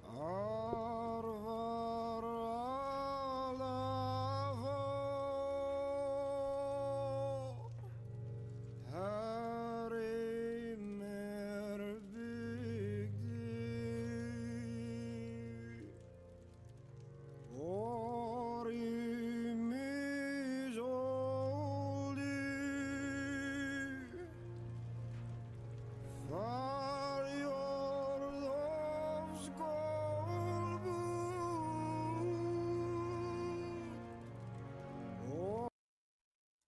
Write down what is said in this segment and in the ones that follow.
Arvar alavor, Harry mer bygdi, Orimys oldi, Farjordovs golbur.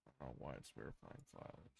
I don't know why it's verifying files.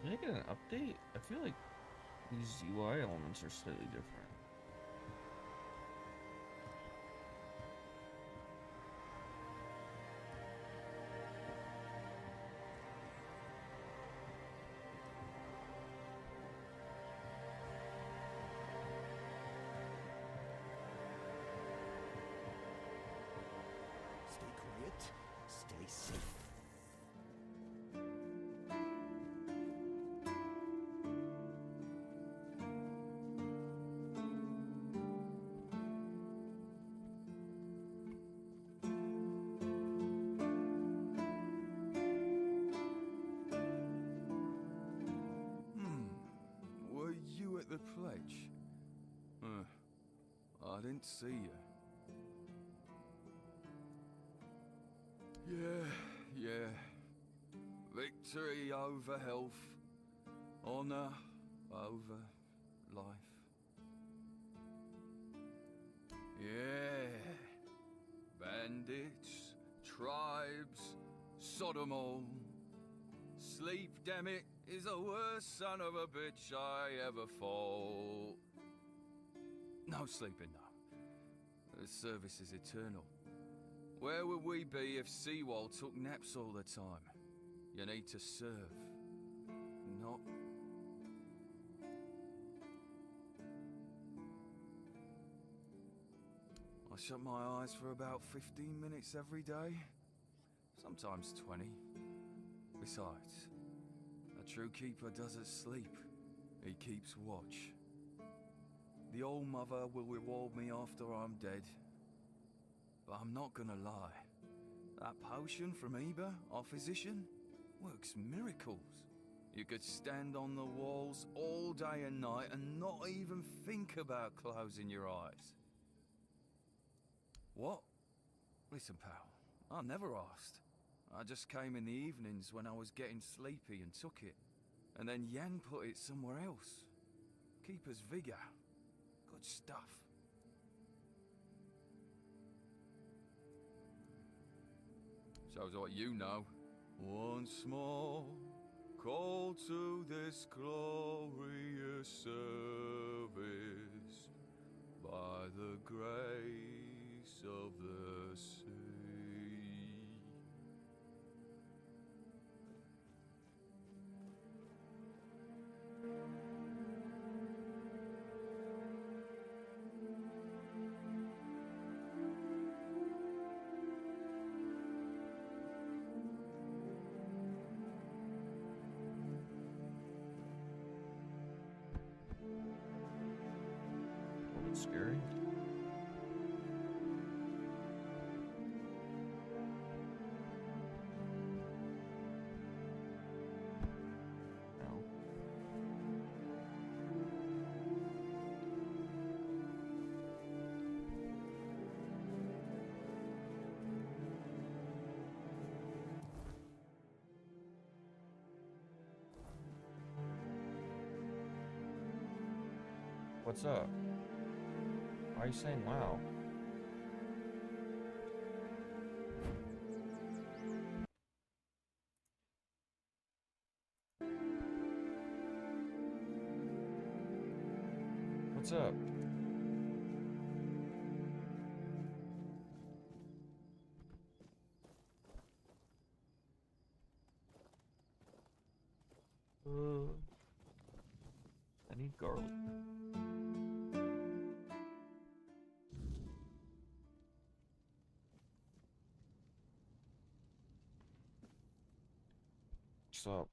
Did I get an update? I feel like these UI elements are slightly different. Stay quiet, stay safe. Were you at the pledge? I didn't see you. Yeah. Victory over health. Honor over life. Yeah. Bandits, tribes, Sodom all. Sleep, damn it, is the worst son of a bitch I ever fought. No sleeping, no. The service is eternal. Where would we be if Seawall took naps all the time? You need to serve, not... I shut my eyes for about 15 minutes every day. Sometimes 20. Besides, a true keeper doesn't sleep. He keeps watch. The Old Mother will reward me after I'm dead. But I'm not gonna lie. That potion from Eber, our physician, works miracles. You could stand on the walls all day and night and not even think about closing your eyes. What? Listen, pal, I never asked. I just came in the evenings when I was getting sleepy and took it. And then Yan put it somewhere else. Keeper's vigor. Good stuff. Shows what you know. Once more, call to this glorious service by the grace of the sea. What's up? Why are you saying wow? What's up? I need garlic. What's up?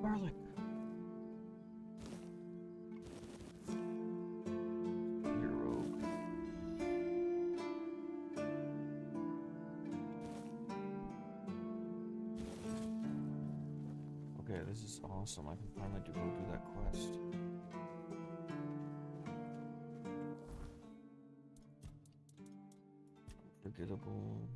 Garlic. Hero. Okay, this is awesome. I can finally go do that quest. Unforgettable.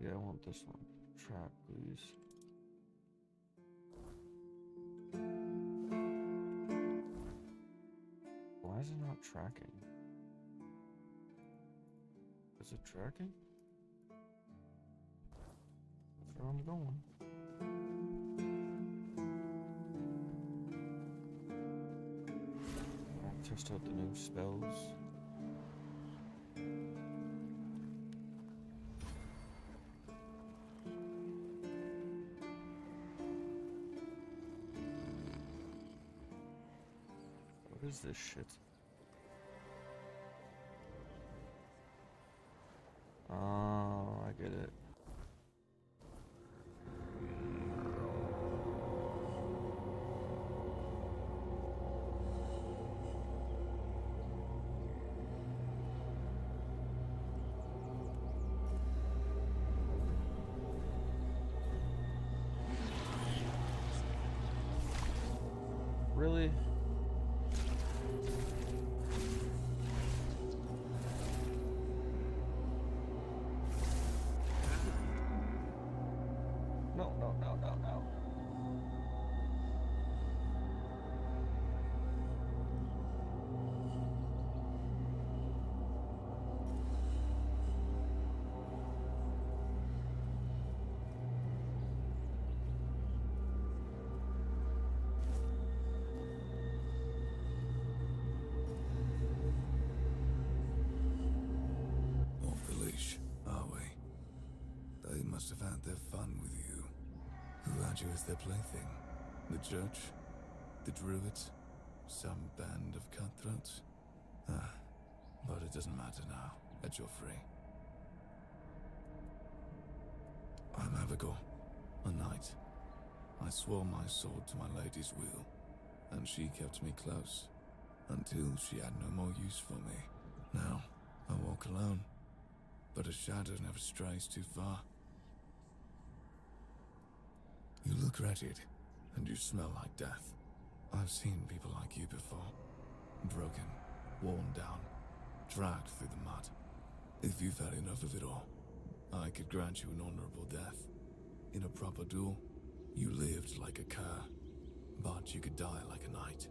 Yeah, I want this one. Track, please. Why is it not tracking? Is it tracking? That's where I'm going. I'll test out the new spells. What is this shit? Oh, I get it. Really? No, no, no, no, no. Off the leash, are we? They must have had their fun with you. Who had you as their plaything? The church? The druids? Some band of cutthroats? Ah, but it doesn't matter now, that you're free. I'm Avigor, a knight. I swore my sword to my lady's will, and she kept me close, until she had no more use for me. Now, I walk alone, but a shadow never strays too far. You look wretched, and you smell like death. I've seen people like you before. Broken, worn down, dragged through the mud. If you've had enough of it all, I could grant you an honorable death. In a proper duel, you lived like a cur, but you could die like a knight.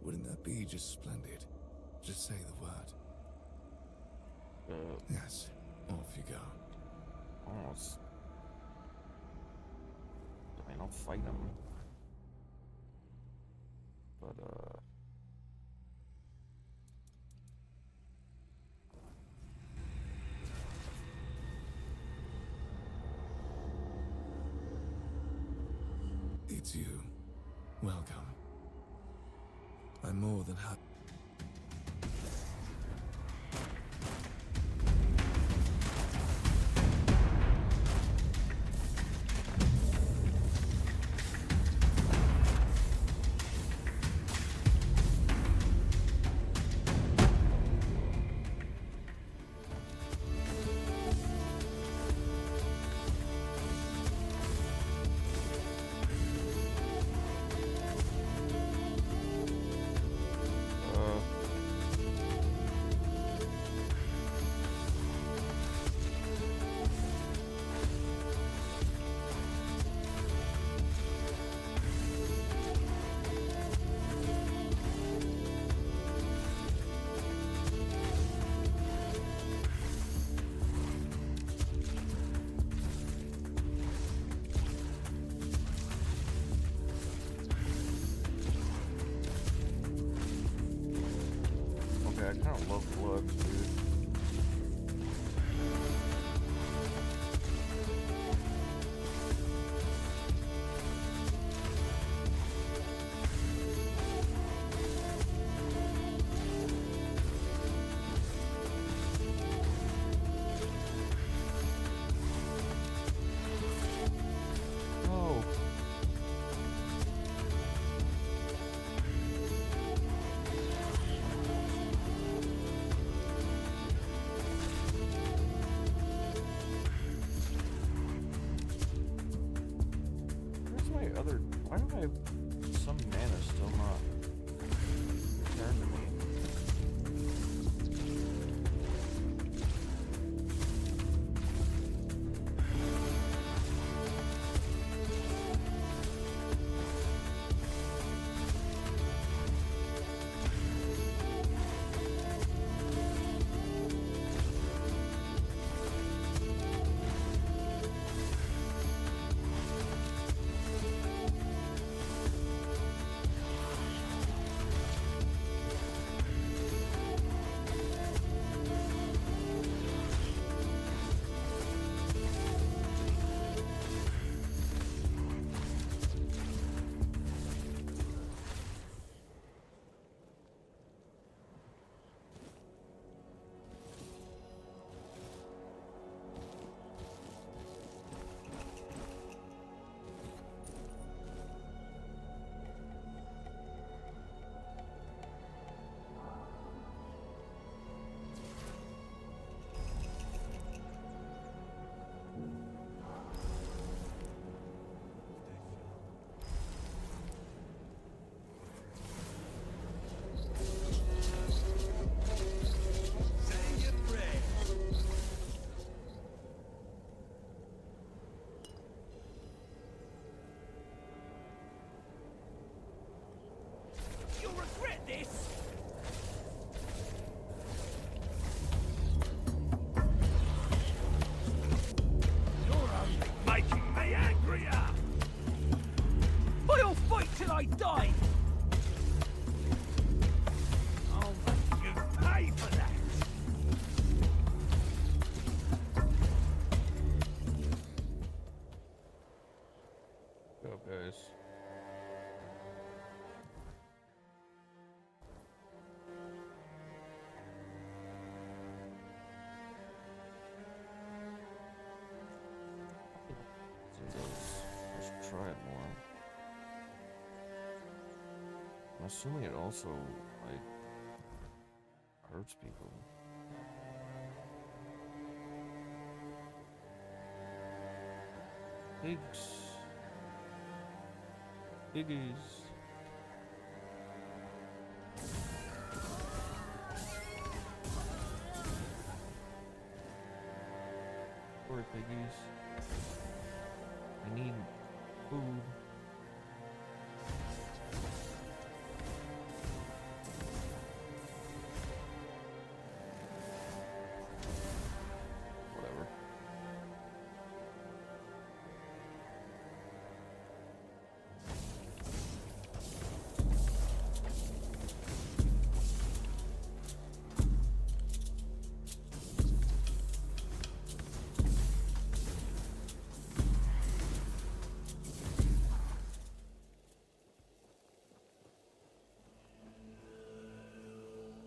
Wouldn't that be just splendid? Just say the word. Yes, off you go. Almost. I mean, I'll fight him. But, It's you. Welcome. I'm more than happy. Why some mana's still not returned to me? You'll regret this! You're only making me angrier! I'll fight till I die! I'll make you pay for that! Go, guys. Let's try it more. I'm assuming it also, like, hurts people. Pigs. Piggies. Poor piggies. I need food. Whatever.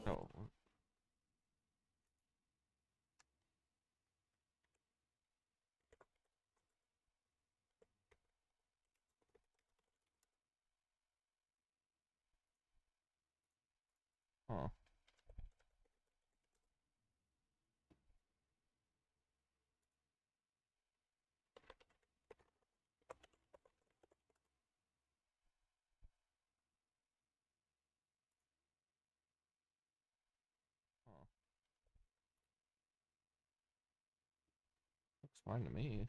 No. Huh. Looks fine to me.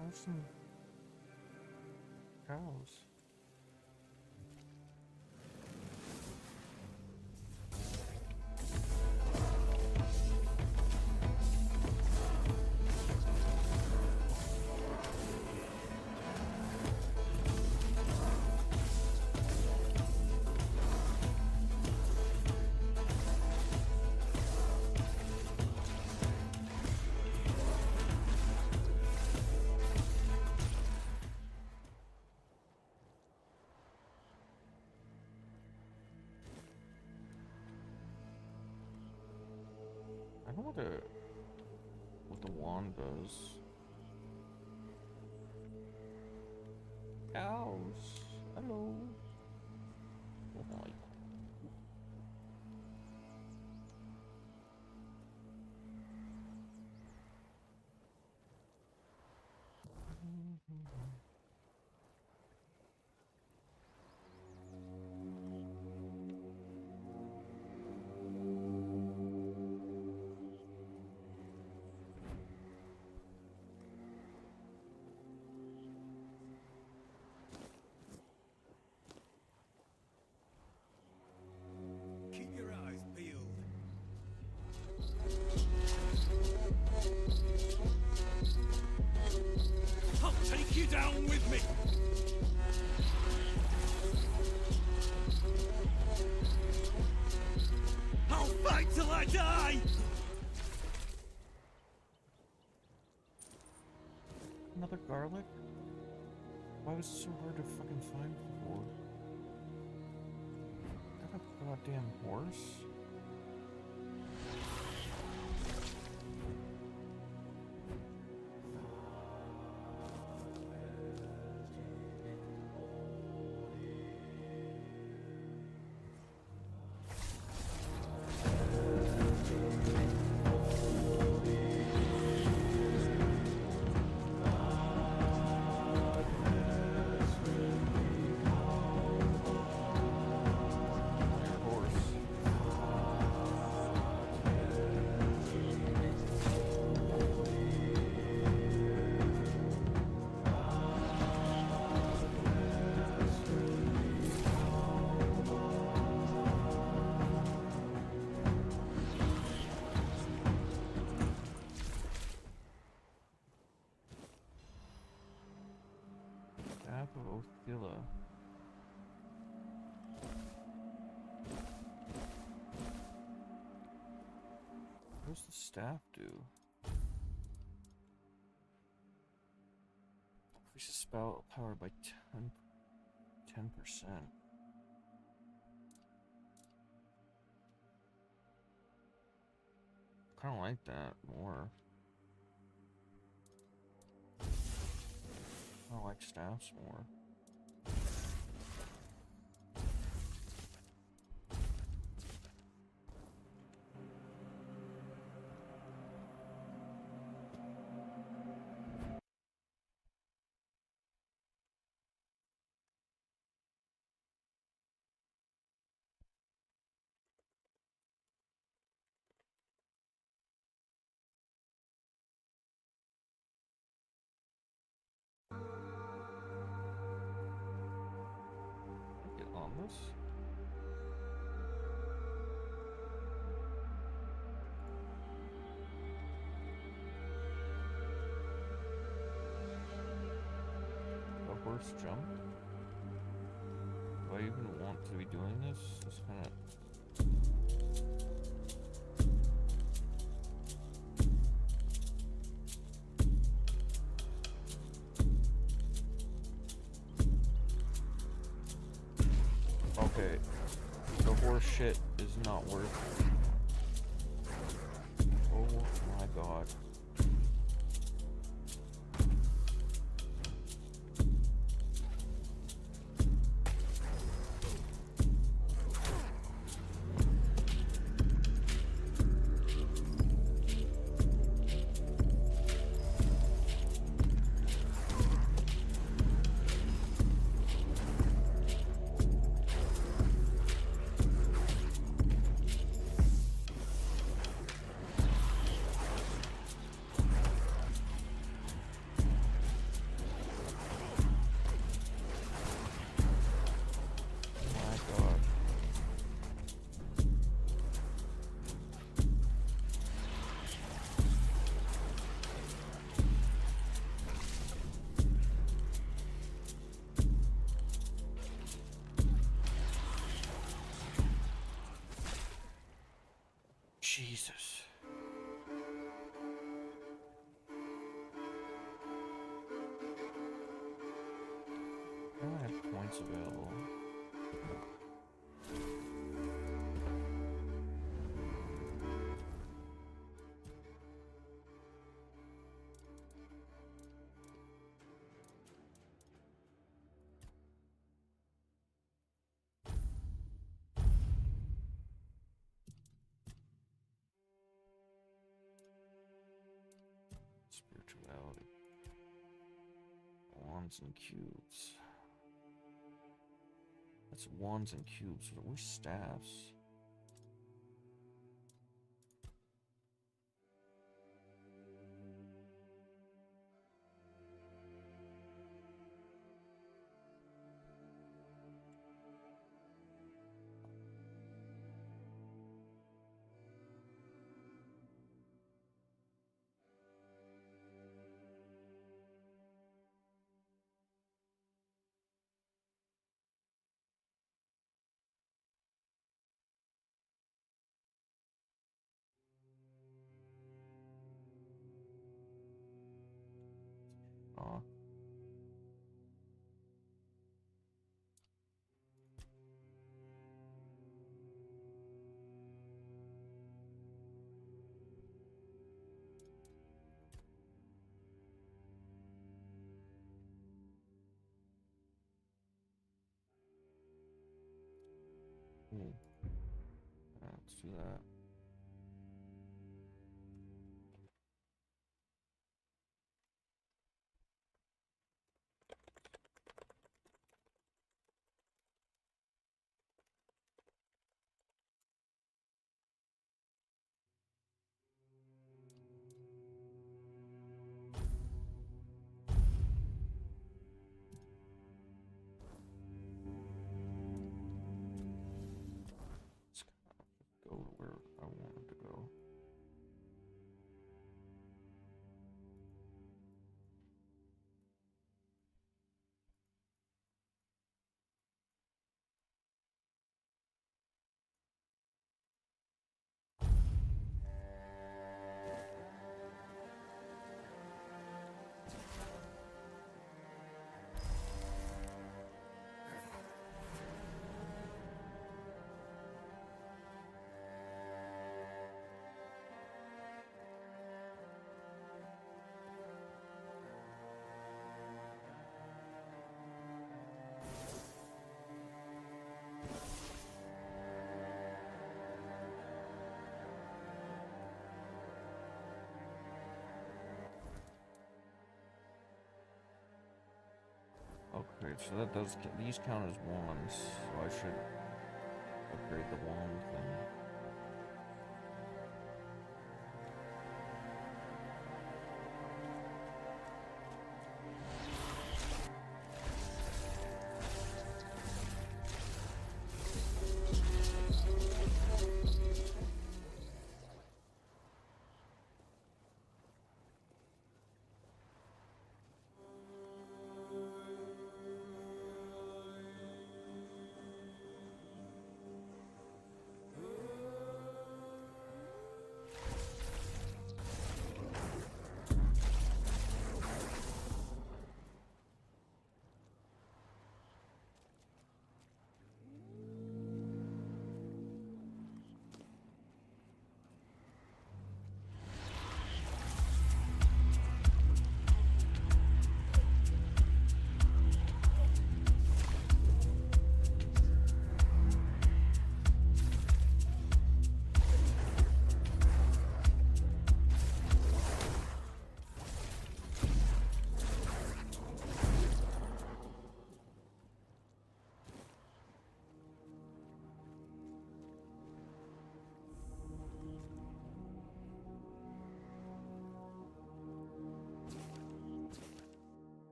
There's some cows. what the wand does. Cows. Hello. Oh my. Keep your eyes peeled. I'll take you down with me. I'll fight till I die. Another garlic? Why was it so hard to fucking find before? Got a goddamn horse? Staff of Othila. What does the staff do? Increases spell power by 10%. Kinda like that more. I like staffs more. Get on this. The horse jumped. Do I even want to be doing this? This kind of. Okay, the horse shit is not worth it. Oh my god. Jesus. I don't have points available. Ones and cubes. That's ones and cubes. Where's staffs? Aw. Ooh. Let's do that. Let's go to where I wanted to go. Okay, so that does these count as wands, so I should upgrade the wand thing.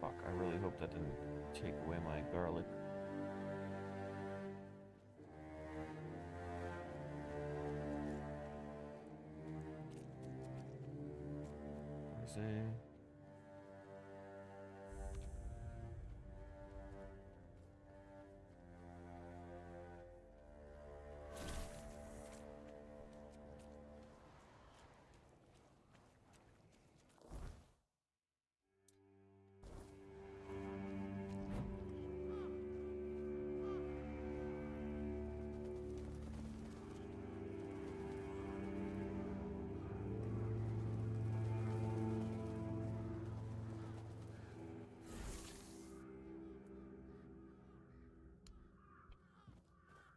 Fuck, I really hope that didn't take away my garlic. Isaiah.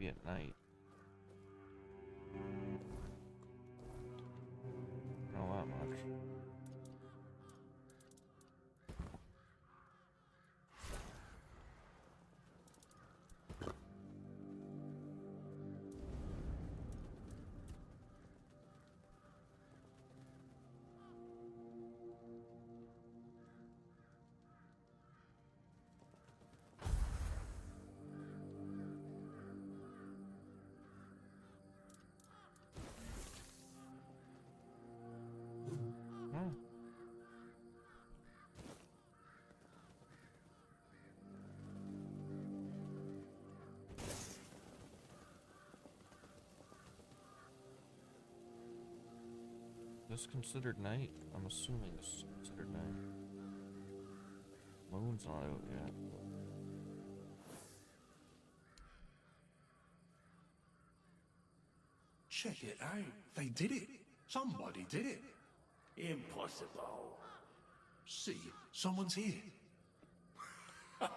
be at night. Not that much. Hmm. This considered night? I'm assuming this is considered night. Moon's not out yet. Check it out. They did it. Somebody did it. Impossible. See, someone's here. Damned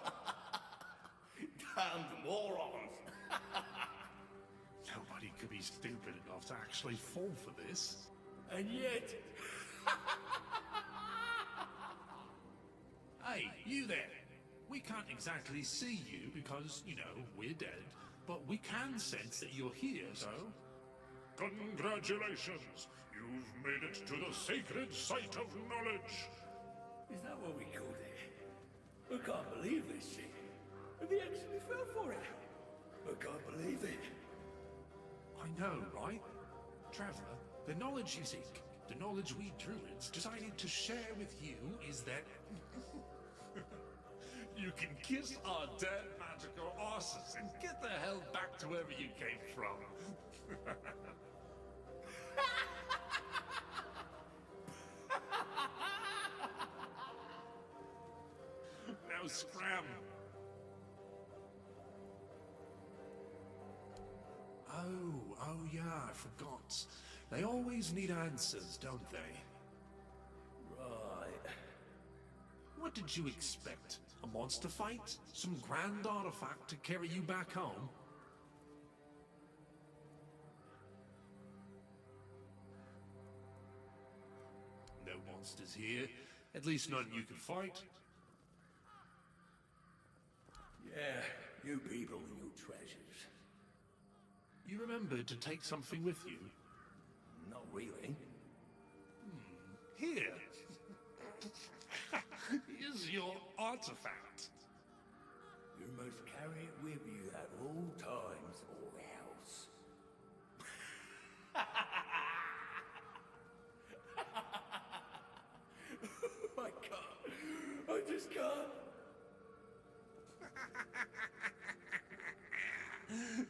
morons. Nobody could be stupid enough to actually fall for this. And yet, Hey, you there. We can't exactly see you because, you know, we're dead. But we can sense that you're here, so... Congratulations! You've made it to the sacred site of knowledge! is that what we called it? I can't believe this shit. And they actually fell for it. I can't believe it. I know, right? Trevor, the knowledge you seek, the knowledge we druids decided to share with you is that... you can kiss our dead magical asses and get the hell back to wherever you came from. Now scram. Oh yeah, I forgot. They always need answers, don't they? Right. What did you expect? A monster fight? Some grand artifact to carry you back home? No monsters here. At least none you can fight. Yeah, you people and your treasures. You remembered to take something with you? Not really. Here. Here's your artifact. You must carry it with you at all times or else. I can't. I just can't.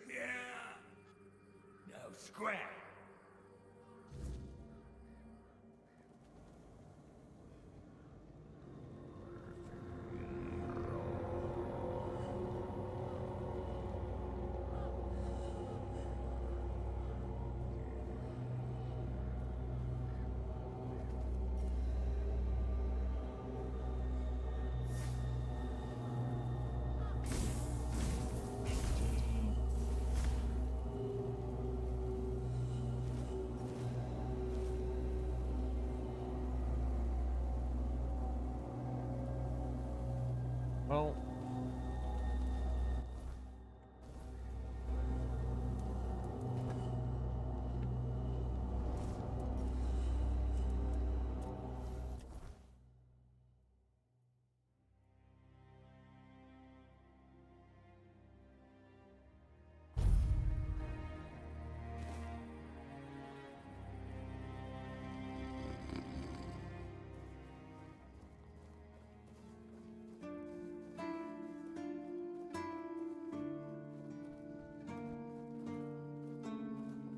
Yeah. Now scrap. Well,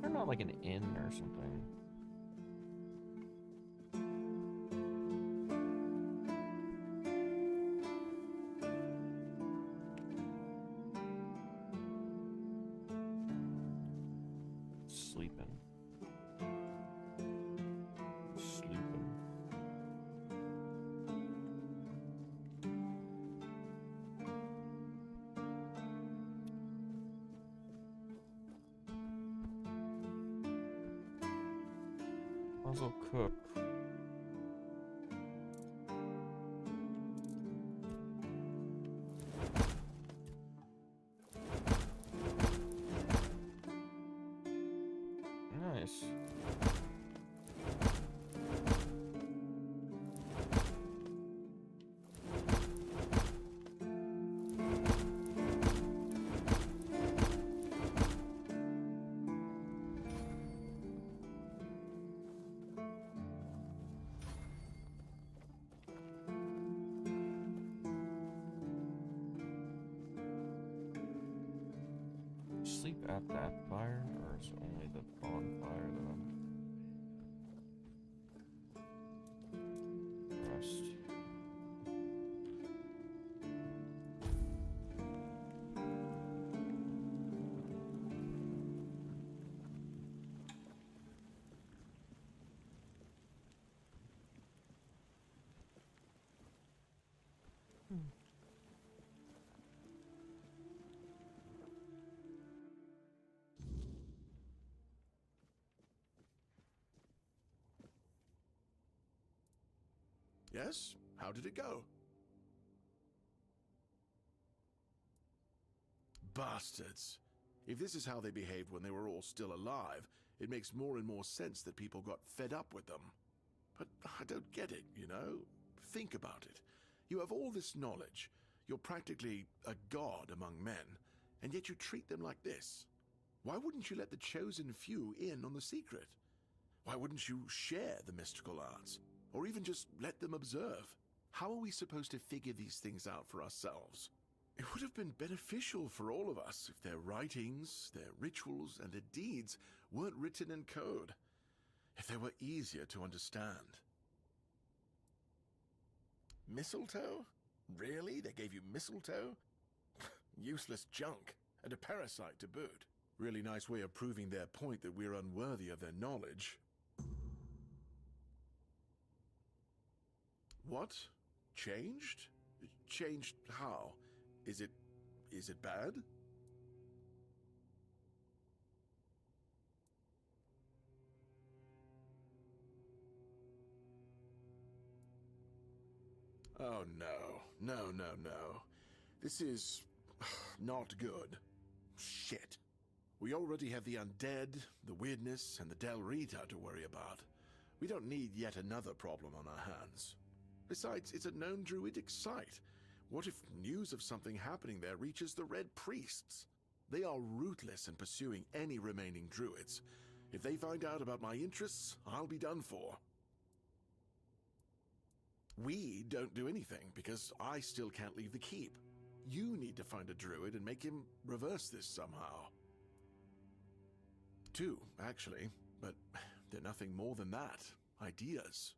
they're not like an inn or something. Sleeping. Sleeping. Puzzle cook. Nice. Sleep at that fire, or is it only the bonfire that I'm rest? Yes? How did it go? Bastards. If this is how they behaved when they were all still alive, it makes more and more sense that people got fed up with them. But I don't get it, you know? Think about it. You have all this knowledge. You're practically a god among men, and yet you treat them like this. Why wouldn't you let the chosen few in on the secret? Why wouldn't you share the mystical arts? Or even just let them observe? How are we supposed to figure these things out for ourselves? It would have been beneficial for all of us if their writings, their rituals, and their deeds weren't written in code. If they were easier to understand. Mistletoe? Really? They gave you mistletoe? Useless junk, and a parasite to boot. Really nice way of proving their point that we're unworthy of their knowledge. What? Changed? Changed how? Is it bad? Oh no. No. This is not good. Shit. We already have the undead, the weirdness, and the Del Rita to worry about. We don't need yet another problem on our hands. Besides, it's a known druidic site. What if news of something happening there reaches the Red Priests? They are ruthless in pursuing any remaining druids. If they find out about my interests, I'll be done for. We don't do anything because I still can't leave the keep. You need to find a druid and make him reverse this somehow. 2, actually, but they're nothing more than that. Ideas.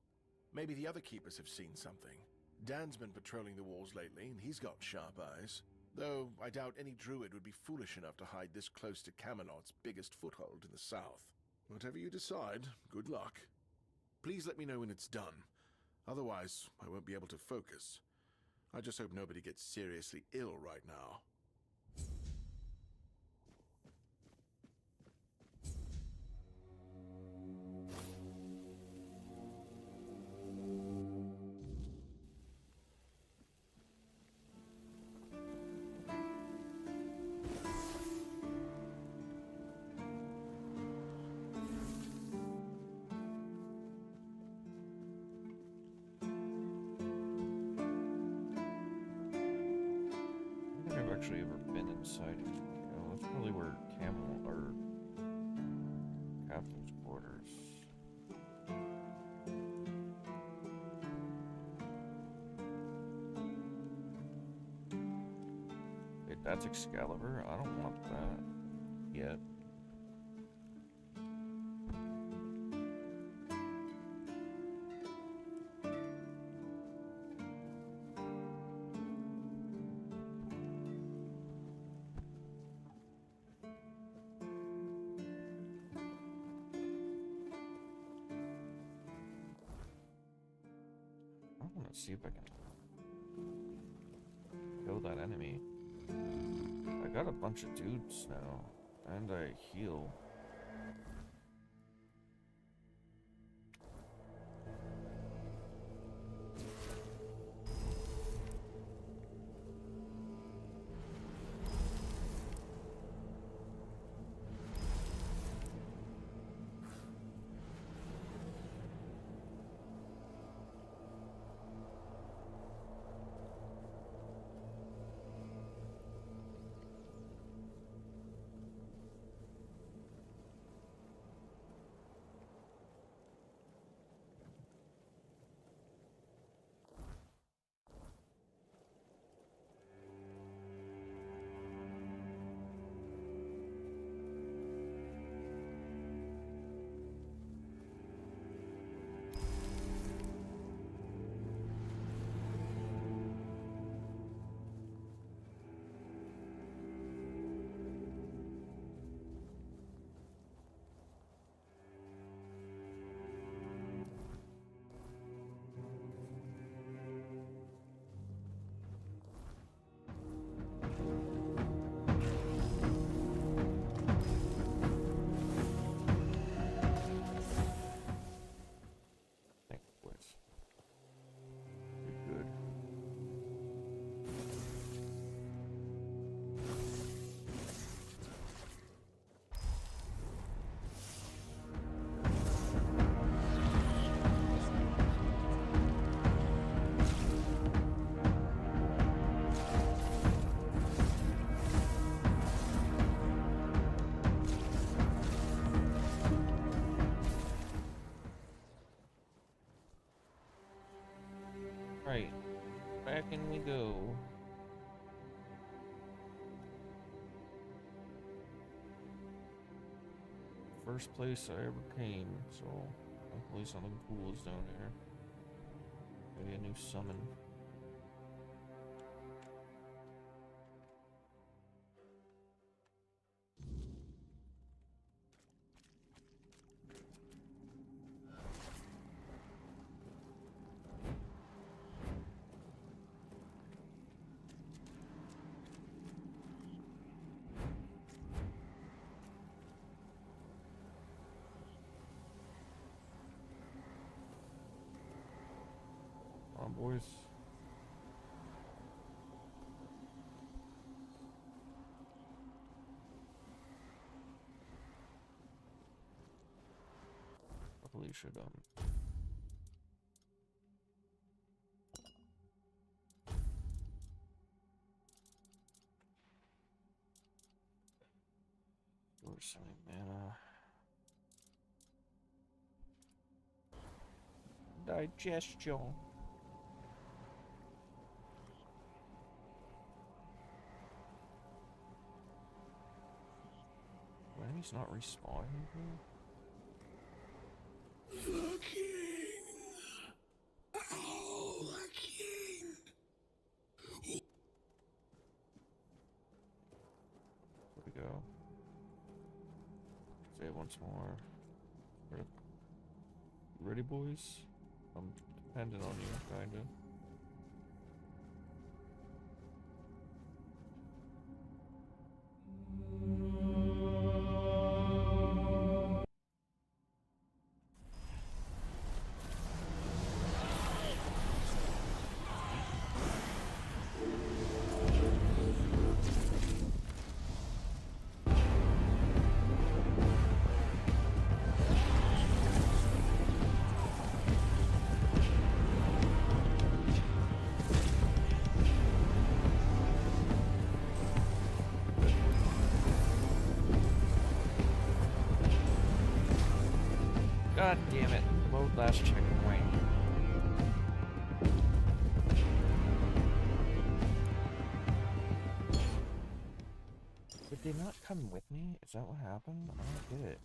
Maybe the other keepers have seen something. Dan's been patrolling the walls lately, and he's got sharp eyes. Though I doubt any druid would be foolish enough to hide this close to Camelot's biggest foothold in the south. Whatever you decide, good luck. Please let me know when it's done. Otherwise, I won't be able to focus. I just hope nobody gets seriously ill right now. Actually ever been inside of it. That's probably where Camel or Captain's quarters. Wait, that's Excalibur? I don't want that yet. Let's see if I can kill that enemy. I got a bunch of dudes now, and I heal. back in we go. First place I ever came, so hopefully something cool is down here. Maybe a new summon. Come on, boys. Probably should or something, mana. Digestion. Enemies not respawning here? The king! Oh, the king! There we go. Say it once more. Ready, boys? I'm dependent on you, kinda. God damn it. Load last checkpoint. Did they not come with me? Is that what happened? I don't get it.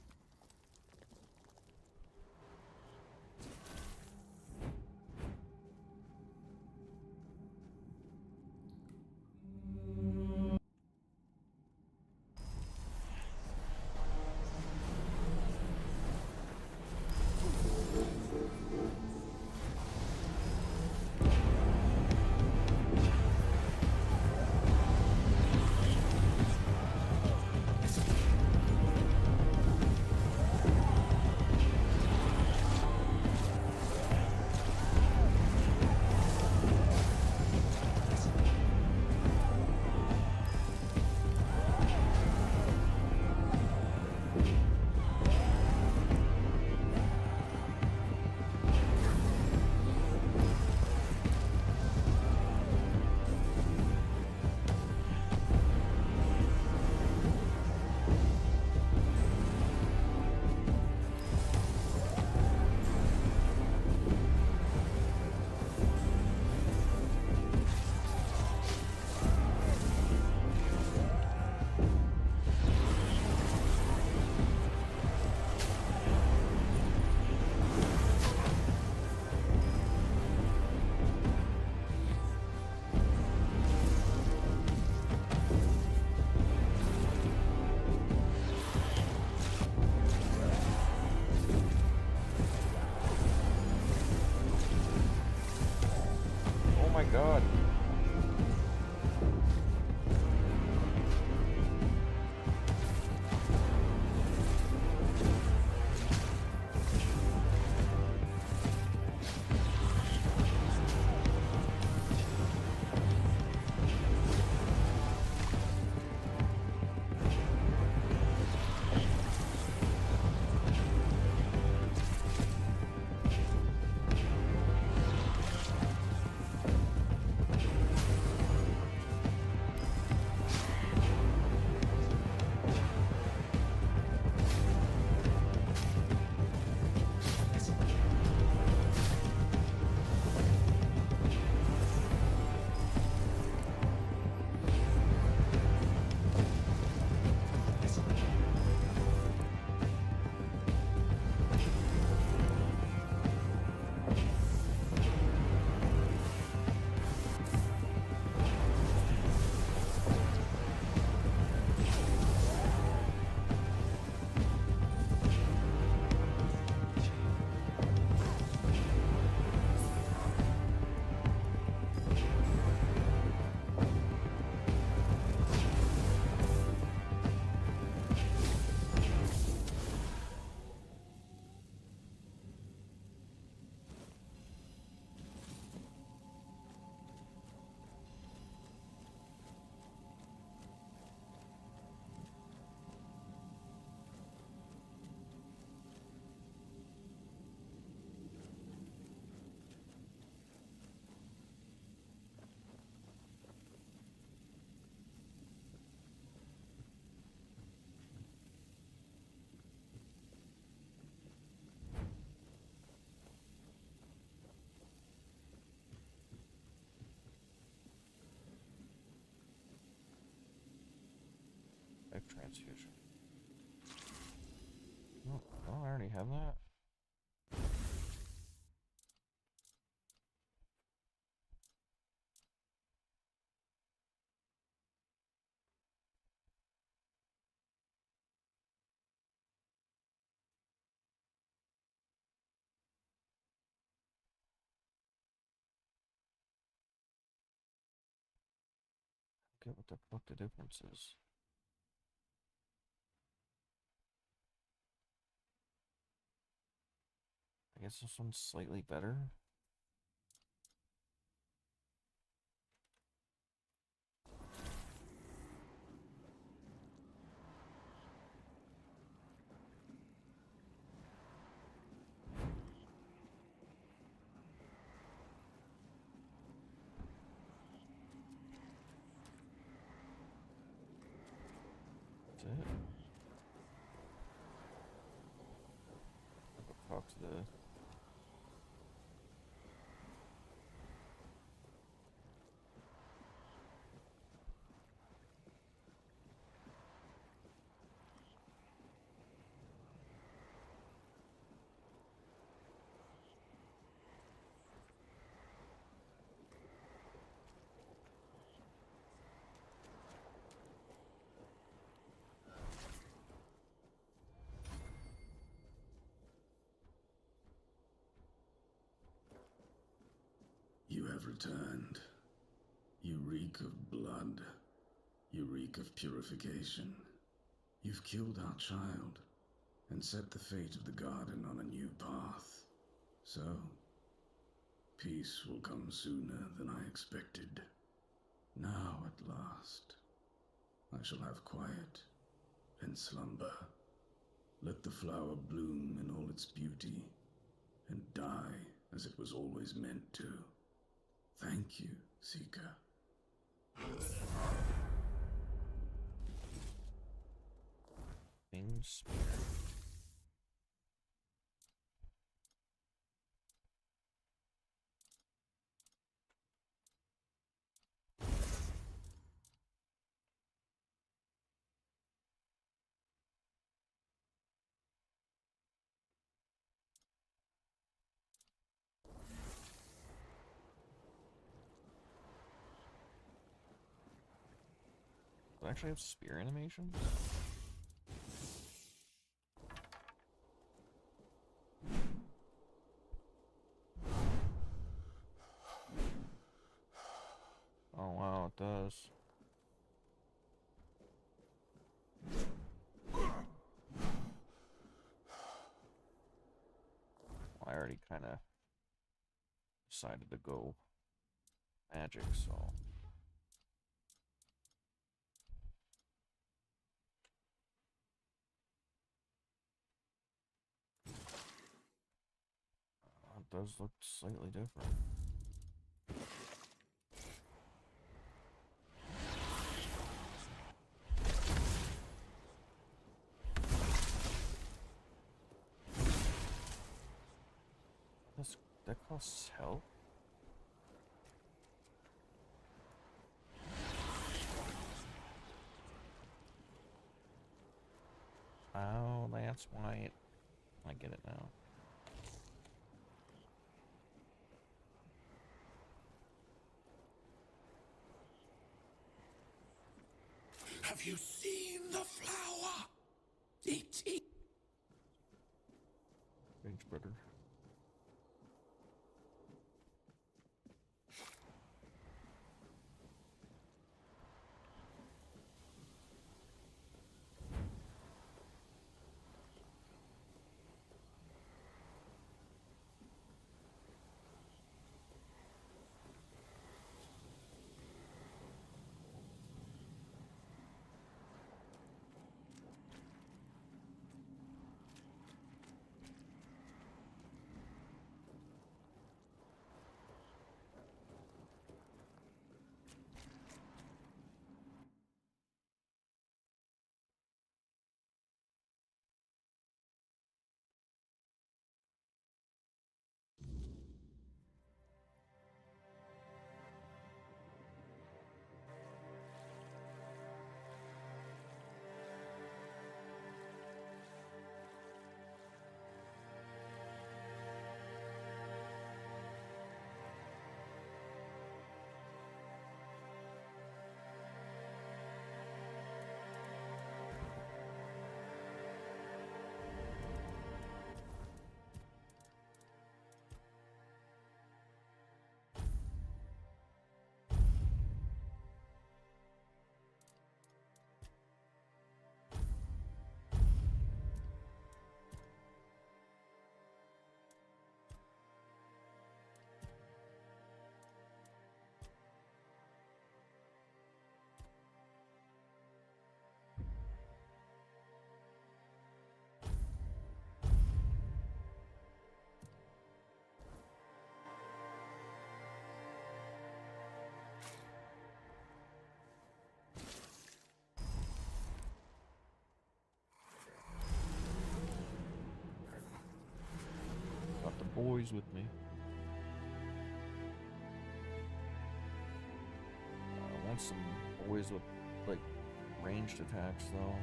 transfusion. Oh, I already have that. Get what the fuck the difference is. I guess this one's slightly better. That's it. I'll go talk to the You have returned. You reek of blood. You reek of purification. You've killed our child and set the fate of the garden on a new path. So, peace will come sooner than I expected. Now, at last, I shall have quiet and slumber. Let the flower bloom in all its beauty and die as it was always meant to. Thank you, Seeker. Winged Spear. Do I actually have spear animations? Oh wow, it does. Well, I already kind of decided to go magic, so. It does look slightly different. That costs health? Oh, that's why I get it now. Have you seen the flower? It. Range brother. boys with me. I want some boys with, like, ranged attacks, though.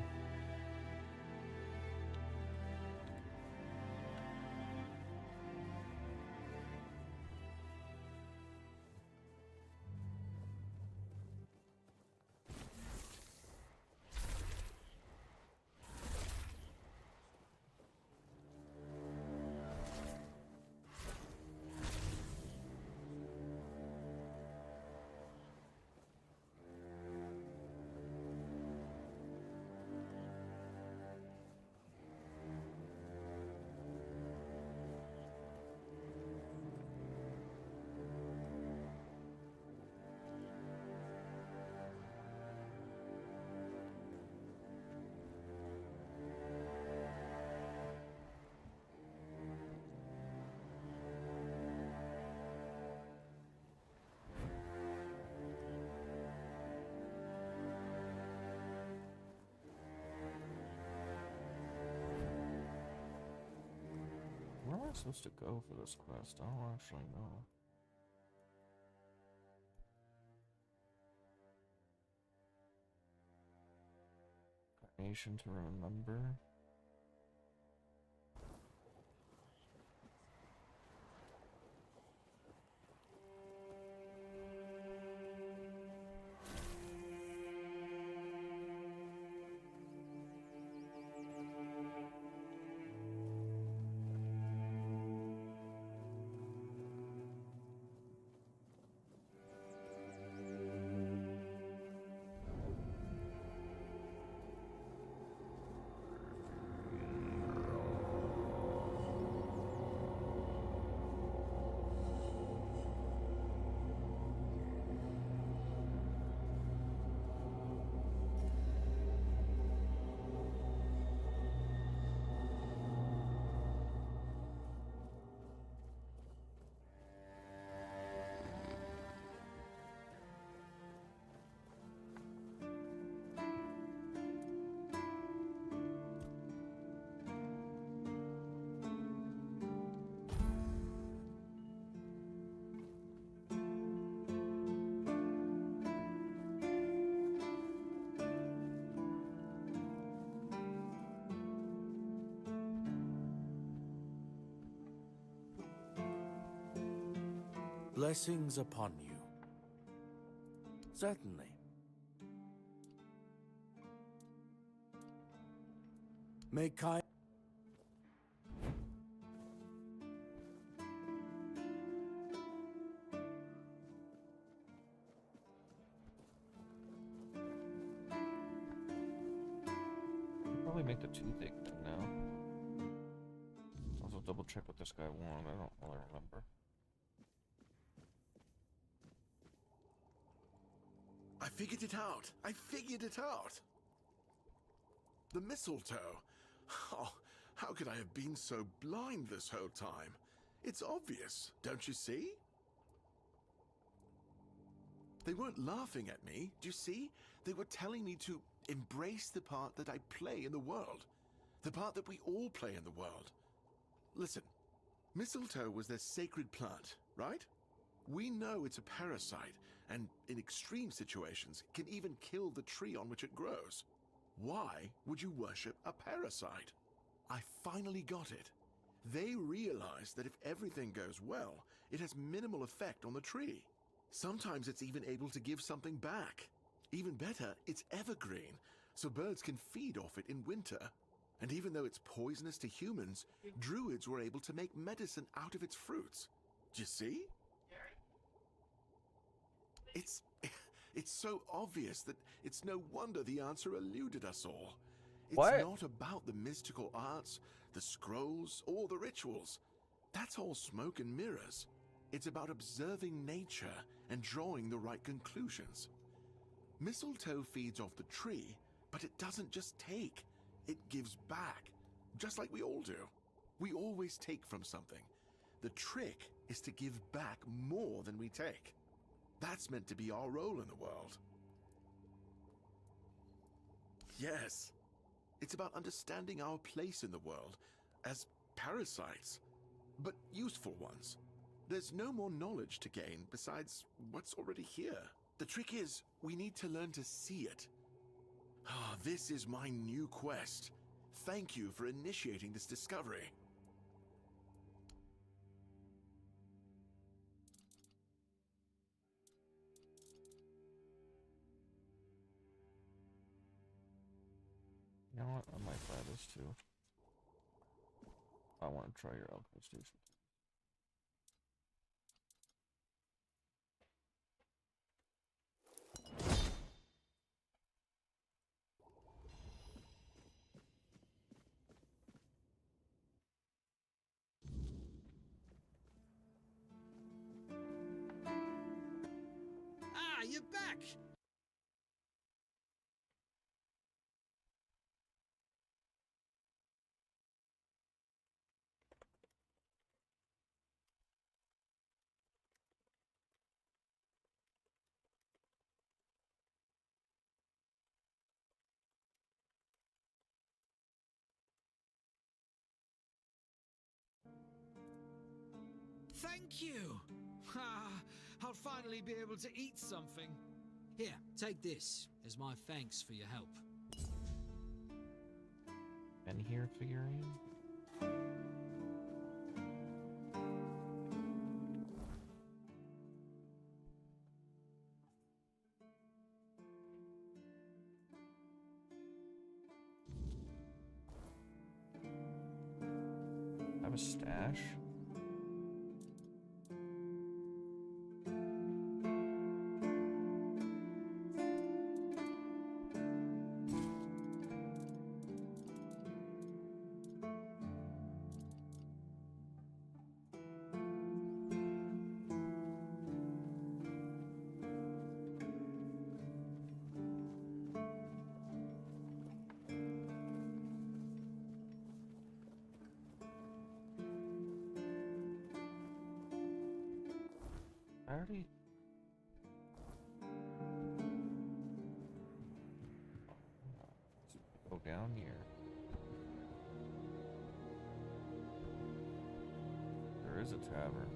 Where am I supposed to go for this quest? I don't actually know. Nation to remember. Blessings upon you. Certainly. May kind. Probably make the toothache thing now. Also double check what this guy wanted. I don't really remember. I figured it out. I figured it out. The mistletoe. Oh, how could I have been so blind this whole time? It's obvious, don't you see? They weren't laughing at me, do you see? They were telling me to embrace the part that I play in the world. The part that we all play in the world. Listen, mistletoe was their sacred plant, right? We know it's a parasite, and in extreme situations, can even kill the tree on which it grows. Why would you worship a parasite? I finally got it. They realized that if everything goes well, it has minimal effect on the tree. Sometimes it's even able to give something back. Even better, it's evergreen, so birds can feed off it in winter. And even though it's poisonous to humans, druids were able to make medicine out of its fruits. Do you see? It's so obvious that it's no wonder the answer eluded us all. It's What? not about the mystical arts, the scrolls, or the rituals. That's all smoke and mirrors. It's about observing nature and drawing the right conclusions. Mistletoe feeds off the tree, but it doesn't just take. It gives back, just like we all do. We always take from something. The trick is to give back more than we take. That's meant to be our role in the world. Yes, it's about understanding our place in the world as parasites. but useful ones. There's no more knowledge to gain besides what's already here. The trick is, we need to learn to see it. Ah, this is my new quest. Thank you for initiating this discovery. You know what? I might buy this too. I want to try your alchemy station. Ah, you're back! Thank you! Ah, I'll finally be able to eat something. Here, take this as my thanks for your help. And here figurine. I have a stash. I already... Go down here. There is a tavern.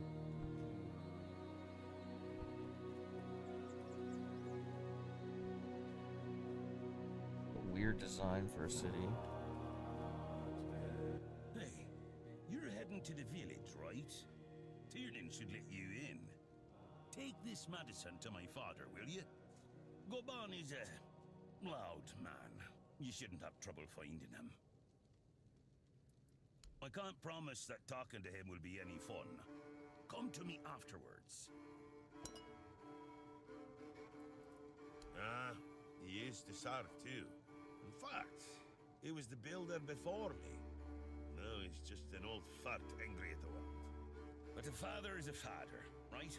A weird design for a city. Hey, you're heading to the village, right? Tiernan should let you in. Take this medicine to my father, will you? Goban is a loud man. You shouldn't have trouble finding him. I can't promise that talking to him will be any fun. Come to me afterwards. Ah, he used to serve too. In fact, he was the builder before me. Now he's just an old fart angry at the world. But a father is a father, right?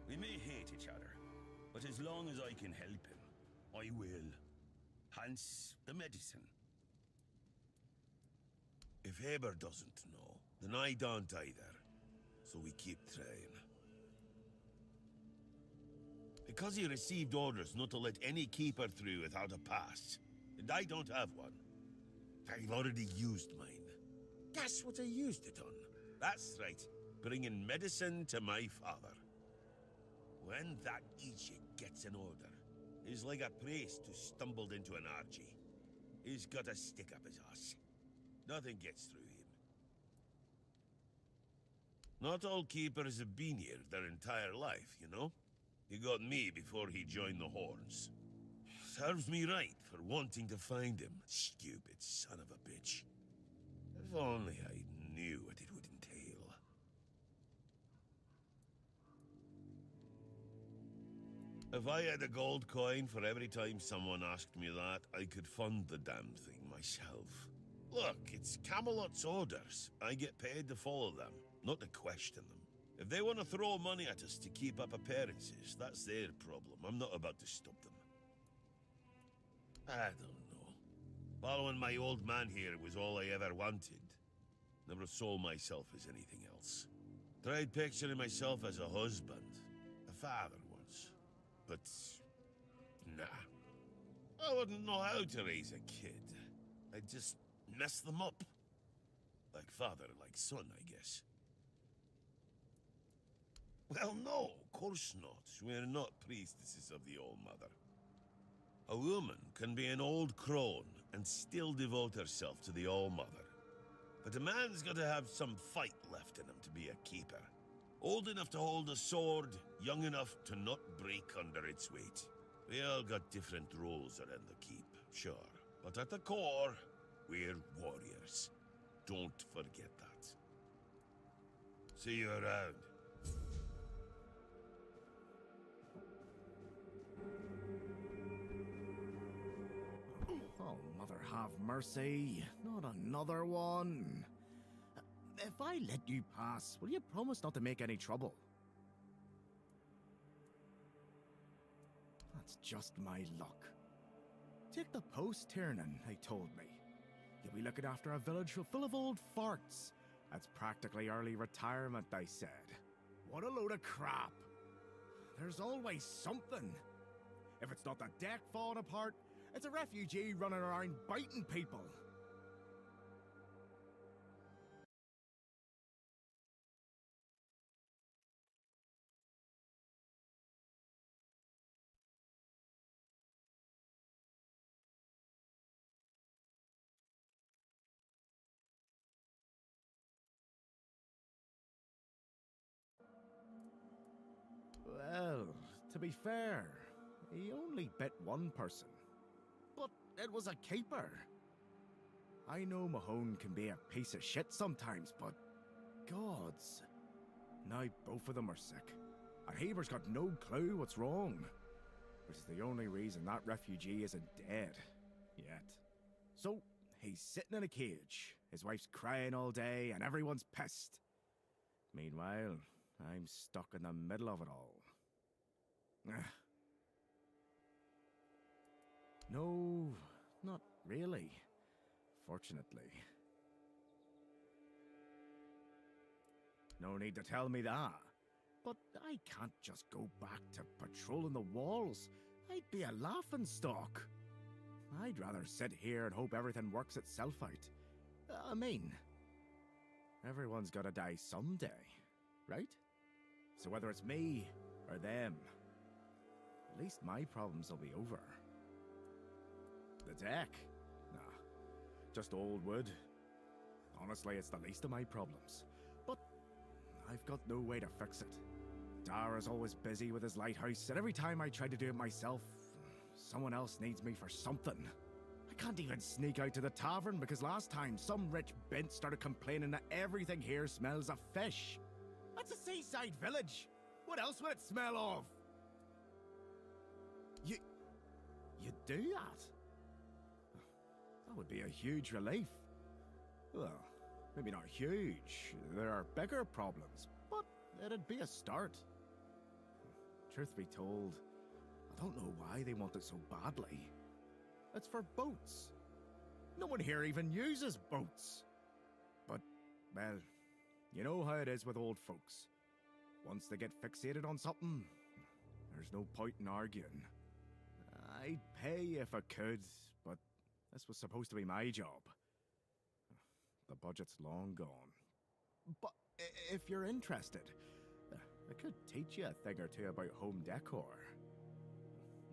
We may hate each other, but as long as I can help him, I will. Hence the medicine. If Haber doesn't know, then I don't either. So we keep trying. Because he received orders not to let any keeper through without a pass, and I don't have one. I've already used mine. Guess what I used it on? That's right, bringing medicine to my father. When that Egypt gets an order, he's like a priest who stumbled into an orgy. He's got a stick up his ass. Nothing gets through him. Not all keepers have been here their entire life, you know? He got me before he joined the Horns. Serves me right for wanting to find him, stupid son of a bitch. If only I knew what it would entail. If I had a gold coin for every time someone asked me that, I could fund the damn thing myself. Look, it's Camelot's orders. I get paid to follow them, not to question them. If they want to throw money at us to keep up appearances, that's their problem. I'm not about to stop them. I don't know. Following my old man here was all I ever wanted. Never saw myself as anything else. Tried picturing myself as a husband, a father once. But, nah. I wouldn't know how to raise a kid. I'd just mess them up. Like father, like son, I guess. Well, no, of course not. We're not priestesses of the All-Mother. A woman can be an old crone and still devote herself to the All-Mother. But a man's got to have some fight left in him to be a keeper. Old enough to hold a sword, young enough to not break under its weight. We all got different roles around the keep, sure. But at the core, we're warriors. Don't forget that. See you around. Oh, Mother have mercy. Not another one. If I let you pass, will you promise not to make any trouble? That's just my luck. Take the post, Tiernan, they told me. You'll be looking after a village full of old farts. That's practically early retirement, they said. What a load of crap. There's always something. If it's not the deck falling apart, it's a refugee running around biting people. Well, to be fair, he only bit one person. But it was a keeper. I know Mahone can be a piece of shit sometimes, but gods. Now both of them are sick. And Haber's got no clue what's wrong. Which is the only reason that refugee isn't dead. Yet. So, he's sitting in a cage. His wife's crying all day and everyone's pissed. Meanwhile, I'm stuck in the middle of it all. No, not really. Fortunately. No need to tell me that. But I can't just go back to patrolling the walls. I'd be a laughingstock. I'd rather sit here and hope everything works itself out. I mean, everyone's gotta die someday, right? So whether it's me or them, at least my problems will be over. The deck? Nah, just old wood. Honestly, it's the least of my problems. But I've got no way to fix it. Dara's always busy with his lighthouse, and every time I try to do it myself, someone else needs me for something. I can't even sneak out to the tavern because last time some rich bint started complaining that everything here smells of fish. That's a seaside village. What else would it smell of? You do that? That would be a huge relief. Well, maybe not huge. There are bigger problems, but it'd be a start. Truth be told, I don't know why they want it so badly. It's for boats. No one here even uses boats. But, well, you know how it is with old folks. Once they get fixated on something, there's no point in arguing. I'd pay if I could, but this was supposed to be my job. The budget's long gone. But if you're interested, I could teach you a thing or two about home decor.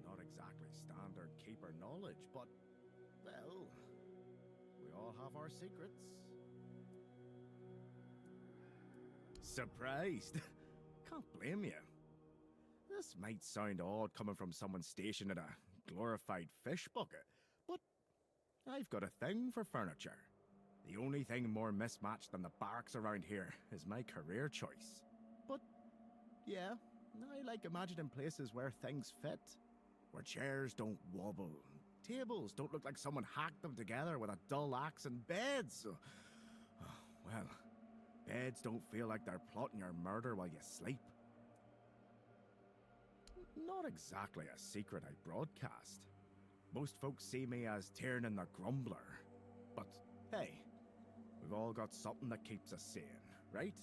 Not exactly standard keeper knowledge, but, well, we all have our secrets. Surprised? Can't blame you. This might sound odd coming from someone stationed in a glorified fish bucket, but I've got a thing for furniture. The only thing more mismatched than the barracks around here is my career choice. But, yeah, I like imagining places where things fit. Where chairs don't wobble, tables don't look like someone hacked them together with a dull axe, and beds... well, beds don't feel like they're plotting your murder while you sleep. Not exactly a secret I broadcast. Most folks see me as Tiernan the Grumbler. But, hey, we've all got something that keeps us sane, right?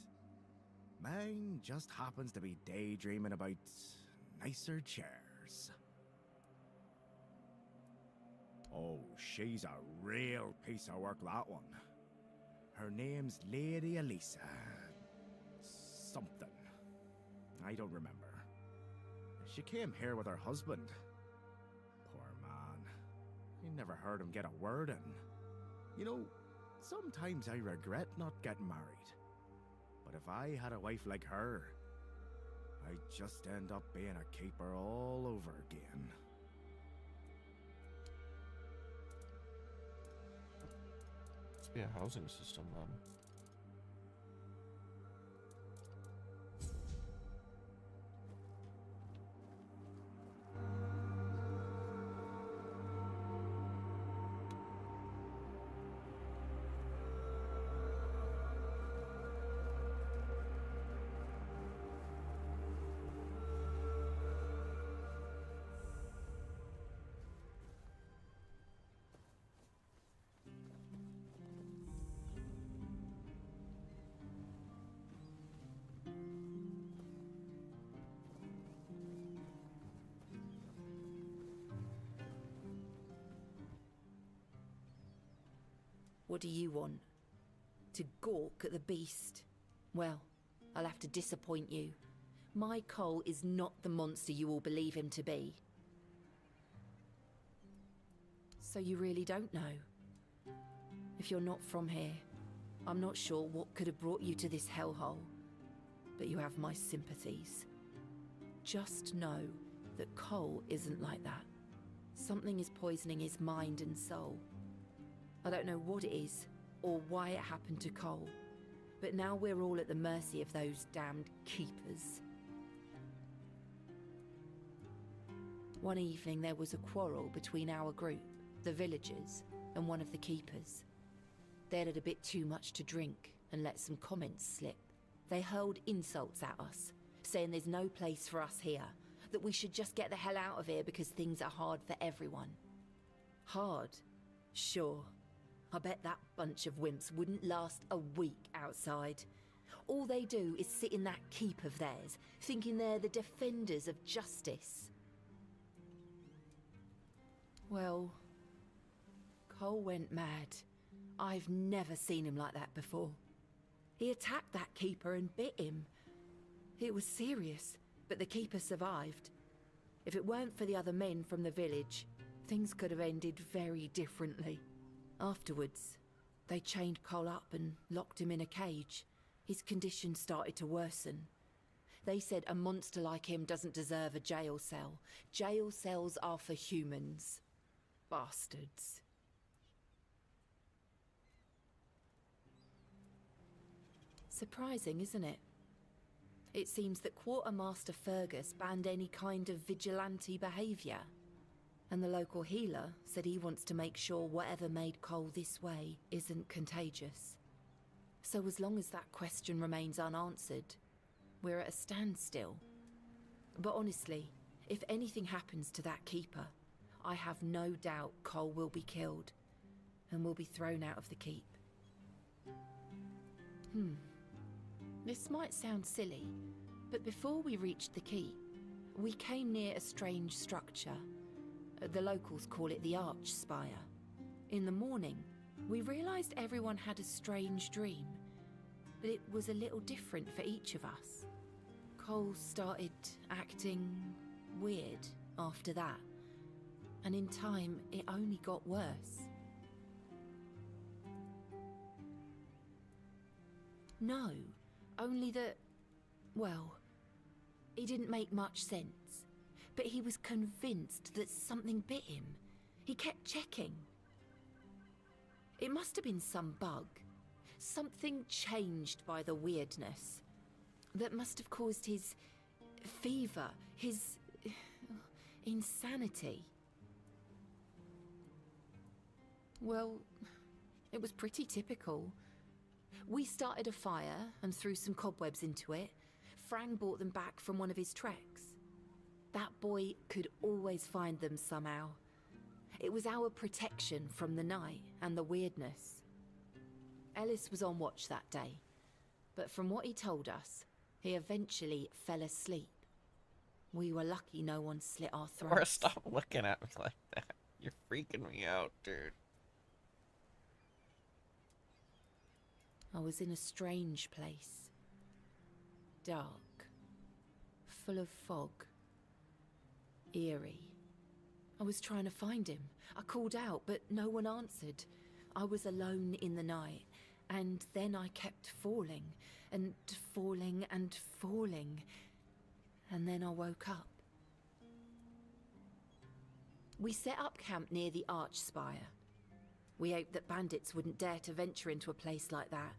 Mine just happens to be daydreaming about nicer chairs. Oh, she's a real piece of work, that one. Her name's Lady Elisa... something. I don't remember. She came here with her husband. Poor man. I never heard him get a word in. You know, sometimes I regret not getting married. But if I had a wife like her, I'd just end up being a keeper all over again. Must be a housing system then. What do you want? To gawk at the beast? Well, I'll have to disappoint you. My Cole is not the monster you all believe him to be. So you really don't know? If you're not from here, I'm not sure what could have brought you to this hellhole, but you have my sympathies. Just know that Cole isn't like that. Something is poisoning his mind and soul. I don't know what it is, or why it happened to Cole, but now we're all at the mercy of those damned keepers. One evening there was a quarrel between our group, the villagers, and one of the keepers. They'd had a bit too much to drink and let some comments slip. They hurled insults at us, saying there's no place for us here, that we should just get the hell out of here because things are hard for everyone. Hard? Sure. I bet that bunch of wimps wouldn't last a week outside. All they do is sit in that keep of theirs, thinking they're the defenders of justice. Well, Cole went mad. I've never seen him like that before. He attacked that keeper and bit him. It was serious, but the keeper survived. If it weren't for the other men from the village, things could have ended very differently. Afterwards, they chained Cole up and locked him in a cage. His condition started to worsen. They said a monster like him doesn't deserve a jail cell. Jail cells are for humans. Bastards. Surprising, isn't it? It seems that Quartermaster Fergus banned any kind of vigilante behaviour. And the local healer said he wants to make sure whatever made Cole this way isn't contagious. So as long as that question remains unanswered, we're at a standstill. But honestly, if anything happens to that keeper, I have no doubt Cole will be killed and will be thrown out of the keep. This might sound silly, but before we reached the keep, we came near a strange structure. The locals call it the Arch Spire. In the morning, we realised everyone had a strange dream, but it was a little different for each of us. Cole started acting weird after that, and in time, it only got worse. No, only that, well, it didn't make much sense. But he was convinced that something bit him. He kept checking. It must have been some bug. Something changed by the weirdness. That must have caused his fever, his insanity. Well, it was pretty typical. We started a fire and threw some cobwebs into it. Frang brought them back from one of his treks. That boy could always find them somehow. It was our protection from the night and the weirdness. Ellis was on watch that day, but from what he told us, he eventually fell asleep. We were lucky no one slit our throats. Or stop looking at me like that. You're freaking me out, dude. I was in a strange place. Dark. full of fog. Eerie. I was trying to find him. I called out, but no one answered. I was alone in the night, and then I kept falling, and falling, and falling. And then I woke up. We set up camp near the Arch Spire. We hoped that bandits wouldn't dare to venture into a place like that.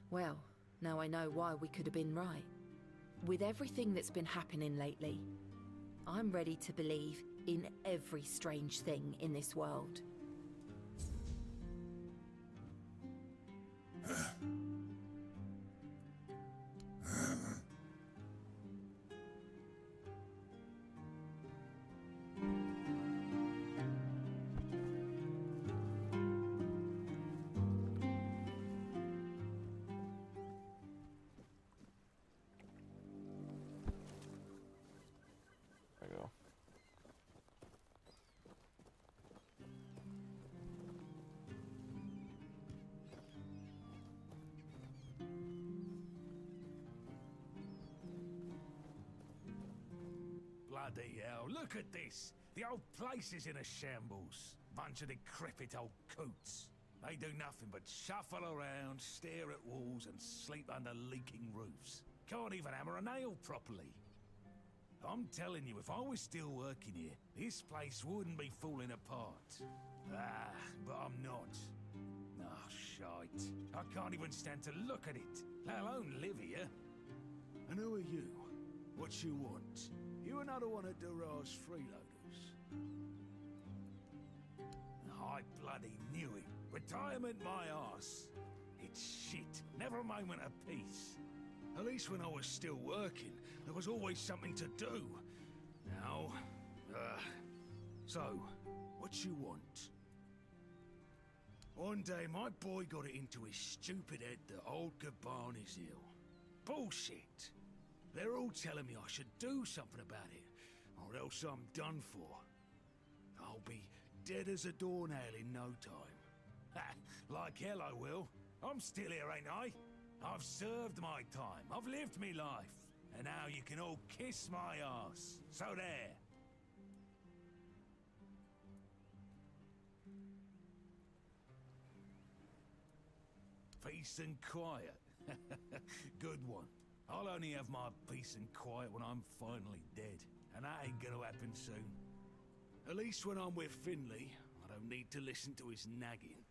Well, now I know why we could have been right. With everything that's been happening lately, I'm ready to believe in every strange thing in this world. There we go. Bloody hell, look at this! The old place is in a shambles. Bunch of decrepit old coots. They do nothing but shuffle around, stare at walls, and sleep under leaking roofs. Can't even hammer a nail properly. I'm telling you, if I was still working here, this place wouldn't be falling apart. Ah, but I'm not. Ah, shite. I can't even stand to look at it, let alone live here. And who are you? What you want? You another one of Durar's freeloaders? I bloody knew it. Retirement my arse. It's shit. Never a moment of peace. At least when I was still working, there was always something to do. Now, so, what you want? One day, my boy got it into his stupid head that old Gaban is ill. Bullshit. They're all telling me I should do something about it, or else I'm done for. I'll be dead as a doornail in no time. Like hell I will. I'm still here, ain't I? I've served my time. I've lived me life. And now you can all kiss my ass. So there. Peace and quiet. Good one. I'll only have my peace and quiet when I'm finally dead. And that ain't gonna happen soon. At least when I'm with Finley, I don't need to listen to his nagging.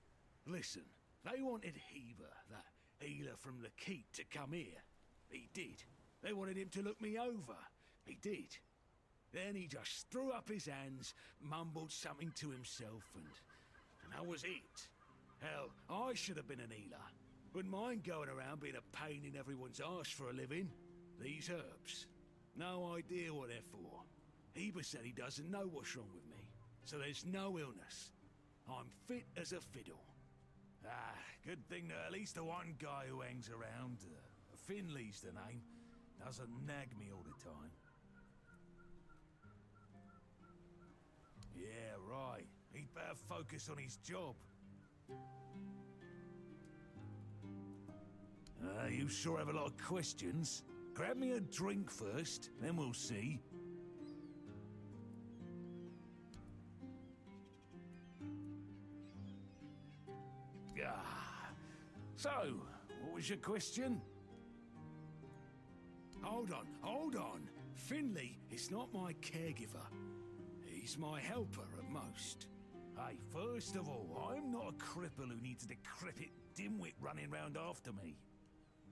Listen, they wanted Heber, that healer from the keep, to come here. He did. They wanted him to look me over. He did. Then he just threw up his hands, mumbled something to himself, and that was it. Hell, I should have been an healer. Wouldn't mind going around being a pain in everyone's arse for a living. These herbs. No idea what they're for. Heber said he doesn't know what's wrong with me, so there's no illness. I'm fit as a fiddle. Ah, good thing that at least the one guy who hangs around, Finley's the name, doesn't nag me all the time. Yeah, right. He'd better focus on his job. You sure have a lot of questions. Grab me a drink first, then we'll see. So, what was your question? Hold on. Finley is not my caregiver. He's my helper at most. Hey, first of all, I'm not a cripple who needs a decrepit dimwit running round after me.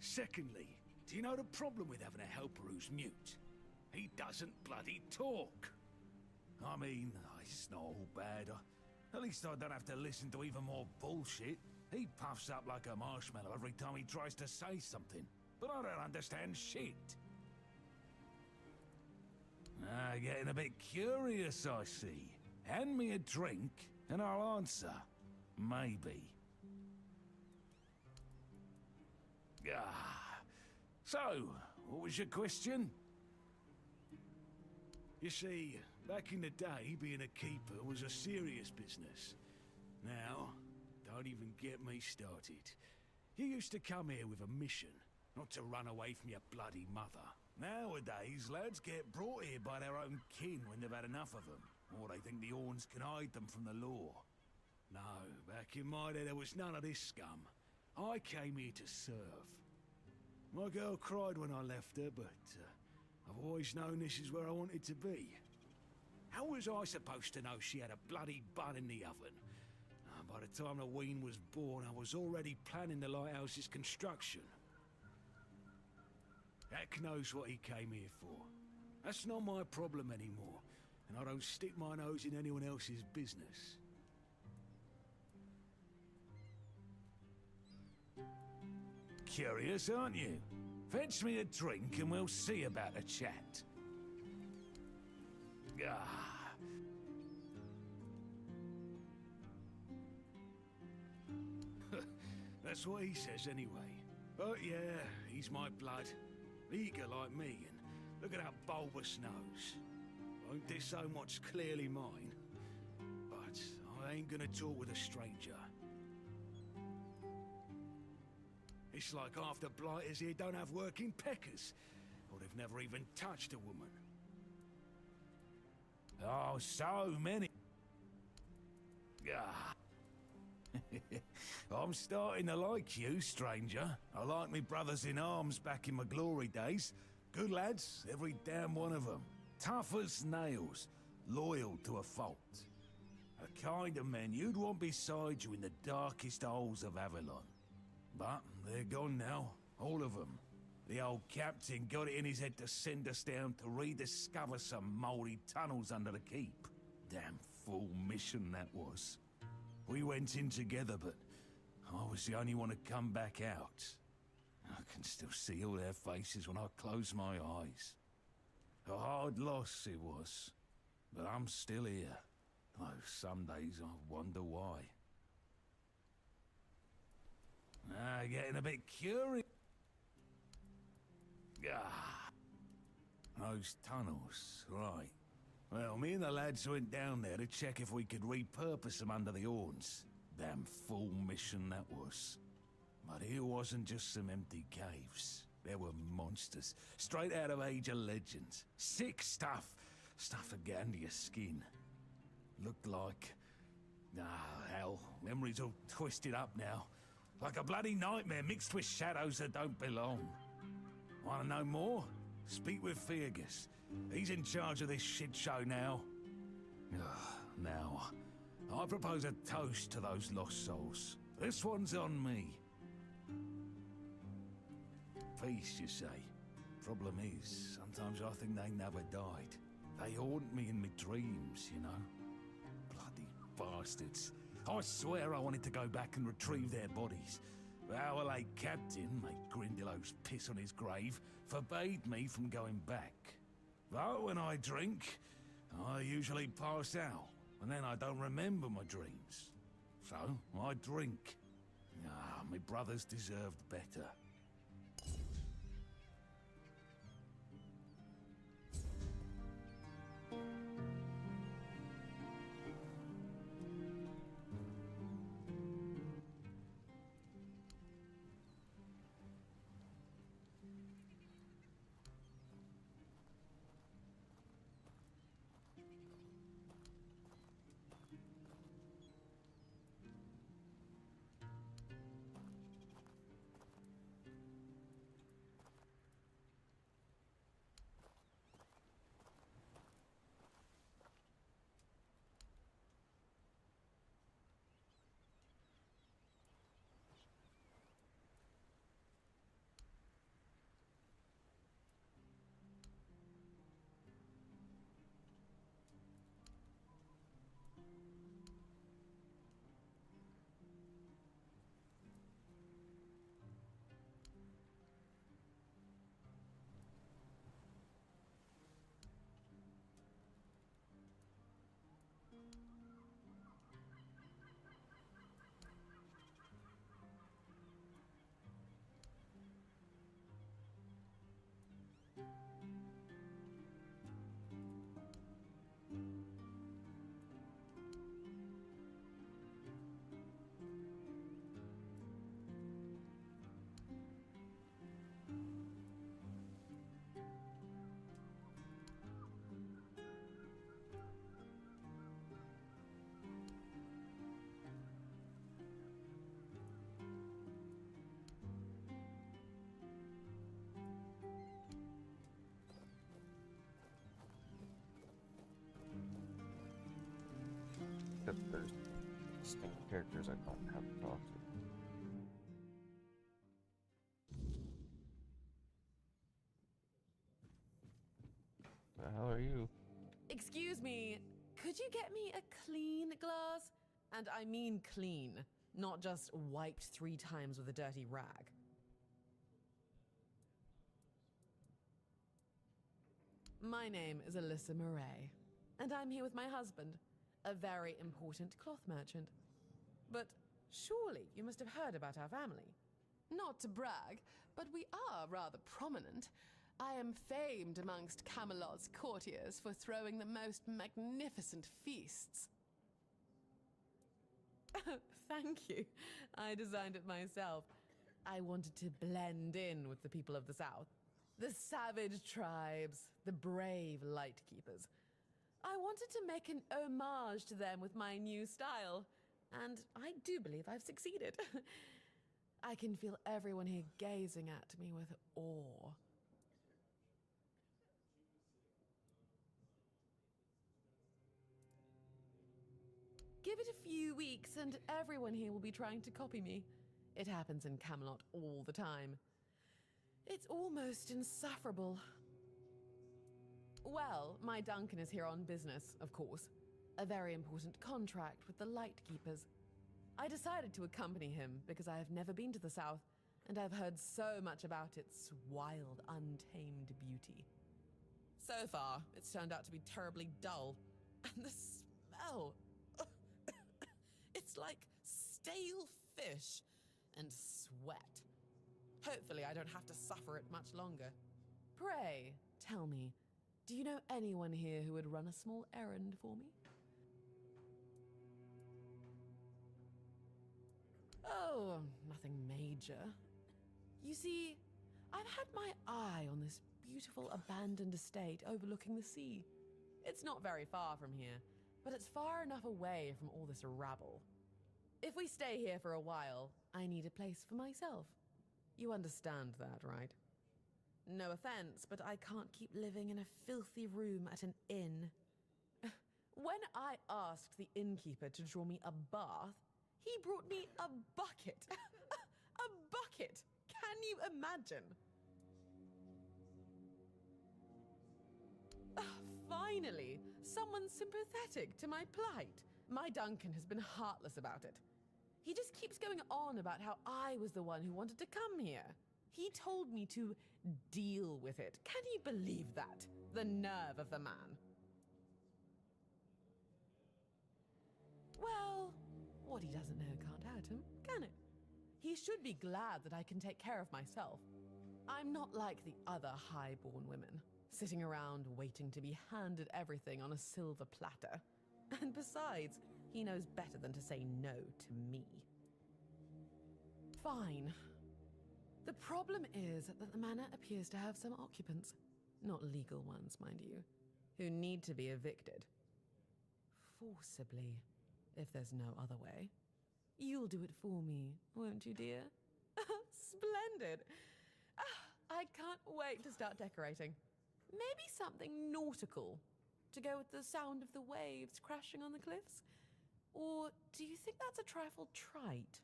Secondly, do you know the problem with having a helper who's mute? He doesn't bloody talk. I mean, it's not all bad. At least I don't have to listen to even more bullshit. He puffs up like a marshmallow every time he tries to say something. But I don't understand shit. Getting a bit curious, I see. Hand me a drink, and I'll answer. Maybe. So, what was your question? You see, back in the day, being a keeper was a serious business. Now, don't even get me started. You used to come here with a mission, not to run away from your bloody mother. Nowadays, lads get brought here by their own kin when they've had enough of them, or they think the Orns can hide them from the law. No, back in my day there was none of this scum. I came here to serve. My girl cried when I left her, but I've always known this is where I wanted to be. How was I supposed to know she had a bloody bun in the oven? By the time the wean was born, I was already planning the lighthouse's construction. Heck knows what he came here for. That's not my problem anymore, and I don't stick my nose in anyone else's business. Curious, aren't you? Fetch me a drink and we'll see about a chat. Ah. That's what he says anyway. But yeah, he's my blood. Eager like me, and look at that bulbous nose. Won't this so much clearly mine? But I ain't gonna talk with a stranger. It's like half the blighters here don't have working peckers, or they've never even touched a woman. Oh, so many. Ah. I'm starting to like you, stranger. I like me brothers in arms back in my glory days. Good lads, every damn one of them. Tough as nails, loyal to a fault. A kind of men you'd want beside you in the darkest holes of Avalon. But they're gone now, all of them. The old captain got it in his head to send us down to rediscover some mouldy tunnels under the keep. Damn fool mission that was. We went in together, but I was the only one to come back out. I can still see all their faces when I close my eyes. A hard loss it was, but I'm still here. Though some days I wonder why. Getting a bit curious. Those tunnels, right. Well, me and the lads went down there to check if we could repurpose them under the Orns. Damn fool mission that was. But it wasn't just some empty caves. There were monsters, straight out of Age of Legends. Sick stuff. Stuff to get under your skin. Looked like... hell, memories all twisted up now. Like a bloody nightmare mixed with shadows that don't belong. Want to know more? Speak with Fergus. He's in charge of this shit show now. Now, I propose a toast to those lost souls. This one's on me. Peace, you say. Problem is, sometimes I think they never died. They haunt me in my dreams, you know. Bloody bastards. I swear I wanted to go back and retrieve their bodies. But our late captain, made Grindylows piss on his grave, forbade me from going back. But when I drink, I usually pass out, and then I don't remember my dreams. So, I drink. My brothers deserved better. Except there's distinct characters I don't have to talk to. The hell are you? Excuse me, could you get me a clean glass? And I mean clean, not just wiped 3 times with a dirty rag. My name is Alyssa Murray, and I'm here with my husband, a very important cloth merchant. But surely you must have heard about our family. Not to brag, but we are rather prominent. I am famed amongst Camelot's courtiers for throwing the most magnificent feasts. Thank you. I designed it myself. I wanted to blend in with the people of the South. The savage tribes, the brave Lightkeepers. I wanted to make an homage to them with my new style, and I do believe I've succeeded. I can feel everyone here gazing at me with awe. Give it a few weeks and everyone here will be trying to copy me. It happens in Camelot all the time. It's almost insufferable. Well, my Duncan is here on business, of course. A very important contract with the Lightkeepers. I decided to accompany him because I have never been to the South, and I've heard so much about its wild, untamed beauty. So far, it's turned out to be terribly dull. And the smell! It's like stale fish and sweat. Hopefully I don't have to suffer it much longer. Pray, tell me, do you know anyone here who would run a small errand for me? Oh, nothing major. You see, I've had my eye on this beautiful abandoned estate overlooking the sea. It's not very far from here, but it's far enough away from all this rabble. If we stay here for a while, I need a place for myself. You understand that, right? No offense, but I can't keep living in a filthy room at an inn. When I asked the innkeeper to draw me a bath, he brought me a bucket. A bucket! Can you imagine? Finally, someone sympathetic to my plight. My Duncan has been heartless about it. He just keeps going on about how I was the one who wanted to come here. He told me to deal with it. Can you believe that? The nerve of the man. Well, what he doesn't know can't hurt him, can it? He should be glad that I can take care of myself. I'm not like the other high-born women, sitting around waiting to be handed everything on a silver platter. And besides, he knows better than to say no to me. Fine. The problem is that the manor appears to have some occupants, not legal ones, mind you, who need to be evicted. Forcibly, if there's no other way. You'll do it for me, won't you, dear? Splendid! I can't wait to start decorating. Maybe something nautical, to go with the sound of the waves crashing on the cliffs? Or do you think that's a trifle trite?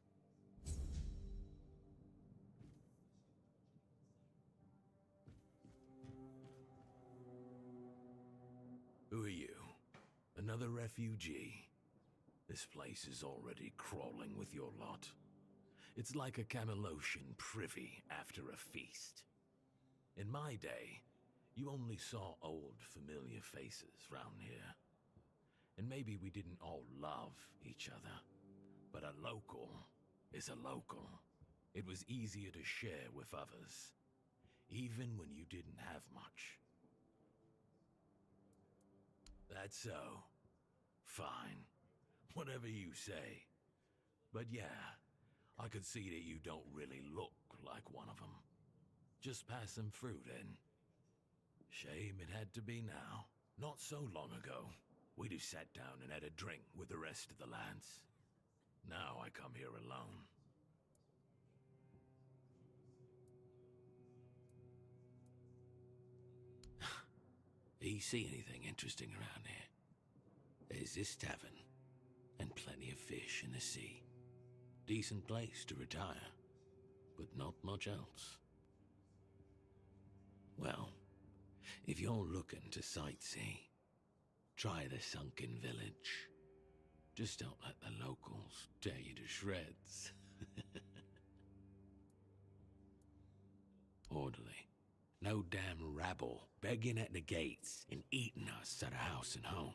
Who are you? Another refugee? This place is already crawling with your lot. It's like a Camelosian privy after a feast. In my day, you only saw old, familiar faces round here. And maybe we didn't all love each other. But a local is a local. It was easier to share with others, even when you didn't have much. That's so. Fine. Whatever you say. But yeah, I could see that you don't really look like one of them. Just pass them through then. Shame it had to be now. Not so long ago, we'd have sat down and had a drink with the rest of the lads. Now I come here alone. Do you see anything interesting around here? There's this tavern. and plenty of fish in the sea. Decent place to retire, but not much else. Well, if you're looking to sightsee, try the sunken village. Just don't let the locals tear you to shreds. Orderly. No damn rabble begging at the gates and eating us at a house and home.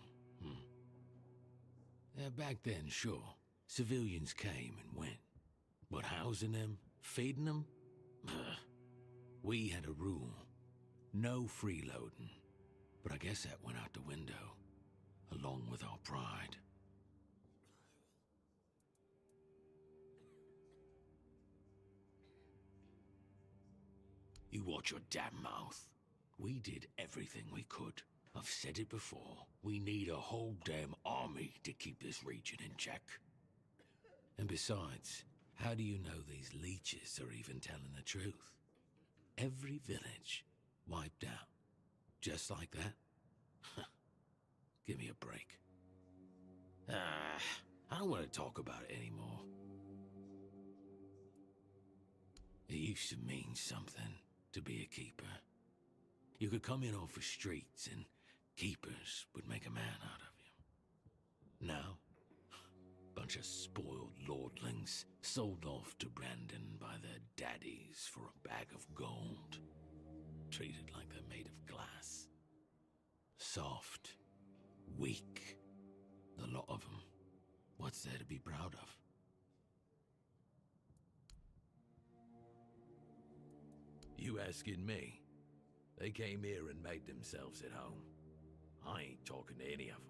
Back then, sure, civilians came and went. But housing them, feeding them? We had a rule. No freeloading. But I guess that went out the window, along with our pride. You watch your damn mouth. We did everything we could. I've said it before. We need a whole damn army to keep this region in check. And besides, how do you know these leeches are even telling the truth? Every village wiped out. Just like that? Give me a break. I don't want to talk about it anymore. It used to mean something to be a keeper. You could come in off the streets and keepers would make a man out of you. Now, bunch of spoiled lordlings sold off to Brandon by their daddies for a bag of gold. Treated like they're made of glass. Soft. Weak. The lot of them. What's there to be proud of? You asking me? They came here and made themselves at home. I ain't talking to any of them.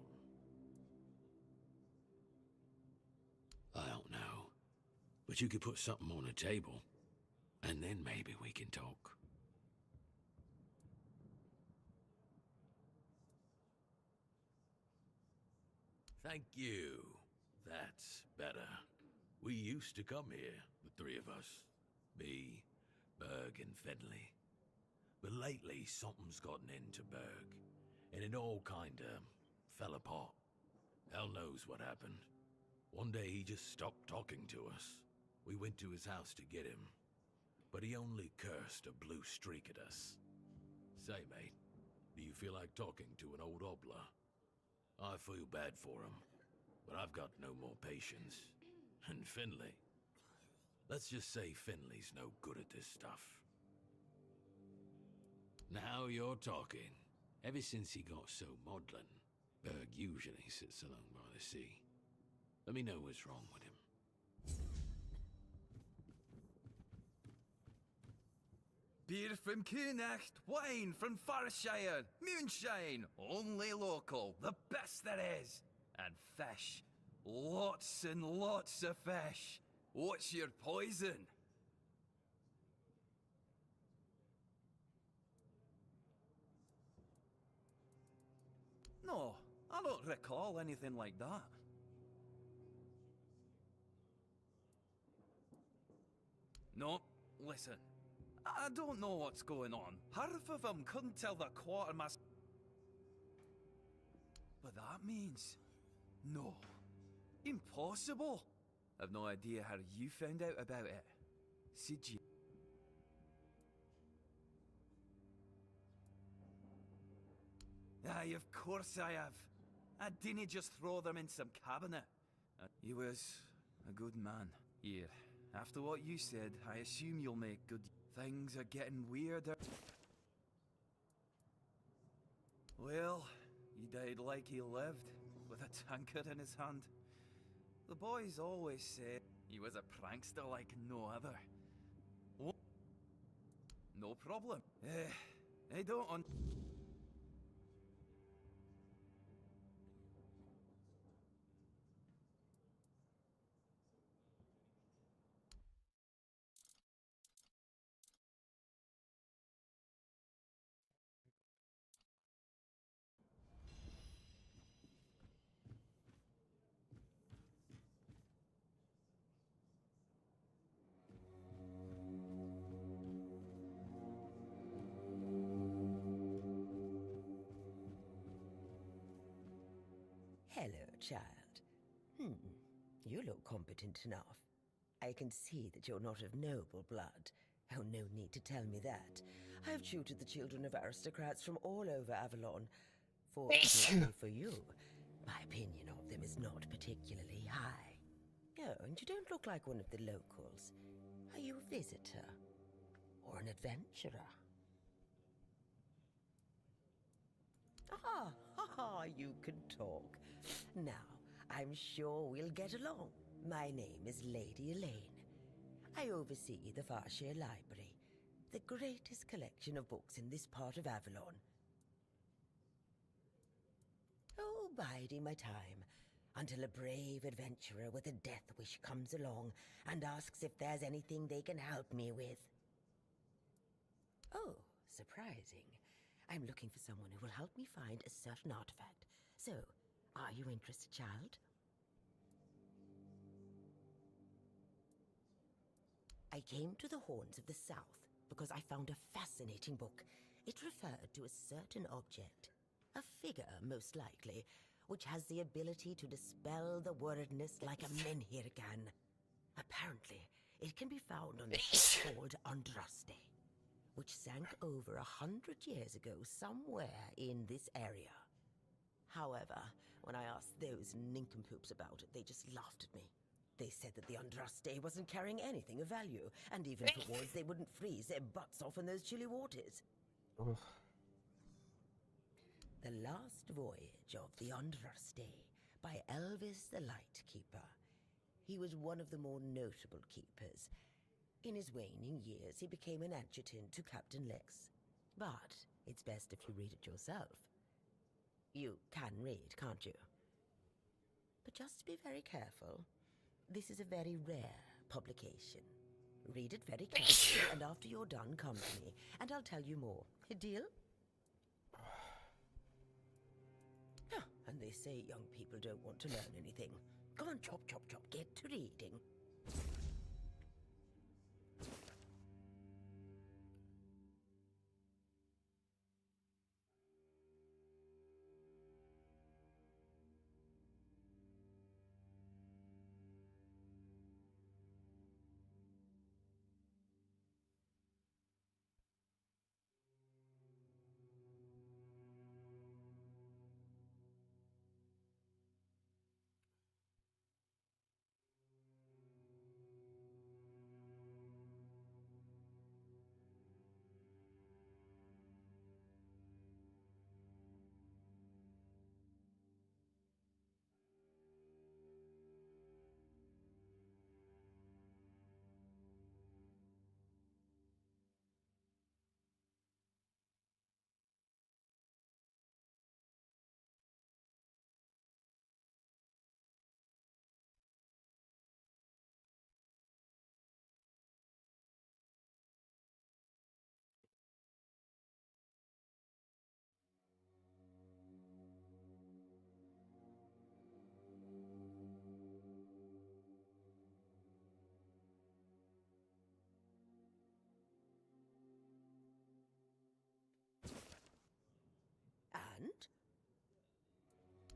I don't know. But you could put something on the table, and then maybe we can talk. Thank you. That's better. We used to come here, the three of us. Me, Berg, and Fenley. But lately, something's gotten into Berg, and it all kinda fell apart. Hell knows what happened. One day he just stopped talking to us. We went to his house to get him, but he only cursed a blue streak at us. Say, mate, do you feel like talking to an old obla? I feel bad for him, but I've got no more patience. And Finley. Let's just say Finley's no good at this stuff. Now you're talking. Ever since he got so maudlin, Berg usually sits alone by the sea. Let me know what's wrong with him. Beer from Kunacht, wine from Farshire, moonshine, only local, the best there is. And fish, lots and lots of fish. What's your poison? No, I don't recall anything like that. No, listen. I don't know what's going on. Half of them couldn't tell the quartermaster. But that means... no. Impossible. I've no idea how you found out about it. Did you? Aye, of course I have. I didn't just throw them in some cabinet. He was a good man. Here, after what you said, I assume you'll make good... Things are getting weirder. Well, he died like he lived, with a tankard in his hand. The boys always said he was a prankster like no other. Oh, no problem. I don't Hello, child. You look competent enough. I can see that you're not of noble blood. Oh, no need to tell me that. I've tutored the children of aristocrats from all over Avalon. Fortunately for you, my opinion of them is not particularly high. Oh, and you don't look like one of the locals. Are you a visitor? Or an adventurer? You can talk. Now, I'm sure we'll get along. My name is Lady Elaine. I oversee the Farshire Library, the greatest collection of books in this part of Avalon. Oh, biding my time, until a brave adventurer with a death wish comes along and asks if there's anything they can help me with. Oh, surprising. I'm looking for someone who will help me find a certain artifact. So, are you interested, child? I came to the Horns of the South because I found a fascinating book. It referred to a certain object, a figure most likely, which has the ability to dispel the wordness like a menhir can. Apparently, it can be found on the ship called Andraste, which sank over 100 years ago somewhere in this area. However, when I asked those nincompoops about it, they just laughed at me. They said that the Andraste wasn't carrying anything of value, and even if it was, they wouldn't freeze their butts off in those chilly waters. Ugh. The Last Voyage of the Andraste by Elvis the Lightkeeper. He was one of the more notable keepers. In his waning years, he became an adjutant to Captain Lex. But it's best if you read it yourself. You can read, can't you? But just be very careful. This is a very rare publication. Read it very carefully, and after you're done, come to me, and I'll tell you more. A deal? And they say young people don't want to learn anything. Come on, chop, chop, chop, get to reading.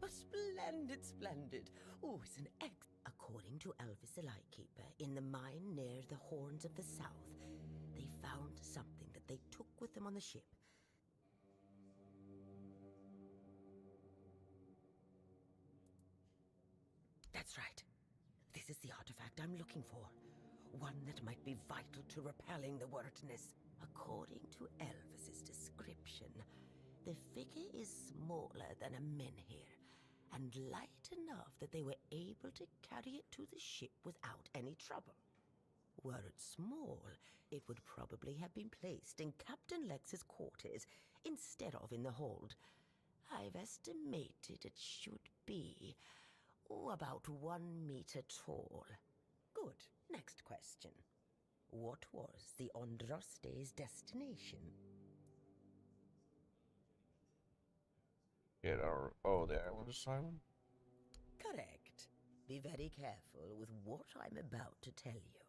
Oh, splendid, splendid. Oh, it's an egg. According to Elvis the Lightkeeper, in the mine near the Horns of the South, they found something that they took with them on the ship. That's right. This is the artifact I'm looking for. One that might be vital to repelling the wordness. According to Elvis's description, the figure is smaller than a menhir, and light enough that they were able to carry it to the ship without any trouble. Were it small, it would probably have been placed in Captain Lex's quarters instead of in the hold. I've estimated it should be about 1 meter tall. Good. Next question. What was the Andraste's destination? Get our... Oh, the Island Asylum? Correct. Be very careful with what I'm about to tell you.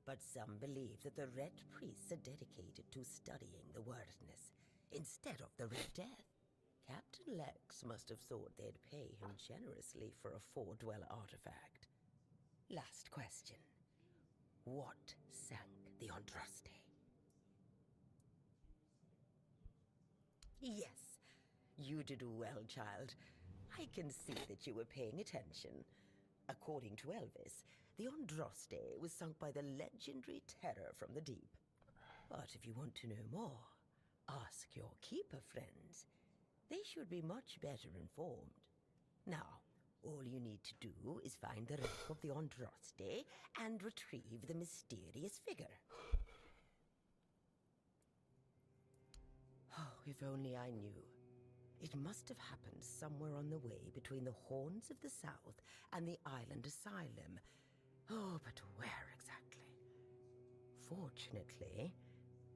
But some believe that the Red Priests are dedicated to studying the wordness instead of the Red Death. Captain Lex must have thought they'd pay him generously for a four-dweller artifact. Last question. What sank the Andraste? Yes, you did well, child. I can see that you were paying attention. According to Elvis, the Andraste was sunk by the legendary Terror from the deep. But if you want to know more, ask your keeper friends. They should be much better informed. Now, all you need to do is find the wreck of the Andraste and retrieve the mysterious figure. Oh, if only I knew. It must have happened somewhere on the way between the Horns of the South and the Island Asylum. Oh, but where exactly? Fortunately,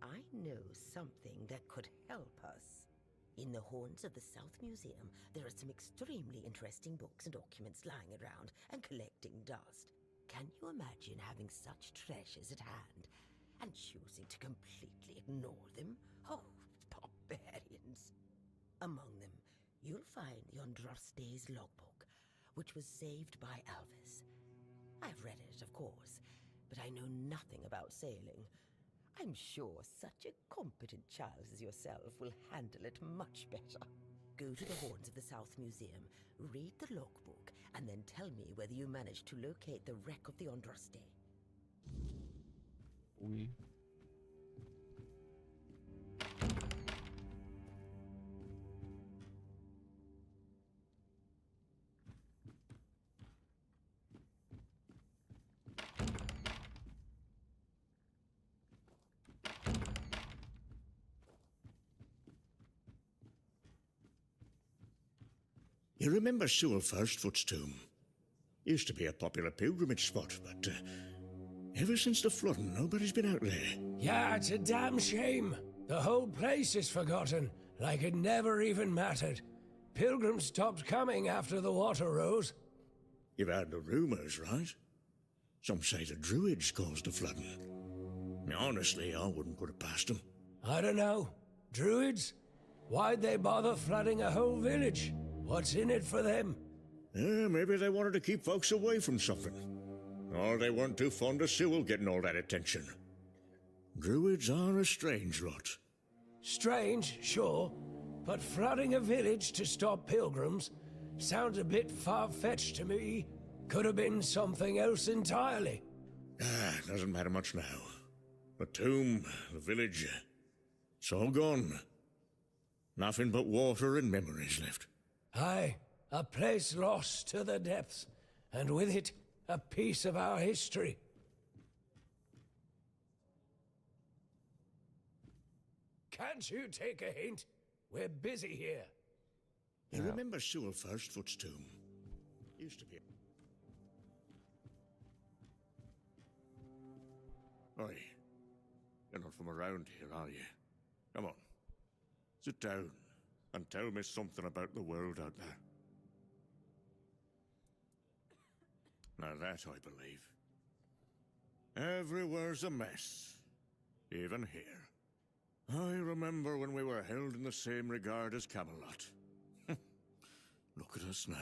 I know something that could help us. In the Horns of the South Museum, there are some extremely interesting books and documents lying around and collecting dust. Can you imagine having such treasures at hand and choosing to completely ignore them? Oh, barbarians! Among them, you'll find the Andraste's logbook, which was saved by Alvis. I've read it, of course, but I know nothing about sailing. I'm sure such a competent child as yourself will handle it much better. Go to the Horns of the South Museum, read the logbook, and then tell me whether you managed to locate the wreck of the Andraste. Oui. You remember Sewell Firstfoot's tomb? Used to be a popular pilgrimage spot, but ever since the flooding, nobody's been out there. Yeah, it's a damn shame. The whole place is forgotten, like it never even mattered. Pilgrims stopped coming after the water rose. You've heard the rumors, right? Some say the Druids caused the flooding. Honestly, I wouldn't put it past them. I don't know. Druids? Why'd they bother flooding a whole village? What's in it for them? Maybe they wanted to keep folks away from something. Or they weren't too fond of Sewell getting all that attention. Druids are a strange lot. Strange, sure, but flooding a village to stop pilgrims sounds a bit far-fetched to me. Could have been something else entirely. Doesn't matter much now. The tomb, the village, it's all gone. Nothing but water and memories left. Aye, a place lost to the depths, and with it, a piece of our history. Can't you take a hint? We're busy here. You remember Sewell Firstfoot's tomb? Used to be. Oi, you're not from around here, are you? Come on, sit down and tell me something about the world out there. Now that I believe. Everywhere's a mess, even here. I remember when we were held in the same regard as Camelot. Look at us now.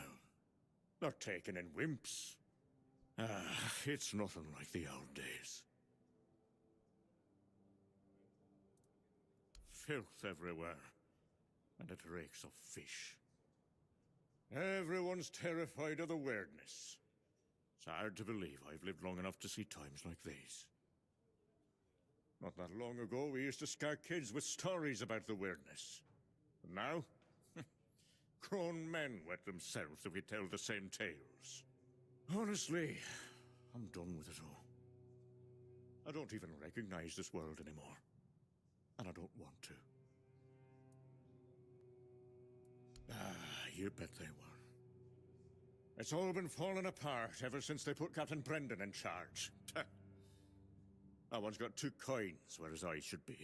They're taken in wimps. It's nothing like the old days. Filth everywhere, and it reeks of fish. Everyone's terrified of the weirdness. It's hard to believe I've lived long enough to see times like these. Not that long ago, we used to scare kids with stories about the weirdness. And now, grown men wet themselves if we tell the same tales. Honestly, I'm done with it all. I don't even recognize this world anymore. And I don't want to. You bet they were. It's all been falling apart ever since they put Captain Brendan in charge. That one's got two coins where his eyes should be,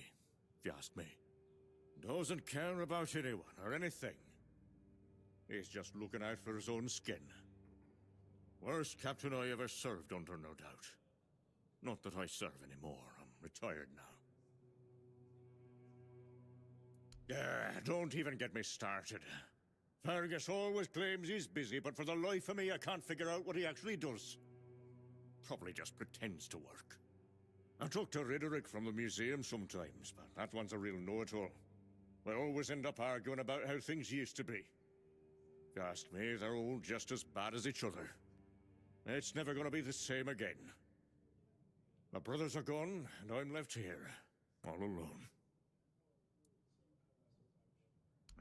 if you ask me. Doesn't care about anyone or anything. He's just looking out for his own skin. Worst captain I ever served under, no doubt. Not that I serve anymore. I'm retired now. Don't even get me started. Fergus always claims he's busy, but for the life of me, I can't figure out what he actually does. Probably just pretends to work. I talk to Riderick from the museum sometimes, but that one's a real know-it-all. We always end up arguing about how things used to be. If you ask me, they're all just as bad as each other. It's never gonna be the same again. My brothers are gone, and I'm left here, all alone.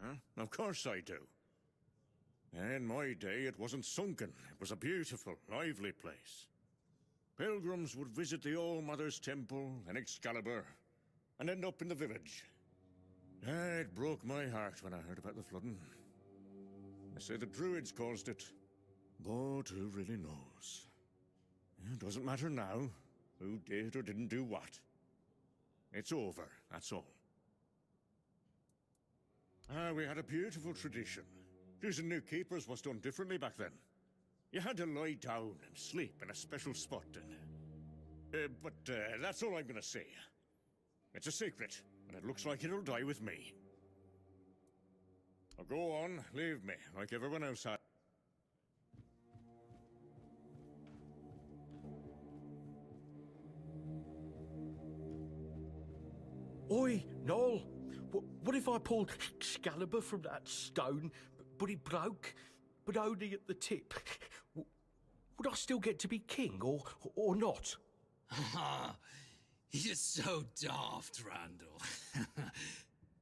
Huh? Of course I do. In my day, it wasn't sunken. It was a beautiful, lively place. Pilgrims would visit the All-Mother's Temple and Excalibur, and end up in the village. It broke my heart when I heard about the flooding. They say the Druids caused it, but who really knows? It doesn't matter now, who did or didn't do what. It's over, that's all. We had a beautiful tradition. Choosing new keepers was done differently back then. You had to lie down and sleep in a special spot, but that's all I'm gonna say. It's a secret, and it looks like it'll die with me. Now go on, leave me, like everyone else had. Oi, Noel! What if I pulled Excalibur from that stone, but it broke, but only at the tip? Would I still get to be king, or not? You're so daft, Randall.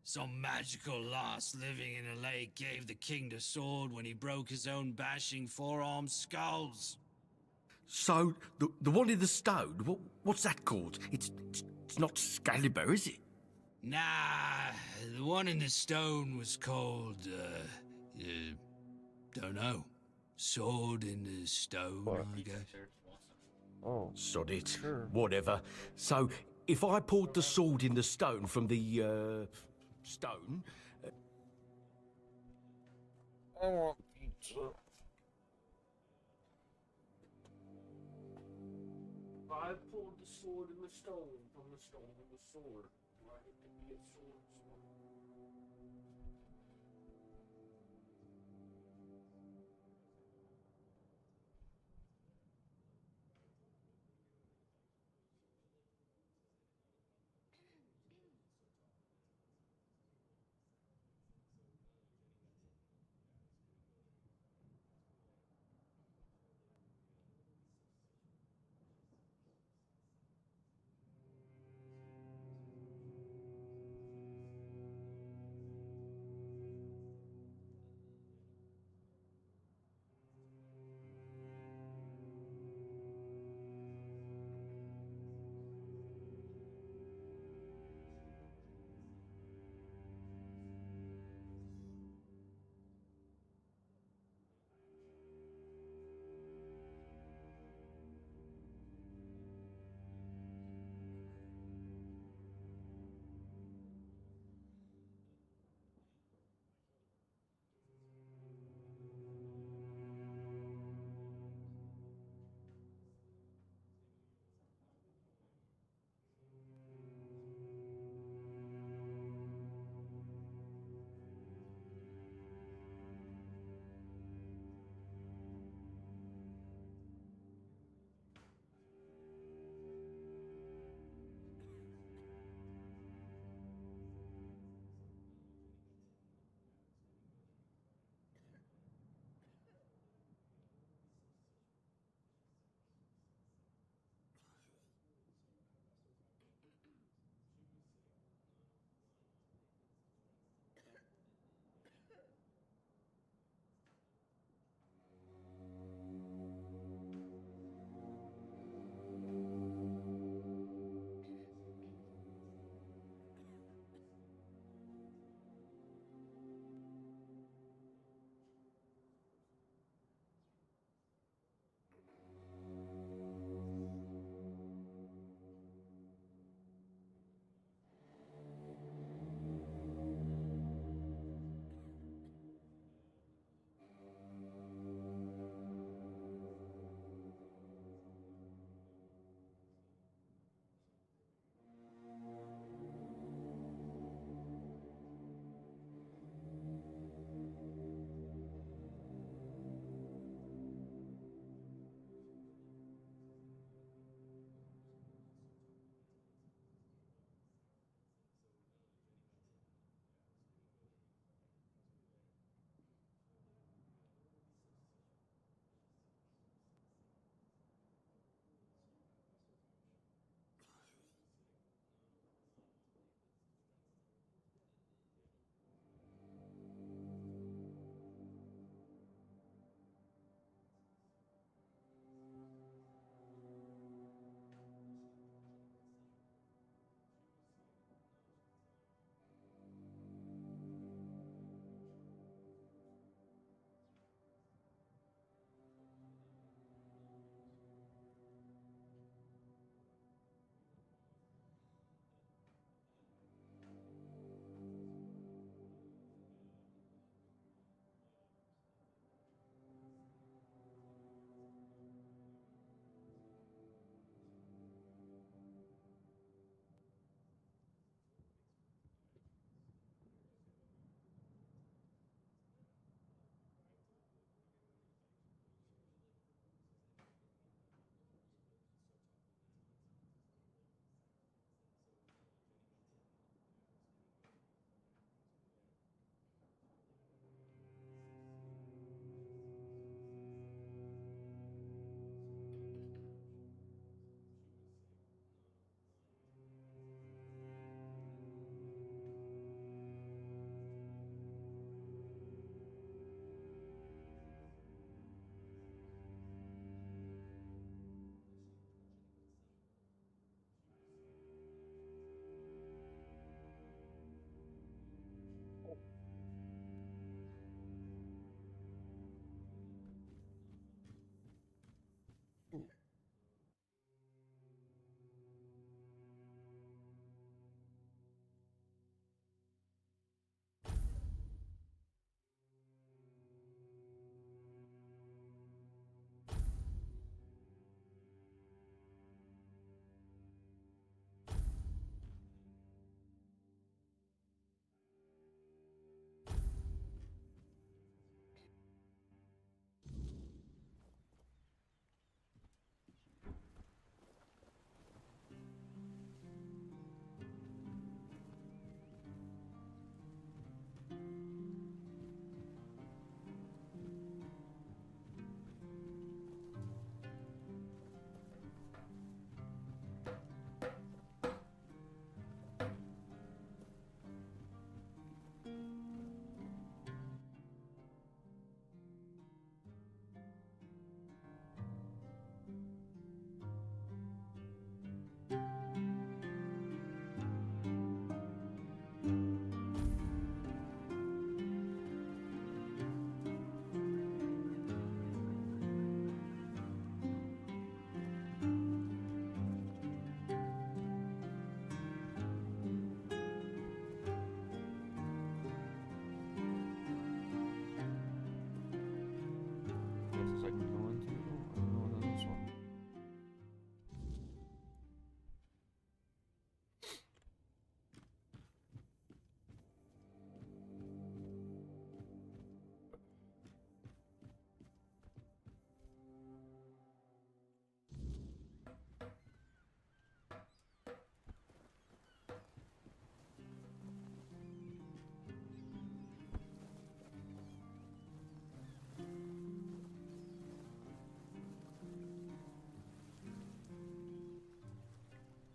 Some magical lass living in a lake gave the king the sword when he broke his own bashing four-armed skulls. So, the one in the stone, what's that called? It's not Excalibur, is it? Nah, the one in the stone was called, don't know. Sword in the stone, I guess. Oh. Sod it. Sure. Whatever. So, if I poured the sword in the stone from the, stone... I want pizza. I poured the sword in the stone from the stone of the sword. Do I get to be a sword?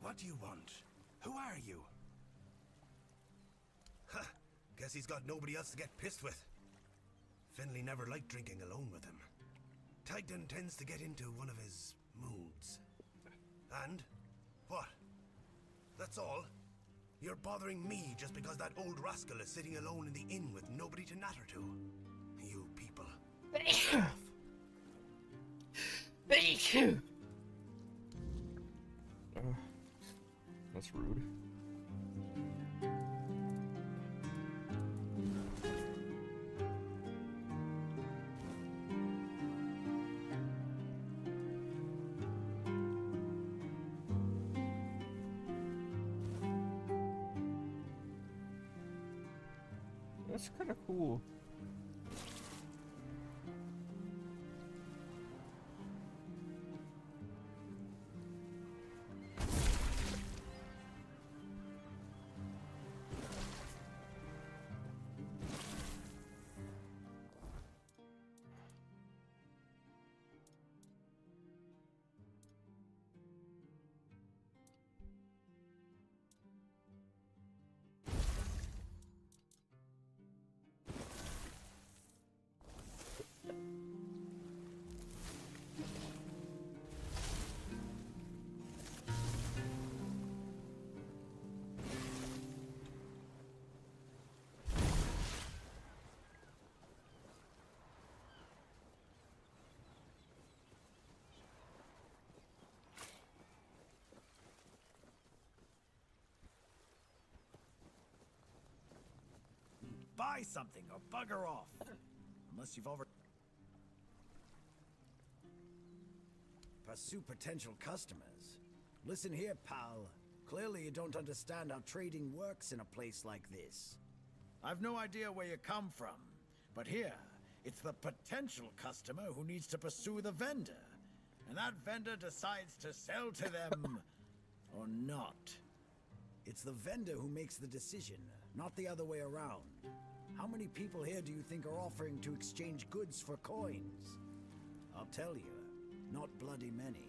What do you want? Who are you? Ha! Guess he's got nobody else to get pissed with. Finley never liked drinking alone with him. Tagden tends to get into one of his moods. And? What? That's all? You're bothering me just because that old rascal is sitting alone in the inn with nobody to natter to. You people. That's rude. That's kind of cool. Buy something or bugger off. Unless you've already... Pursue potential customers. Listen here, pal. Clearly you don't understand how trading works in a place like this. I've no idea where you come from, but here, it's the potential customer who needs to pursue the vendor. And that vendor decides to sell to them or not. It's the vendor who makes the decision, not the other way around. How many people here do you think are offering to exchange goods for coins? I'll tell you, not bloody many.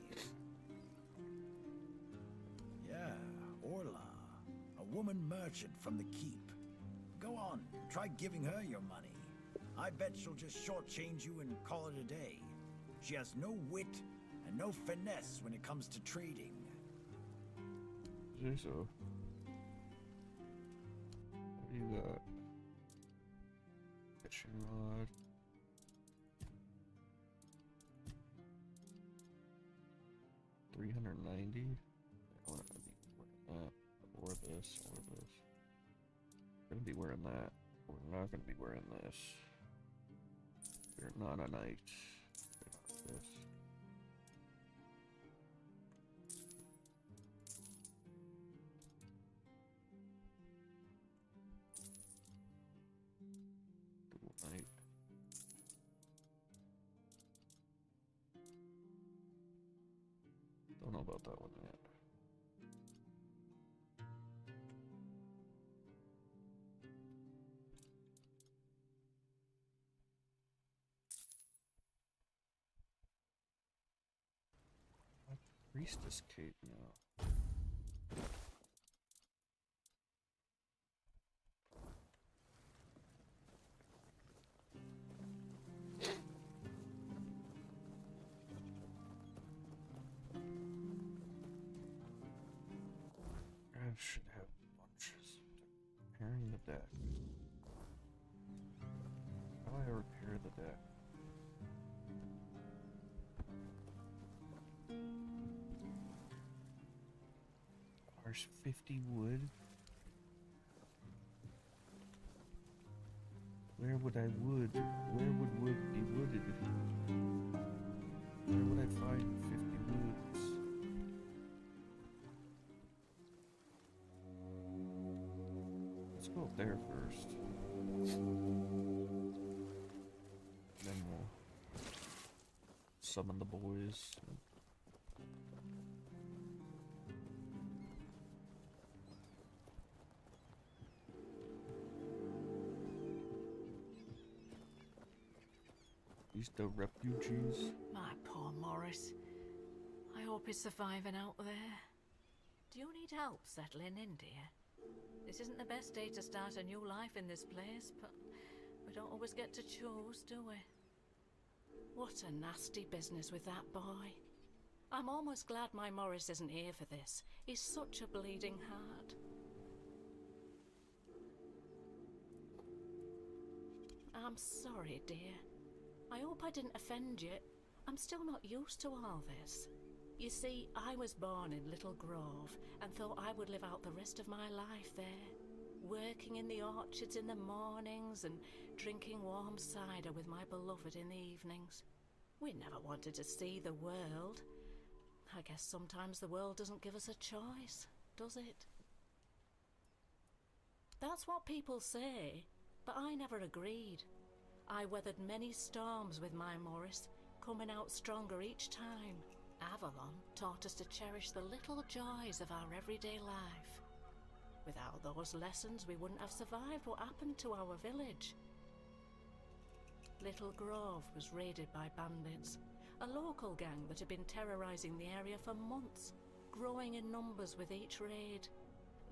Yeah, Orla, a woman merchant from the keep. Go on, try giving her your money. I bet she'll just shortchange you and call it a day. She has no wit and no finesse when it comes to trading. So, what do you got? Fishing rod. $390. I want to be wearing that, or this, or this. I'm gonna be wearing that. We're not gonna be wearing this. We're not a knight. This. Knight. Don't know about that one yet. Priestess cape now. I should have bunches. Repairing the deck. How do I repair the deck? There's 50 wood. Where would I wood? Where would wood be wooded? Where would I find 50 woods? Let's go up there first. Then we'll summon the boys. These the refugees. My poor Morris. I hope he's surviving out there. Do you need help settling in, dear? This isn't the best day to start a new life in this place, but we don't always get to choose, do we? What a nasty business with that boy. I'm almost glad my Morris isn't here for this. He's such a bleeding heart. I'm sorry, dear. I hope I didn't offend you. I'm still not used to all this. You see, I was born in Little Grove and thought I would live out the rest of my life there, working in the orchards in the mornings and drinking warm cider with my beloved in the evenings. We never wanted to see the world. I guess sometimes the world doesn't give us a choice, does it? That's what people say, but I never agreed. I weathered many storms with my Morris, coming out stronger each time. Avalon taught us to cherish the little joys of our everyday life. Without those lessons, we wouldn't have survived what happened to our village. Little Grove was raided by bandits, a local gang that had been terrorizing the area for months, growing in numbers with each raid.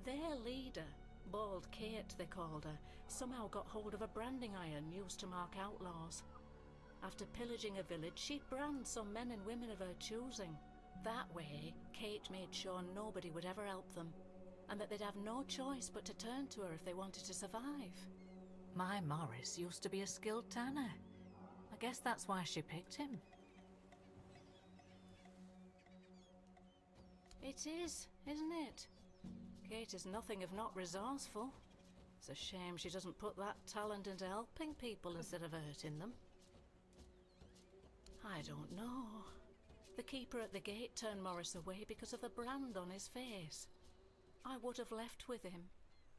Their leader, Bald Kate they called her, somehow got hold of a branding iron used to mark outlaws. After pillaging a village, she'd brand some men and women of her choosing. That way, Kate made sure nobody would ever help them, and that they'd have no choice but to turn to her if they wanted to survive. My Morris used to be a skilled tanner. I guess that's why she picked him. It is, isn't it? Kate is nothing if not resourceful. It's a shame she doesn't put that talent into helping people instead of hurting them. I don't know. The keeper at the gate turned Morris away because of the brand on his face. I would have left with him,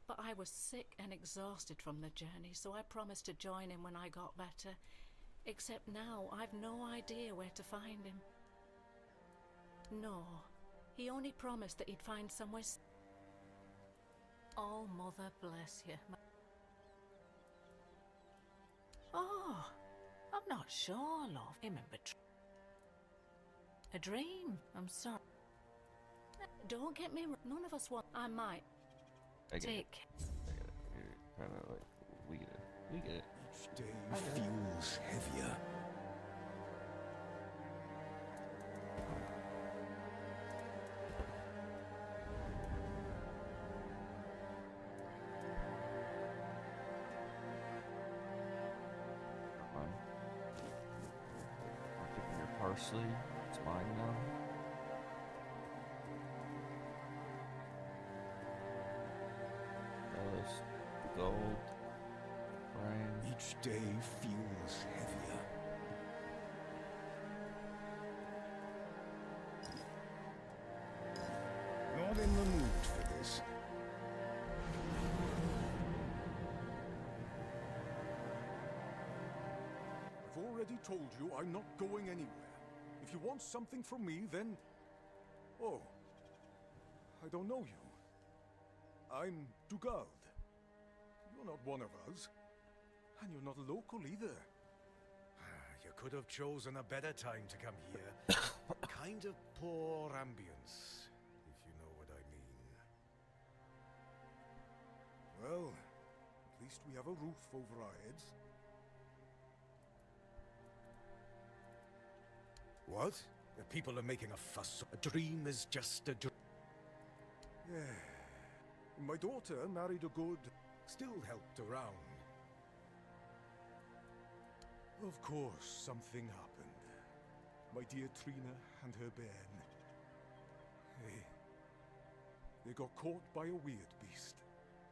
but I was sick and exhausted from the journey, so I promised to join him when I got better. Except now, I've no idea where to find him. No, he only promised that he'd find somewhere. Oh, Mother bless you. Oh, I'm not sure, love. Remember, a dream. I'm sorry. Don't get me wrong. None of us want. I might. I get Take. I get it. You're kind of like, we get it. We get it. Each day feels heavier. Fine. I'm taking your parsley. It's mine now. Gold. Rain. Each day feels heavier. Not in the mood for this. I've already told you I'm not going anywhere. If you want something from me, then... Oh. I don't know you. I'm Dugald. You're not one of us. And you're not local either. You could have chosen a better time to come here. Kind of poor ambience, if you know what I mean. Well, at least we have a roof over our heads. What? The people are making a fuss. A dream is just a dream. Yeah. My daughter married a good... Still helped around. Of course, something happened. My dear Trina and her bairn. They got caught by a weird beast.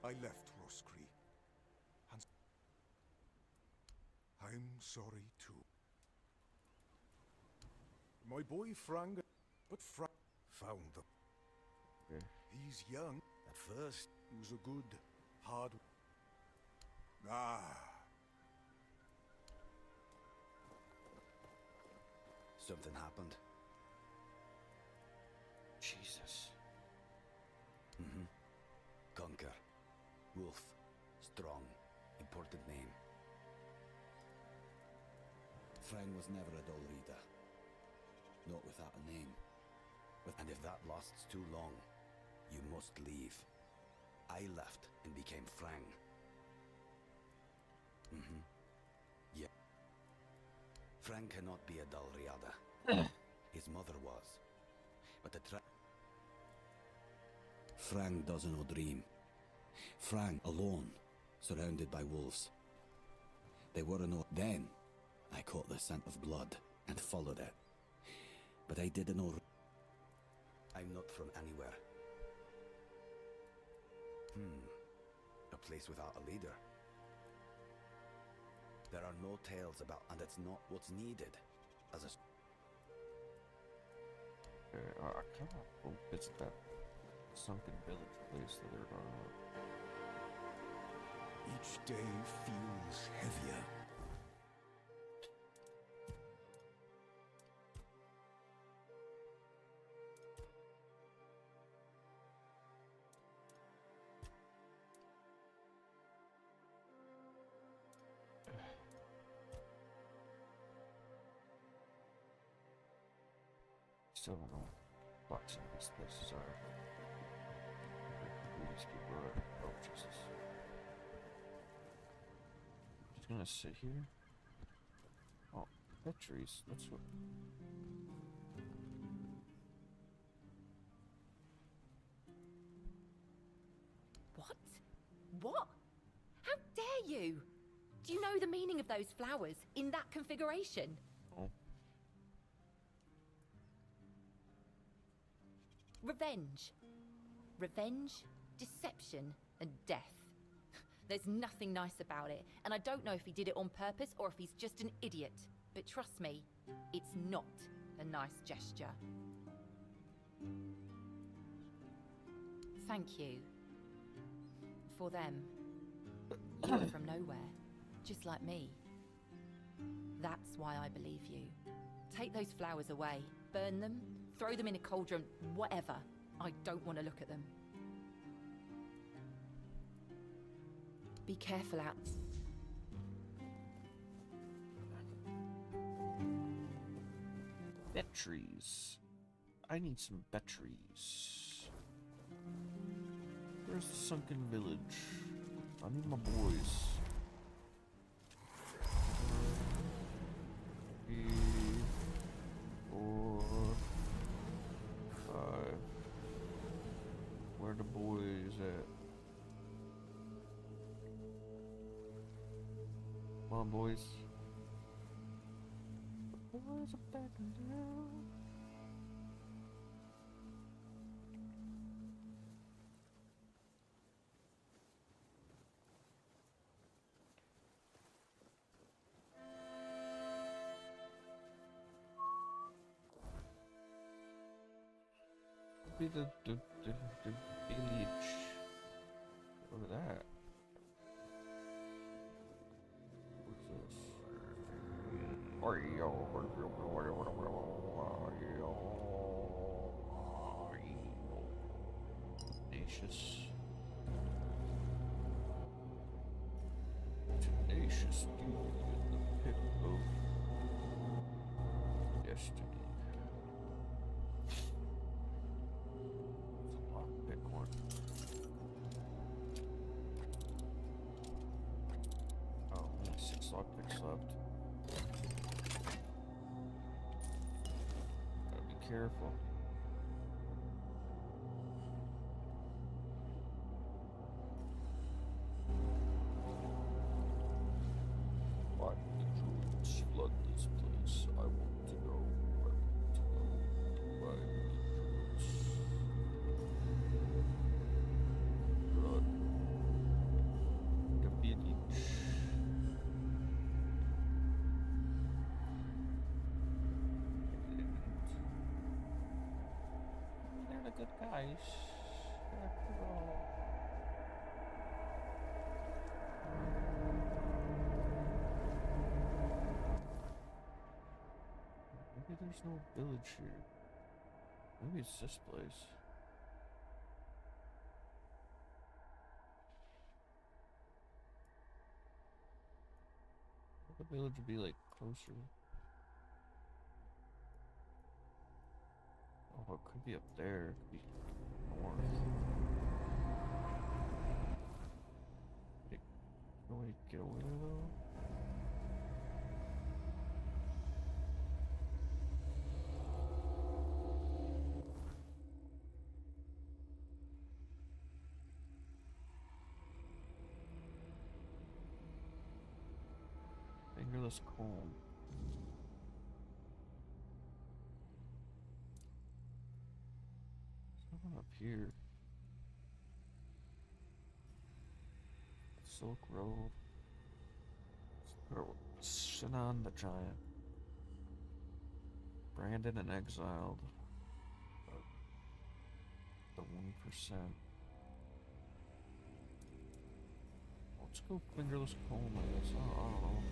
I left Roscree. And I'm sorry too. My boy Frang... But Frang found them. Yeah. He's young. At first, he was a good, hard... Ah. Something happened. Jesus. Mm-hmm. Conquer. Wolf. Strong. Important name. Frang was never a dull reader. Not without a name. And if that lasts too long, You must leave. I left and became Frang. Yeah. Frang cannot be a Dalriada. His mother was. But the Frang doesn't know dream. Frang alone, surrounded by wolves. They were no. Then I caught the scent of blood and followed it. But I didn't know. I'm not from anywhere. A place without a leader. There are no tales about, and it's not what's needed as a. I kind of hope it's that sunken village place that they're talking about. Each day feels heavier. Still don't know what some of these places are. Who these people are. Oh, Jesus. Just gonna sit here. Oh, pet trees. That's what. What? What? How dare you? Do you know the meaning of those flowers in that configuration? Oh. Revenge. Revenge, deception, and death. There's nothing nice about it, and I don't know if he did it on purpose or if he's just an idiot. But trust me, it's not a nice gesture. Thank you. For them. You were from nowhere, just like me. That's why I believe you. Take those flowers away, burn them, throw them in a cauldron, whatever. I don't want to look at them. Be careful out. Batteries. I need some batteries. Where's the sunken village? I need my boys. 3, 4, 5. Where the boys at? Come on, boys. The boys are backing down. Be the village. Look at that. What's this? Tenacious. Tenacious duty in the pit of destiny. Lockpicks left. Gotta be careful. Why did the druids flood this place? I want to know. I want to know. Why did the druids flood the village? Good guys, after all. Maybe there's no village here. Maybe it's this place. The village would be like closer. Oh, it could be up there. It could be north. we get over there though? Fingerless comb. Someone up here. Silk Road. Sinan the Giant. Brandon and exiled. The 1%. Let's go fingerless comb, I guess. I don't know.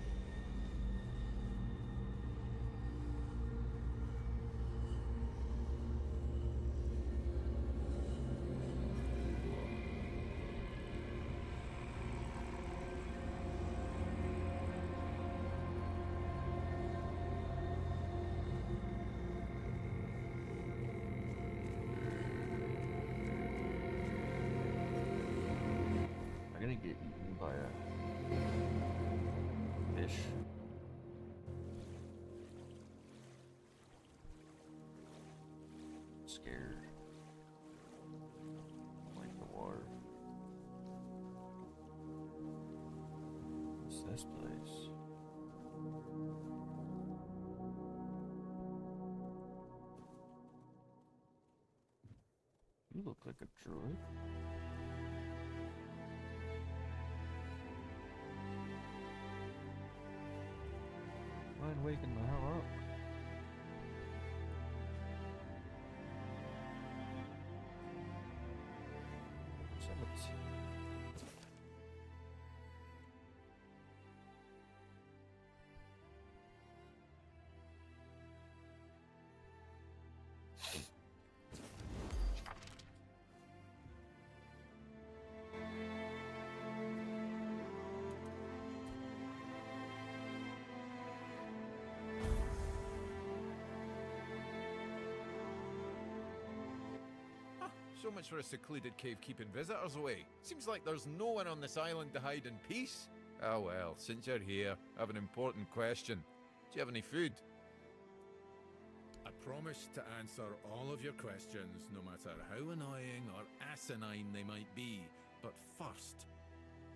I'm gonna get eaten by a fish. Scared. Like the water. What's this place? You look like a druid. Mind waking the hell up? So much for a secluded cave keeping visitors away. Seems like there's no one on this island to hide in peace. Oh well, since you're here, I have an important question. Do you have any food? I promise to answer all of your questions, no matter how annoying or asinine they might be. But first,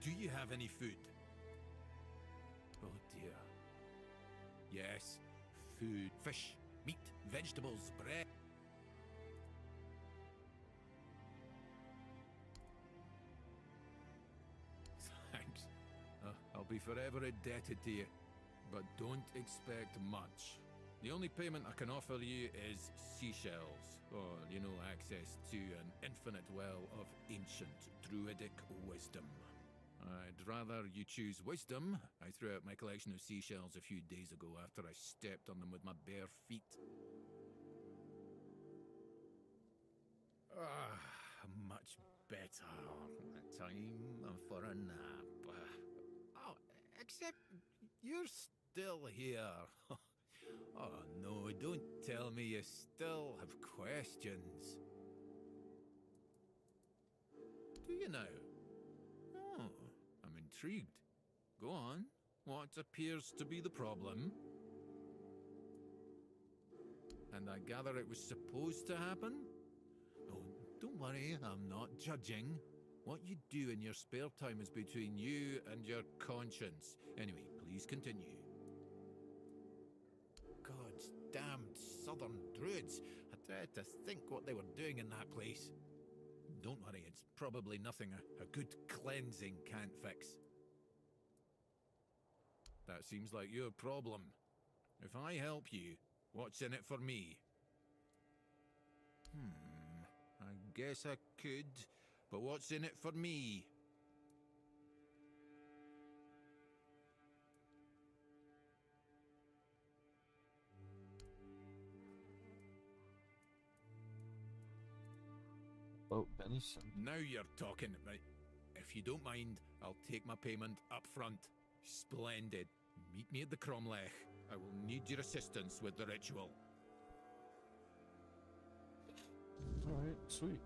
do you have any food? Oh dear. Yes, food. Fish, meat, vegetables, bread. Thanks. I'll be forever indebted to you, but don't expect much. The only payment I can offer you is seashells, or, you know, access to an infinite well of ancient druidic wisdom. I'd rather you choose wisdom. I threw out my collection of seashells a few days ago after I stepped on them with my bare feet. Much better. Time for a nap. Oh, except you're still here. Oh no, don't tell me you still have questions. Do you now? Oh, I'm intrigued. Go on. What appears to be the problem? And I gather it was supposed to happen? Oh, don't worry, I'm not judging. What you do in your spare time is between you and your conscience. Anyway, please continue. God's damned southern druids. I tried to think what they were doing in that place. Don't worry, it's probably nothing a good cleansing can't fix. That seems like your problem. If I help you, what's in it for me? I guess I could, but what's in it for me? Oh, venison. Now you're talking. Right. If you don't mind, I'll take my payment up front. Splendid. Meet me at the Cromlech. I will need your assistance with the ritual. Alright, sweet.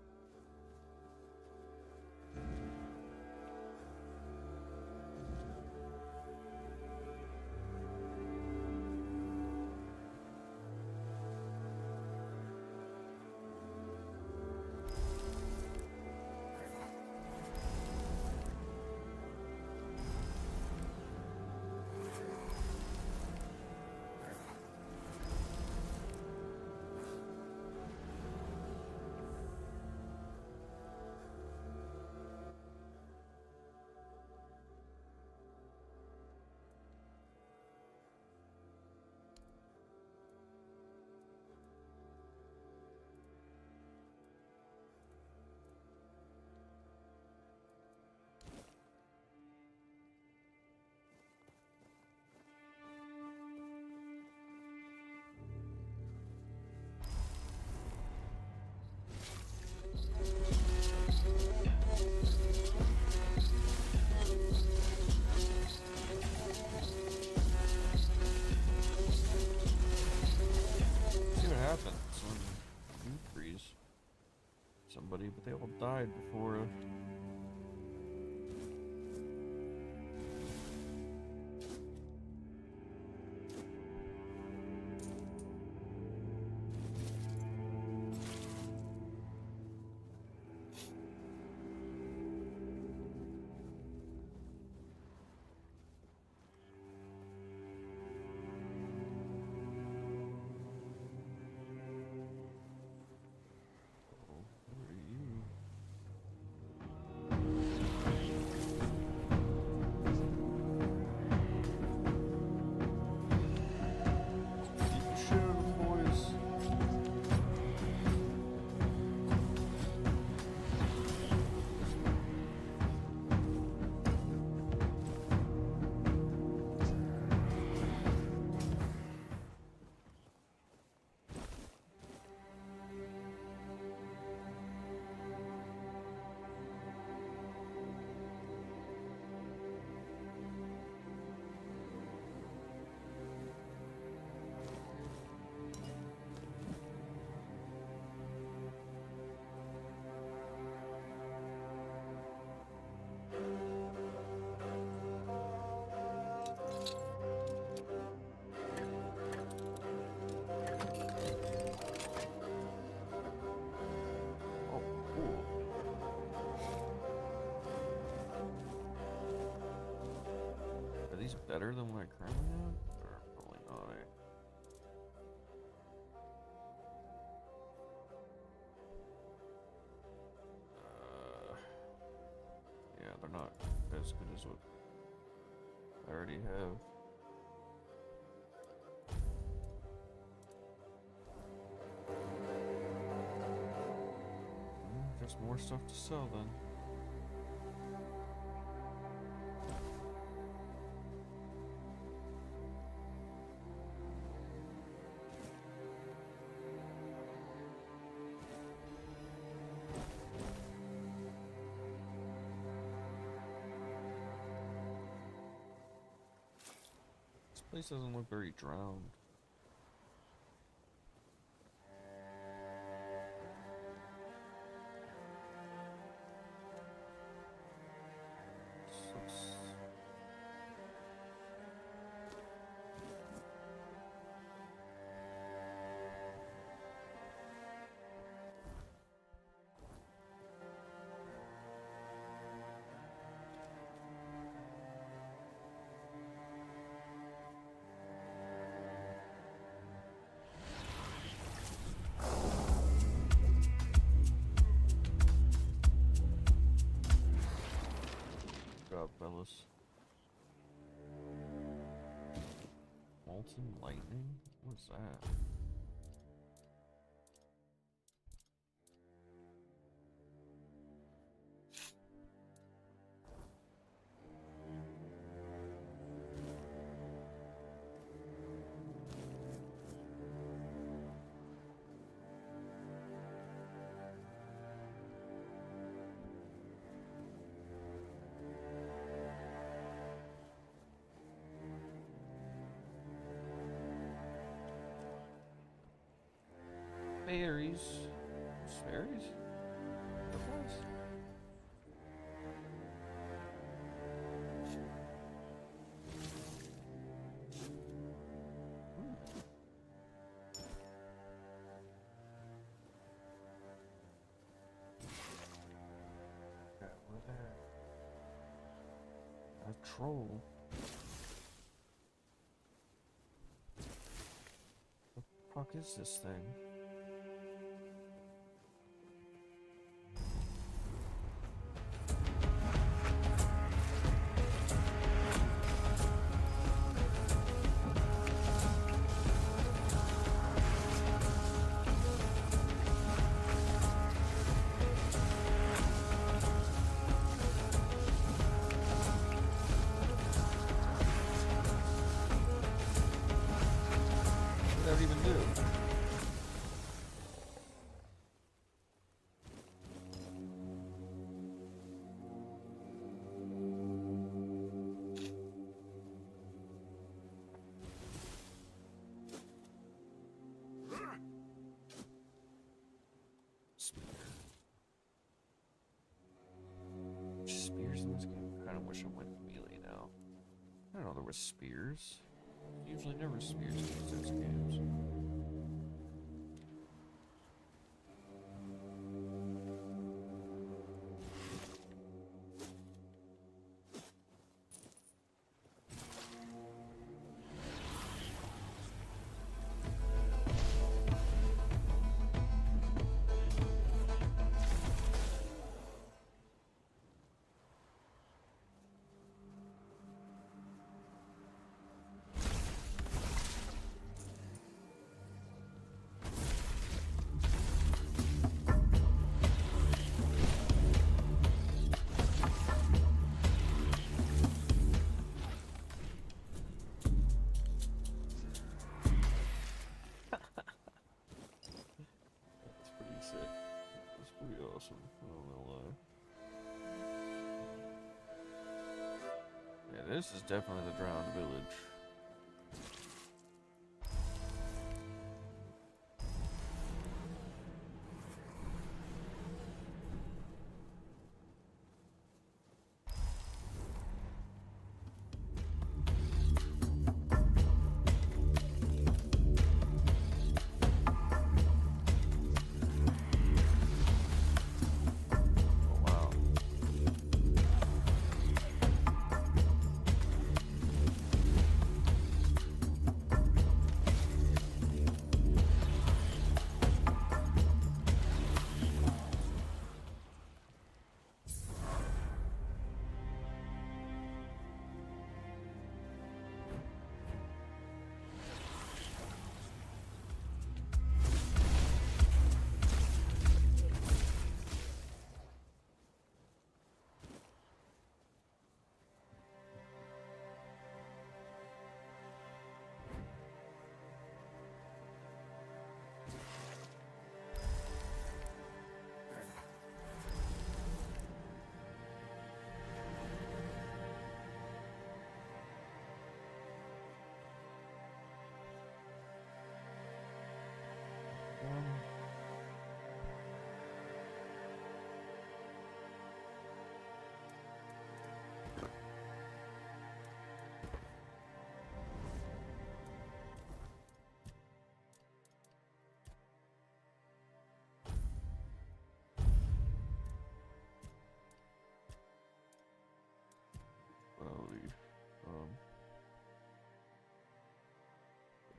somebody, but they all died before. Are these better than what I currently have? Or probably not, eh? Yeah, they're not as good as what I already have. Just more stuff to sell then. This place doesn't look very drowned. Fellas. Molten lightning? What's that? Berries. Berries? Butterflies? Okay, we're there. A troll. The fuck is this thing? What did that even do? was spears. Usually never spears in these games. Awesome. I don't know why. Yeah, this is definitely the drowned village.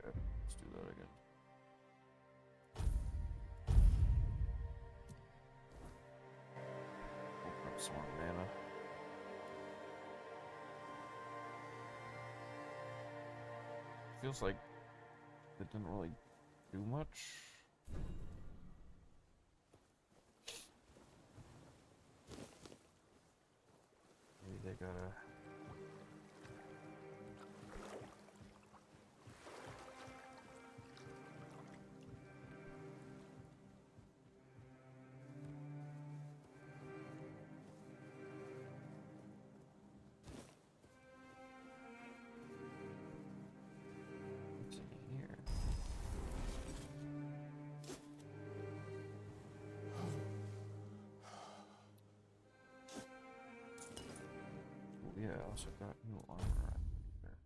Yeah, let's do that again. Open up some more mana. Feels like it didn't really do much. Maybe they gotta... Yeah, I also got new armor on here.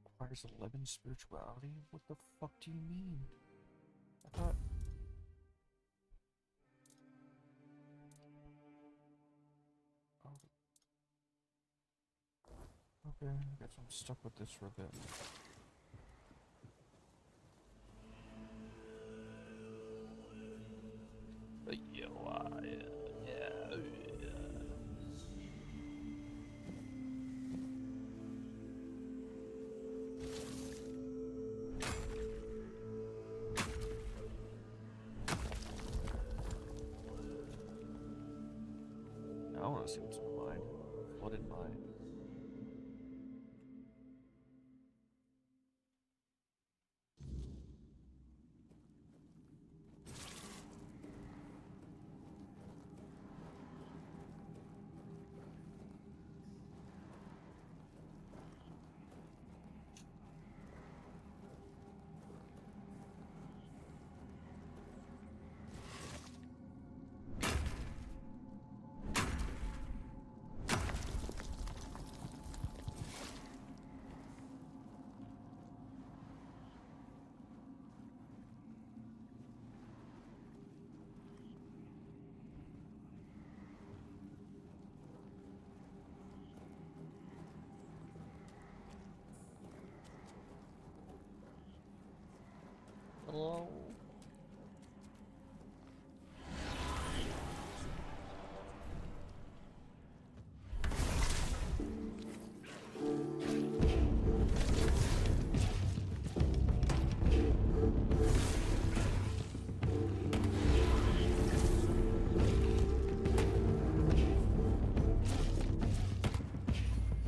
Requires 11 spirituality? What the fuck do you mean? I thought... Okay, I guess I'm stuck with this for a bit. I want to see what's in mine. What in mine? Hello?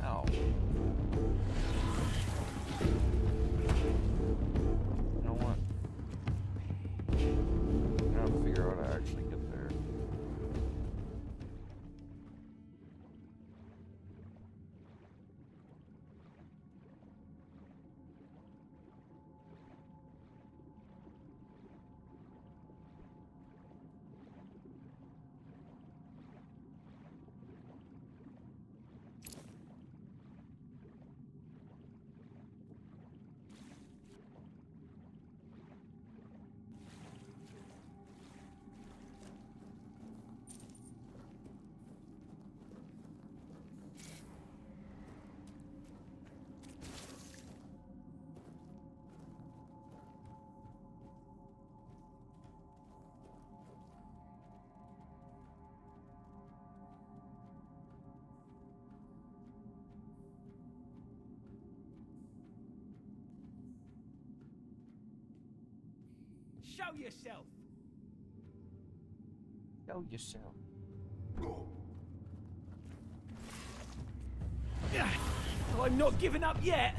Ow. You know what? I gotta figure out how to actually get there. Show yourself! Show yourself. I'm not giving up yet!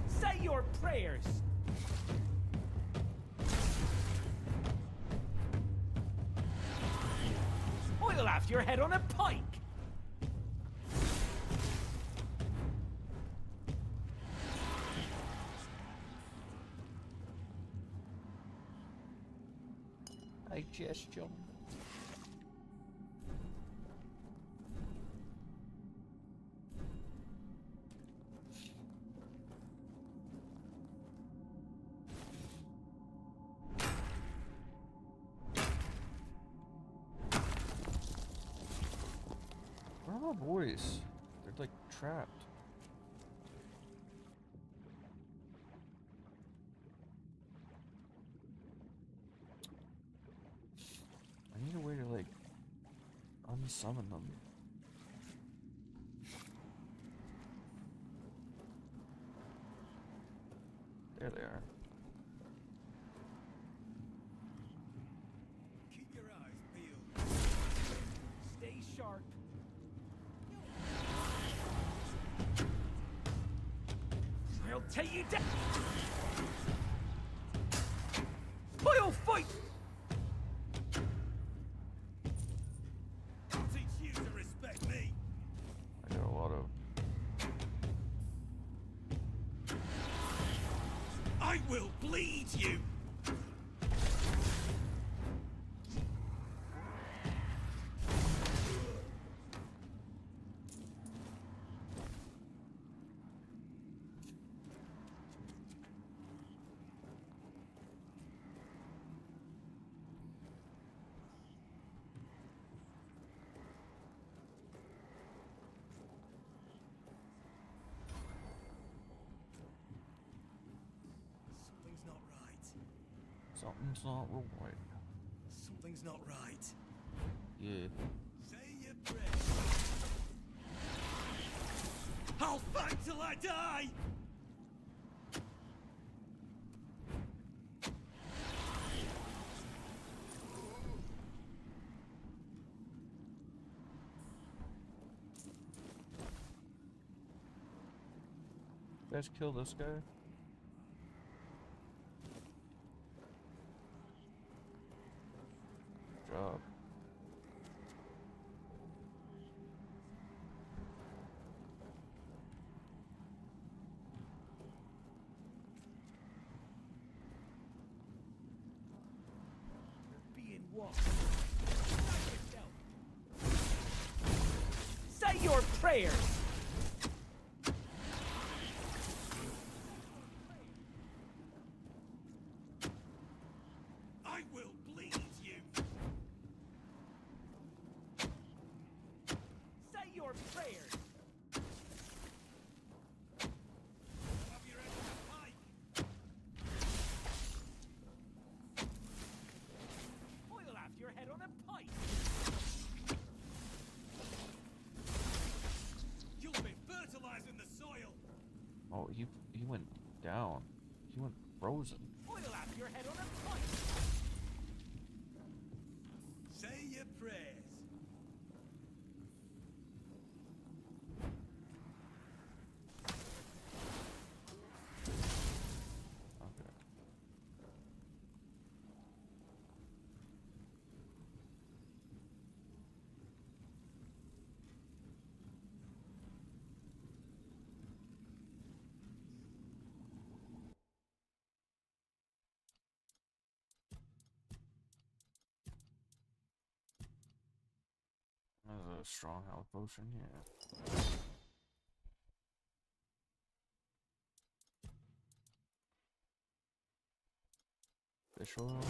Say your prayers! I'll have your head on a pike! Digestion. Where are my boys? They're like trapped. I need a way to like unsummon them. There they are. Keep your eyes peeled. Stay sharp. I'll take you down. I'll fight. Teach you to respect me. I got a lot of. I will bleed you. Something's not right. Something's not right. Something's not right. Yeah. Say your prayers. I'll fight till I die! Let's kill this guy. Good job. Being what? Say your prayers! I will bleed you! Say your prayers! Oh, he went down. He went frozen. Oil up your head on a point. Say your prayers. Okay. There's a strong health potion, yeah. Fish oil.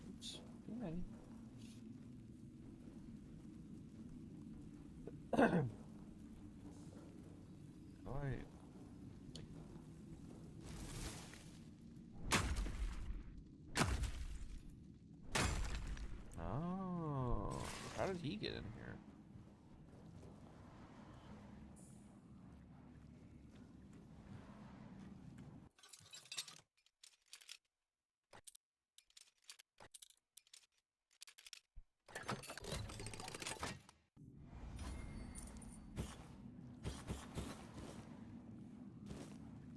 Oops, too many. Right. Oh, how did he get in here?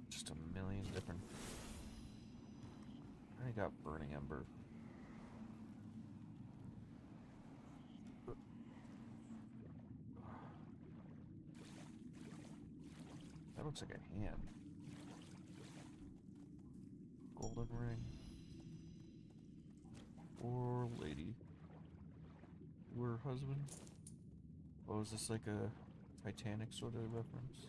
Just a million different. I got burning ember. That looks like a hand. Golden ring. Or lady. Or husband. Oh, is this like a Titanic sort of reference?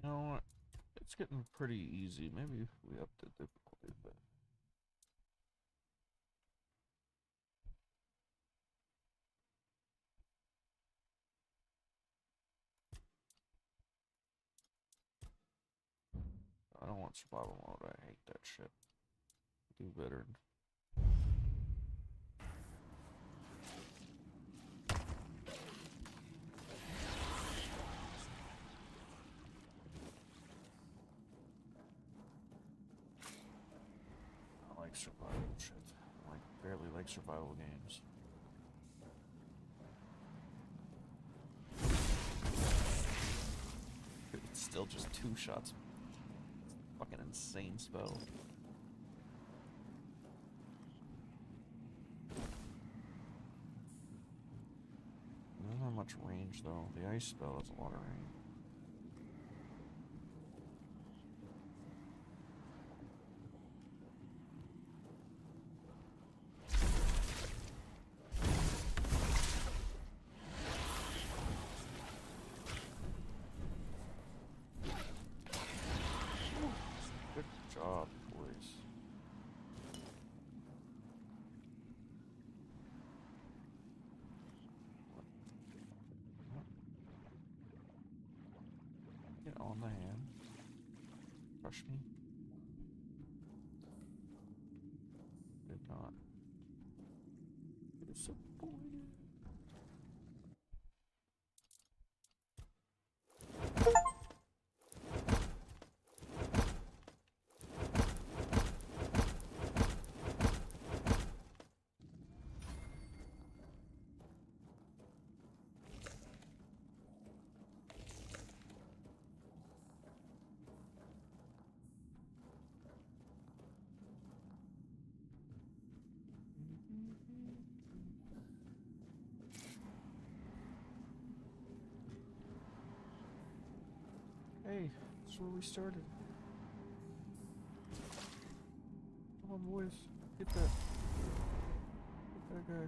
You know what? It's getting pretty easy. Maybe we upped the difficulty a bit. I don't want survival mode. I hate that shit. Do better. I like survival shit. I barely like survival games. It's still just 2 shots. Fucking insane spell. Doesn't have much range though. The ice spell has a lot of range. Good job, boys. Get on the hand. Crush me. Did not. Disappointed. Hey, that's where we started. Come on, boys. Get that. Get that guy.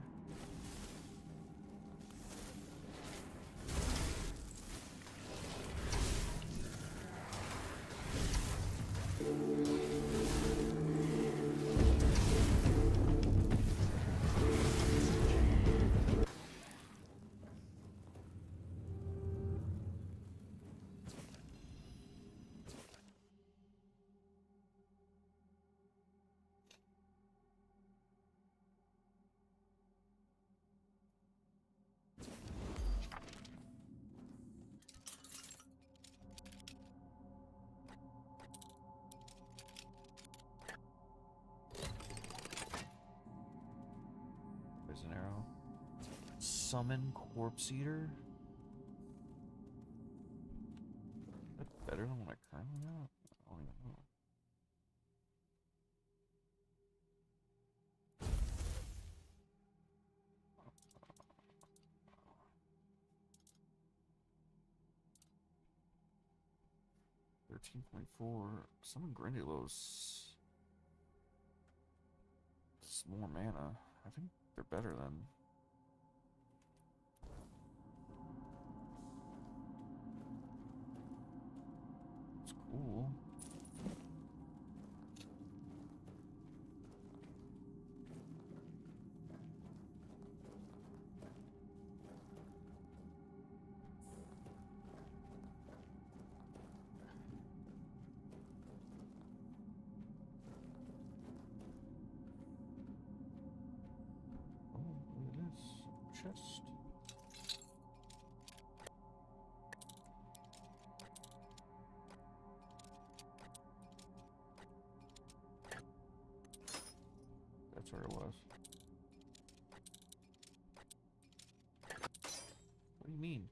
Poison arrow. Summon Corpse Eater? That's better than what I currently have? I don't even know. $13.4. Summon Grindylows. It's more mana. I think they're better than. It's cool. Chest. That's where it was. What do you mean?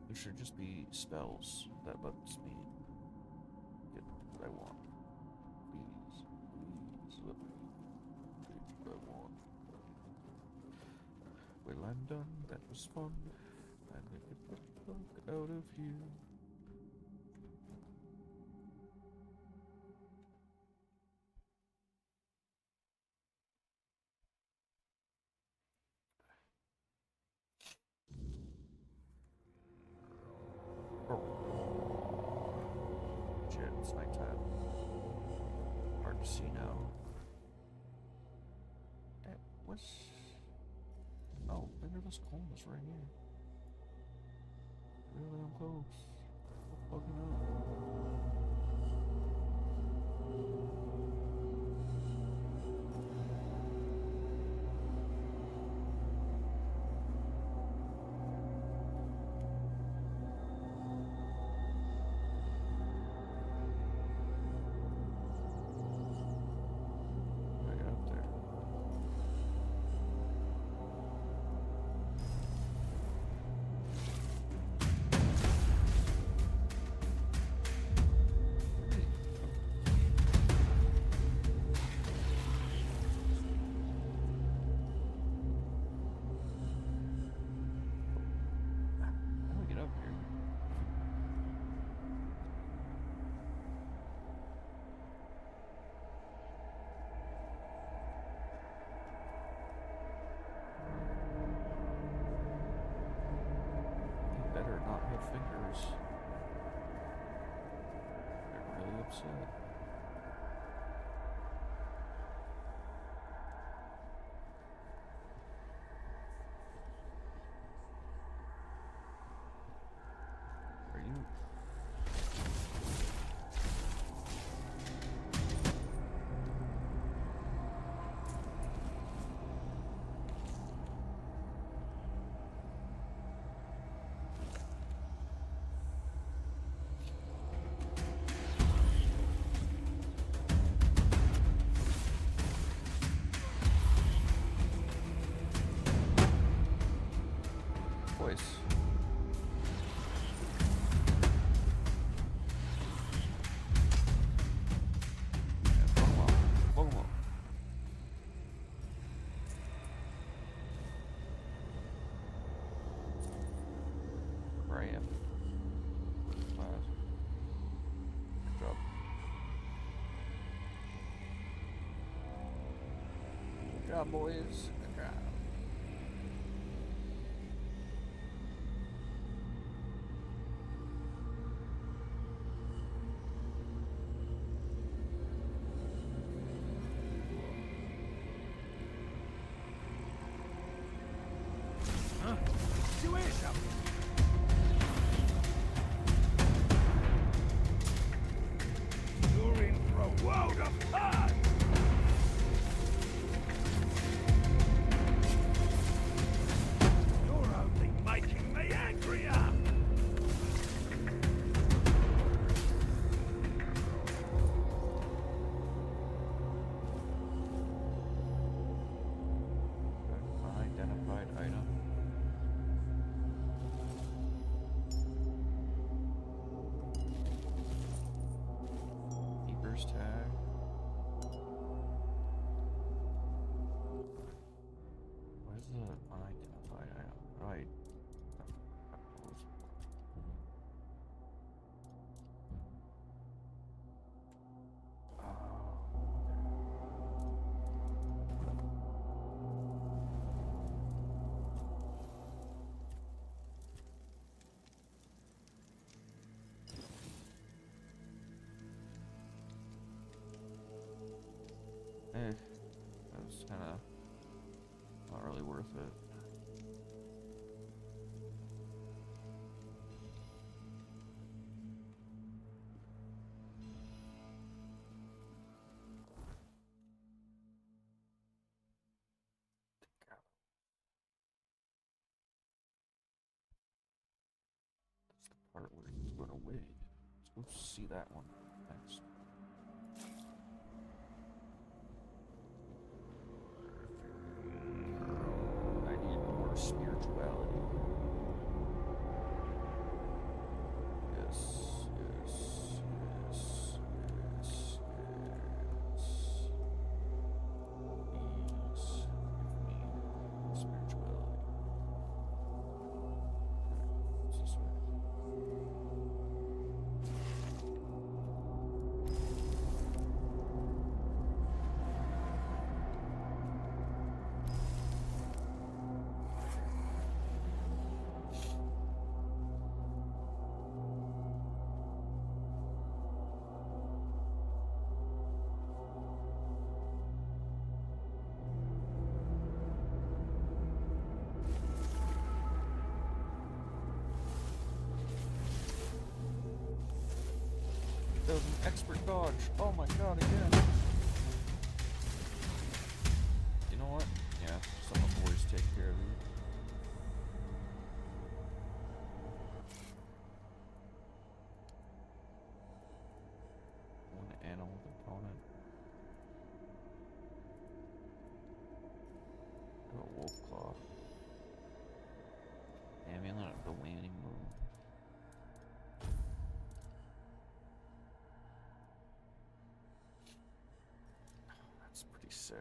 There should just be spells that lets me get what I want. Please, please let me get what I want. Well, I'm done. That was fun. And I get the fuck out of here. It's nighttime. Hard to see now. That was. Oh, Fingerless Cold is right here. Really, I'm close. Fucking up. Fingers. They're really upset. Are you? Voice. job, boys. Good job. Huh? Did you hear something? You're in for a world of fun! You're only making me angrier! Unidentified item. Keeper's tag. What is the unidentified item? Right. That's kind of not really worth it. That's the part where he's going away. Let's go see that one next. I need more spirituality. Yes, yes, yes, yes, yes. Please give me spirituality. It's this way. That was an expert dodge. Oh my god, again. You know what? Yeah, some of the boys take care of you. One animal component. Do a wolf claw. Amulet of the waning moon. That's pretty sick.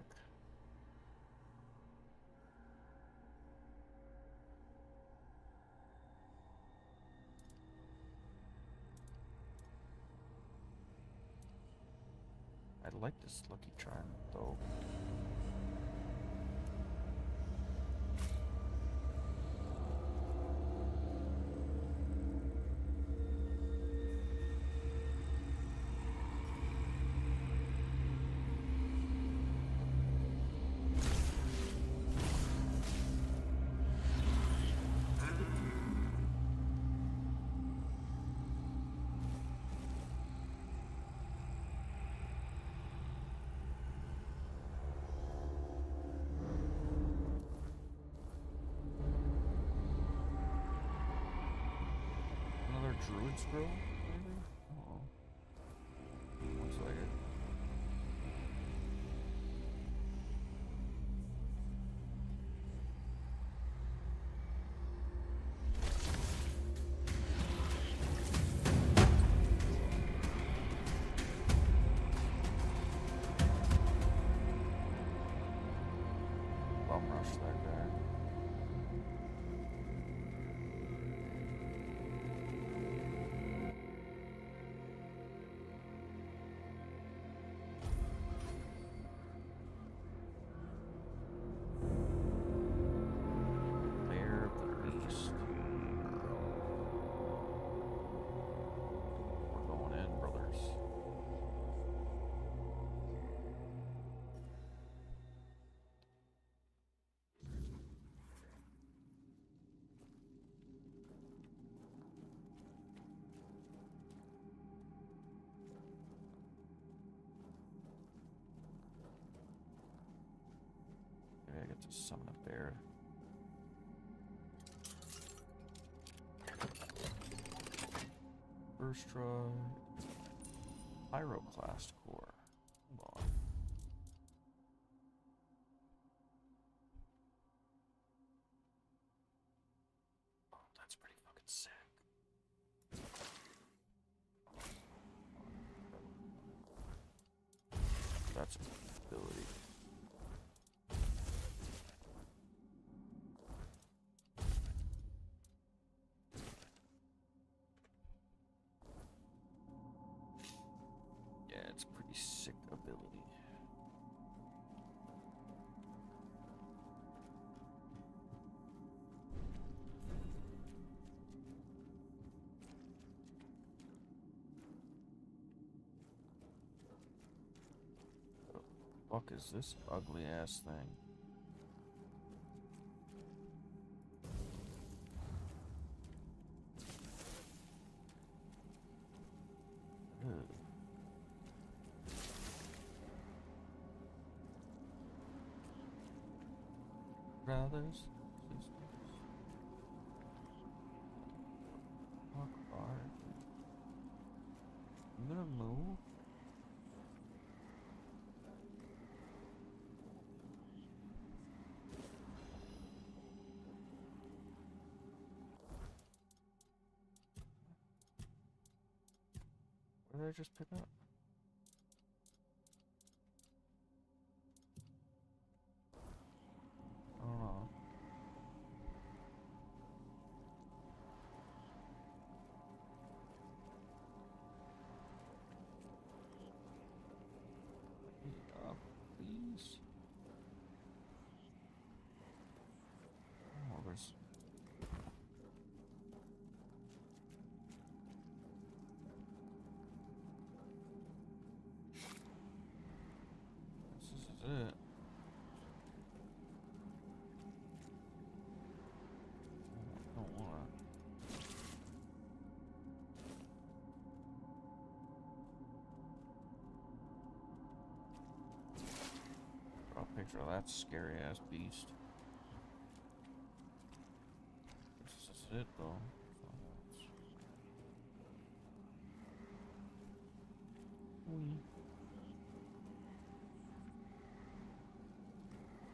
I like this Lucky Charm though. Druid scroll, maybe? Oh. Looks like it. Bum rush that guy. to summon a bear. First try. Pyroclast core. Come on. Oh, that's pretty fucking sick. That's an ability. Yeah, it's a pretty sick ability. What the fuck is this ugly ass thing? Ugh. Brothers, sisters. Fuck are you? You gonna move? What did I just pick up? I don't know. Please. Oh, there's. This is it. I don't wanna. Draw a picture of that scary ass beast. This is it though.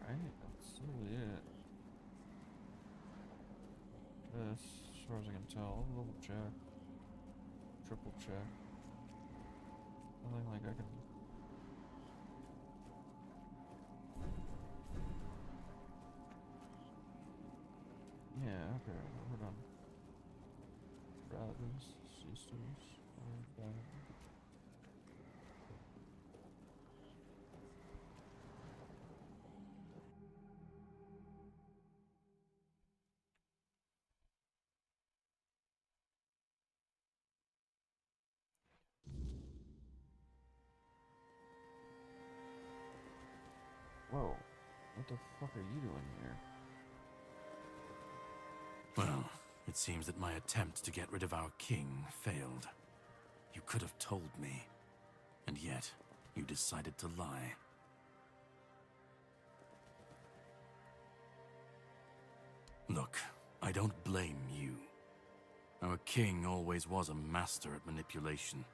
Right, that's really it. This, as far as I can tell, I'll double check. Triple check. Nothing like I can. Yeah, okay, we're done. Brothers, sisters, we're done. Whoa, what the fuck are you doing here? Well, it seems that my attempt to get rid of our king failed. You could have told me, and yet you decided to lie. Look, I don't blame you. Our king always was a master at manipulation,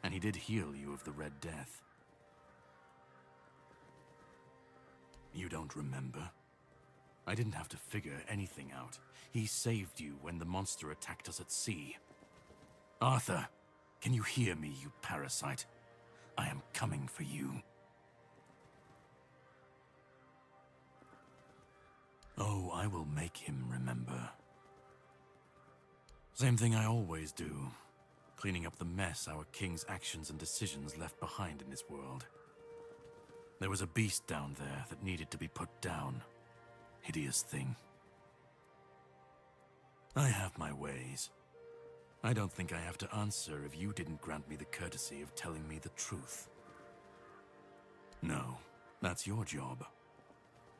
and he did heal you of the Red Death. You don't remember? I didn't have to figure anything out. He saved you when the monster attacked us at sea. Arthur, can you hear me, you parasite? I am coming for you. Oh, I will make him remember. Same thing I always do. Cleaning up the mess our king's actions and decisions left behind in this world. There was a beast down there that needed to be put down. Hideous thing. I have my ways. I don't think I have to answer if you didn't grant me the courtesy of telling me the truth. No, that's your job.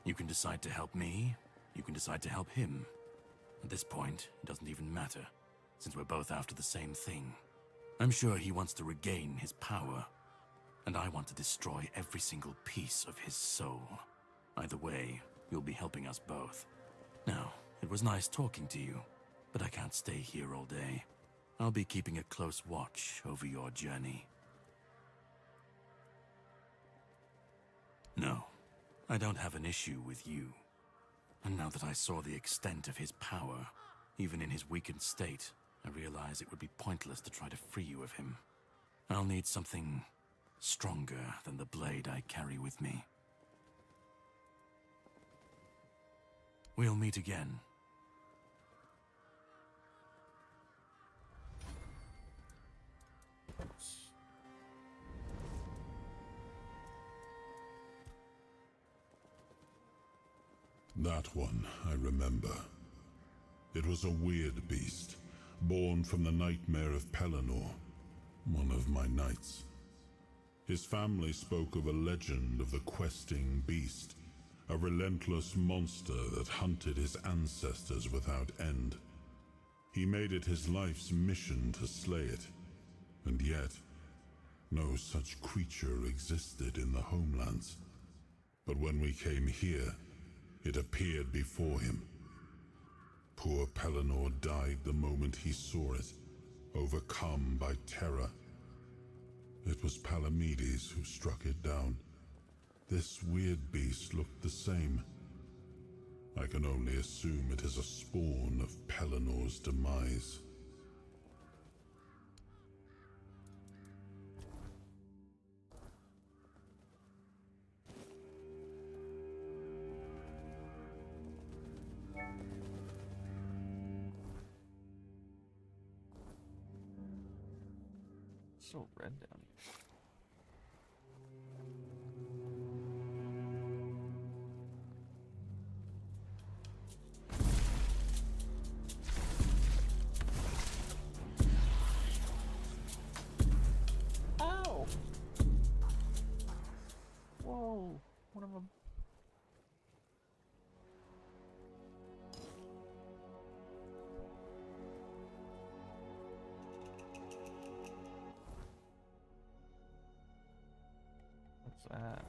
You can decide to help me, you can decide to help him. At this point, it doesn't even matter, since we're both after the same thing. I'm sure he wants to regain his power, and I want to destroy every single piece of his soul. Either way, you'll be helping us both. Now, it was nice talking to you, but I can't stay here all day. I'll be keeping a close watch over your journey. No, I don't have an issue with you. And now that I saw the extent of his power, even in his weakened state, I realize it would be pointless to try to free you of him. I'll need something stronger than the blade I carry with me. We'll meet again. That one, I remember. It was a weird beast, born from the nightmare of Pelennor, one of my knights. His family spoke of a legend of the questing beast, a relentless monster that hunted his ancestors without end. He made it his life's mission to slay it, and yet, no such creature existed in the homelands. But when we came here, it appeared before him. Poor Pelennor died the moment he saw it, overcome by terror. It was Palamedes who struck it down. This weird beast looked the same. I can only assume it is a spawn of Pellennor's demise. So red down here. Ow! Whoa! One of them. What's that?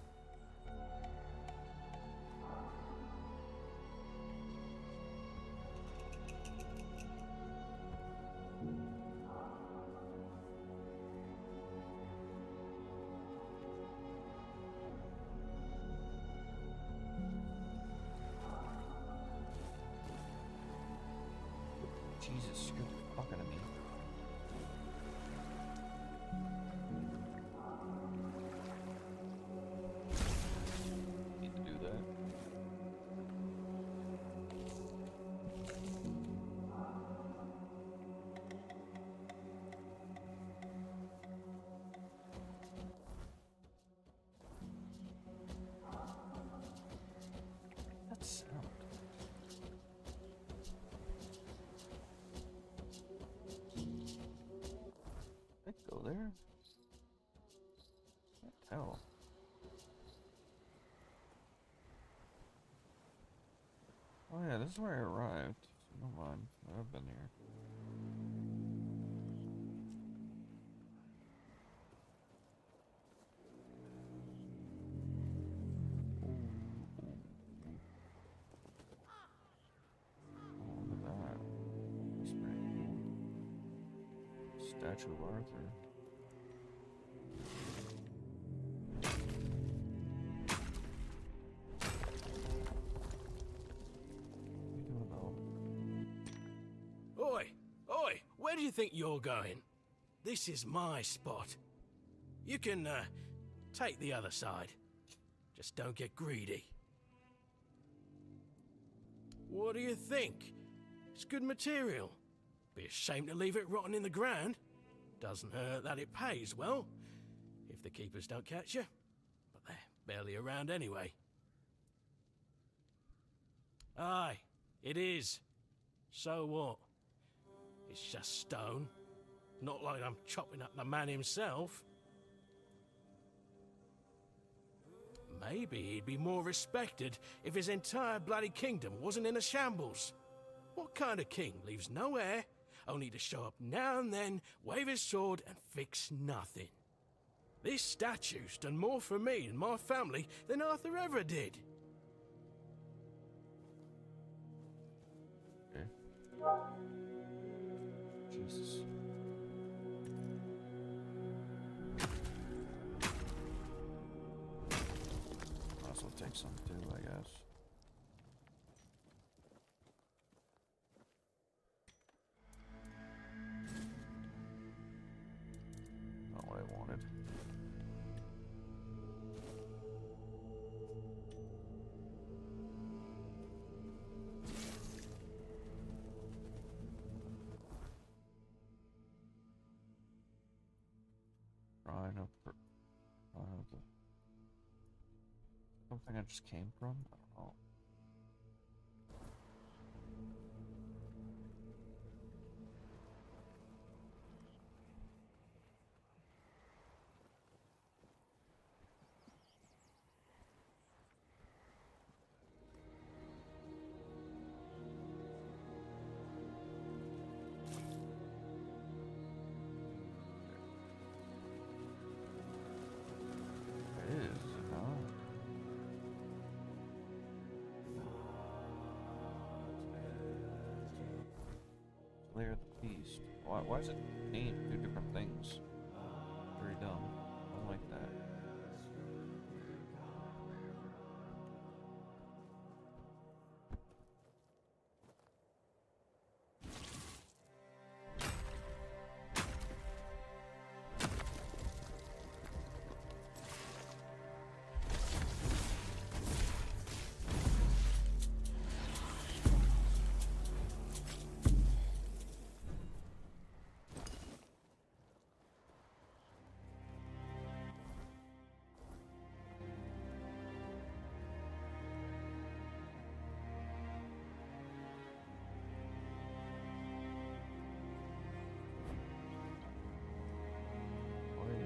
Jesus, scared the fuck out of me. Need to do that. That sound. I could go there. Can't tell. Oh yeah, this is where I arrived. So don't mind. I've been here. Oh, look at that. That's pretty cool. Statue of Arthur. Oi! Oi! Where do you think you're going? This is my spot. You can, take the other side. Just don't get greedy. What do you think? It's good material. Be a shame to leave it rotting in the ground. Doesn't hurt that it pays well, if the keepers don't catch you. But they're barely around anyway. Aye, it is. So what? It's just stone. Not like I'm chopping up the man himself. Maybe he'd be more respected if his entire bloody kingdom wasn't in a shambles. What kind of king leaves no heir, only to show up now and then, wave his sword, and fix nothing? This statue's done more for me and my family than Arthur ever did. Jesus. Might as well take some too, I guess. Not what I wanted. Something I just came from? I don't know. It is, huh? Slayer the Beast. Why is it named two different things? Very dumb. I don't like that.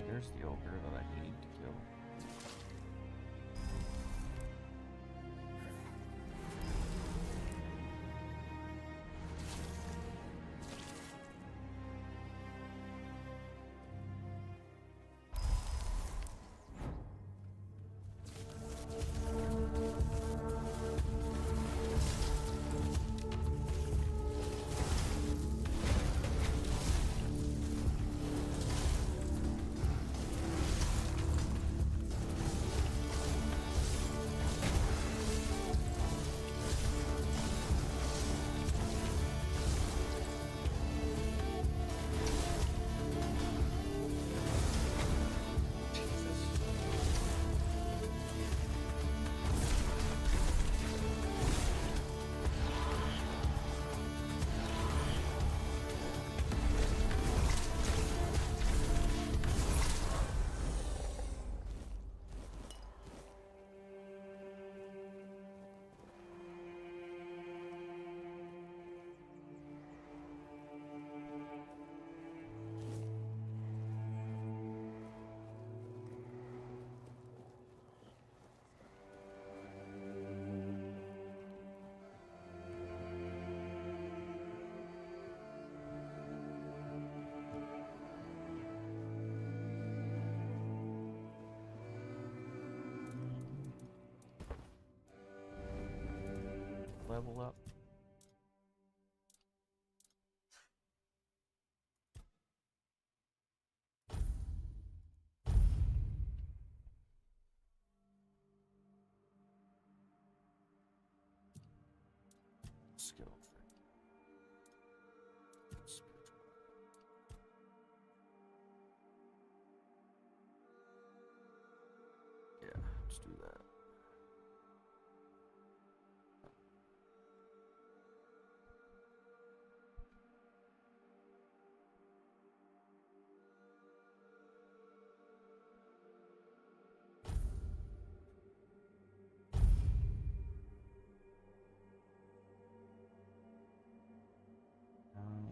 There's the ogre that I need to kill. Level up. Skill. Yeah, let's do that.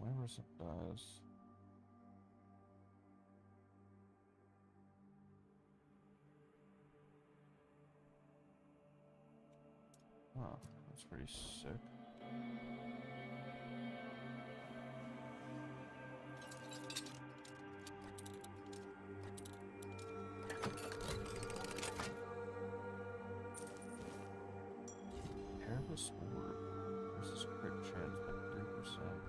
Whatever it does. Oh, that's pretty sick. Hairless orb versus crit chance by 3%.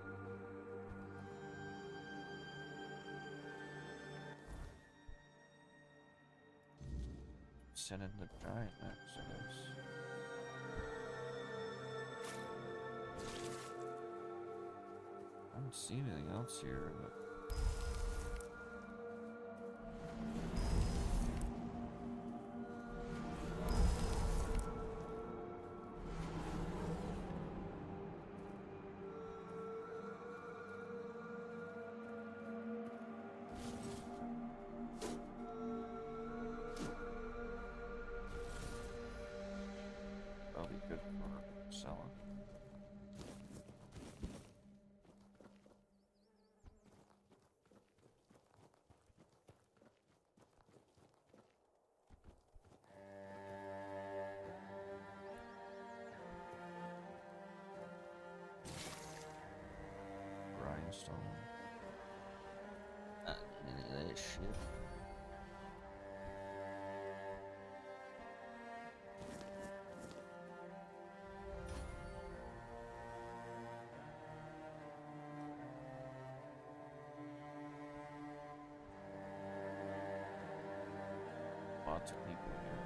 send in the giant next, I guess. I don't see anything else here, but... That'll be good for selling. Grindstone. Not any of that shit. Lots of people here.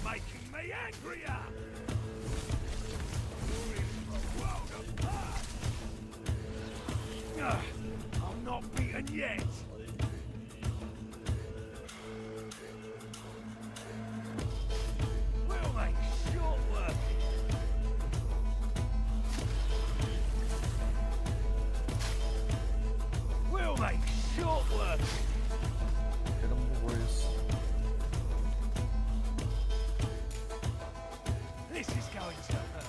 Making me angrier! You're in for a world apart! I'm not beaten yet! We'll make short work! We'll make short work! Get 'em, boys. This is going to hurt.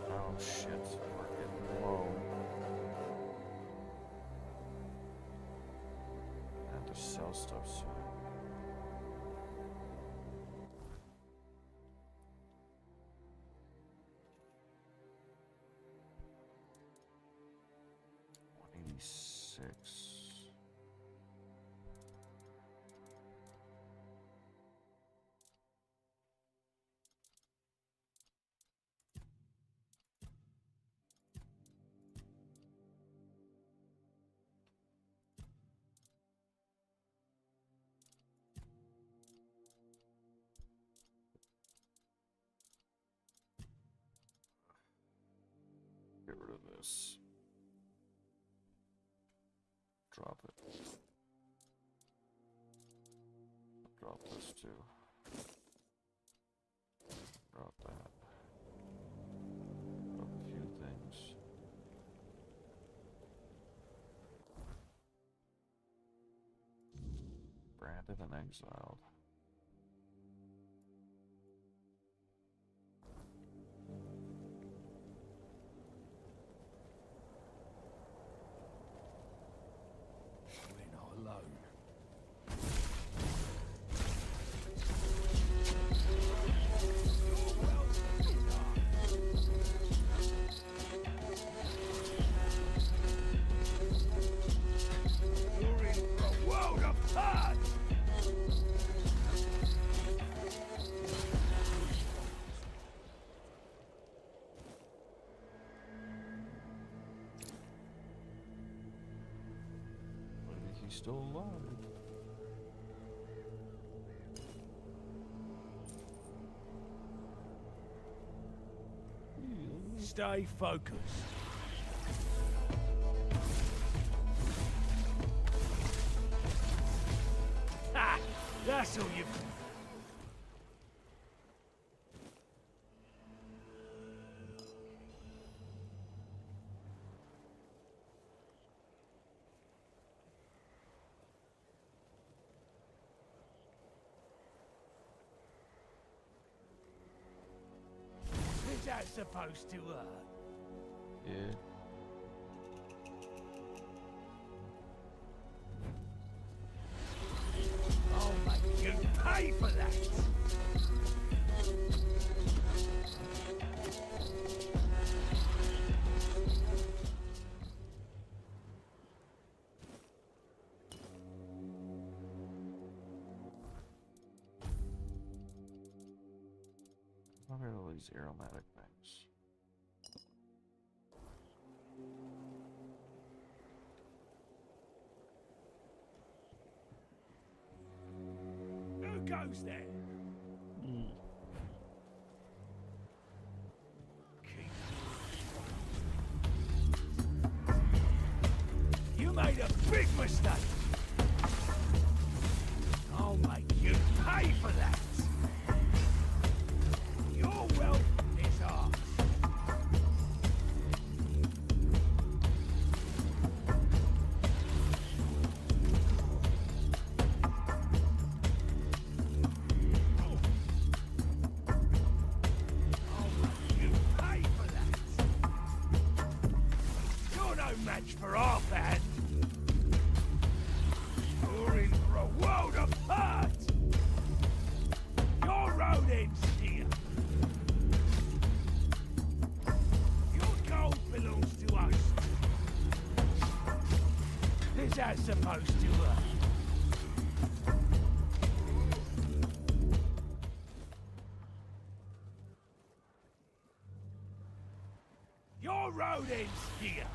Oh shit, we're getting low. I have to sell stuff soon. $186. Get rid of this. Drop it. Drop this too. Drop that. Drop a few things. Branded and exiled. We're not alone. You're in for a world apart! still alive. Stay focused. Ha! That's all you've... Is that supposed to hurt? Yeah. Oh my, you pay for that! What are all these aromatic things? Who goes there? You made a big mistake. I'll make you pay for that. Your wealth is ours. You pay for that. You're no match for our band. You're in for a world apart. Your road ends here. Your gold belongs to us. Is that supposed to hurt? Your road ends here.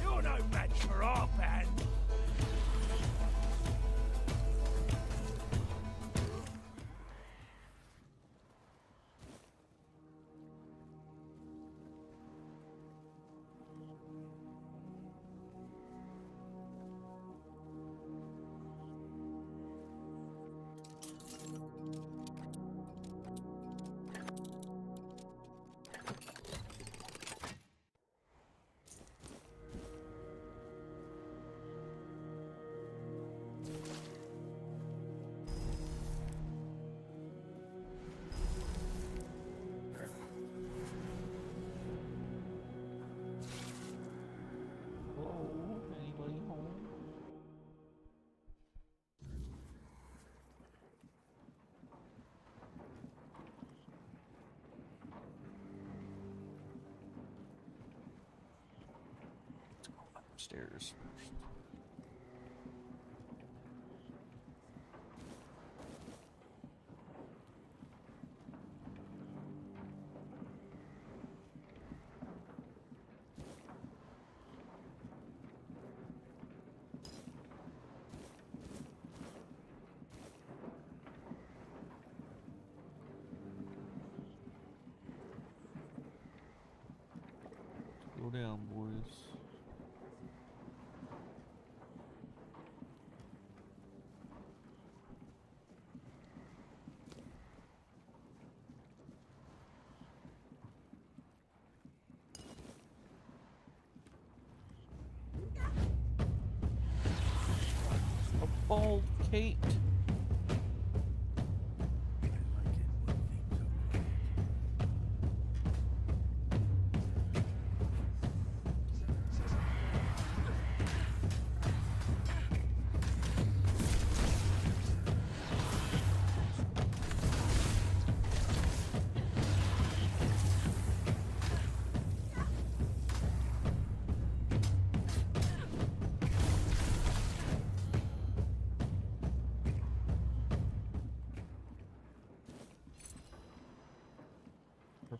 You're no match for our band. Upstairs first. Go down, boys. A bald Kate.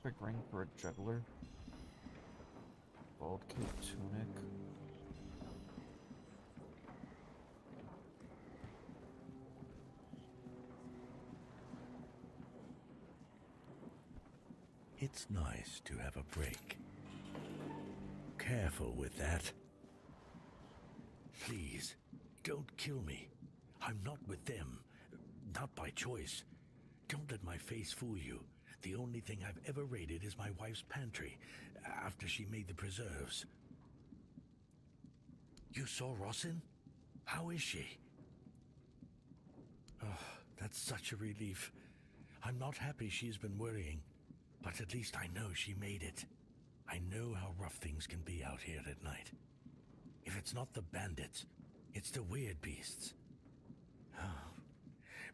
Epic ring for a juggler. Bald cape tunic. It's nice to have a break. Careful with that. Please, don't kill me. I'm not with them. Not by choice. Don't let my face fool you. The only thing I've ever raided is my wife's pantry, after she made the preserves. You saw Rossin? How is she? Oh, that's such a relief. I'm not happy she's been worrying, but at least I know she made it. I know how rough things can be out here at night. If it's not the bandits, it's the weird beasts.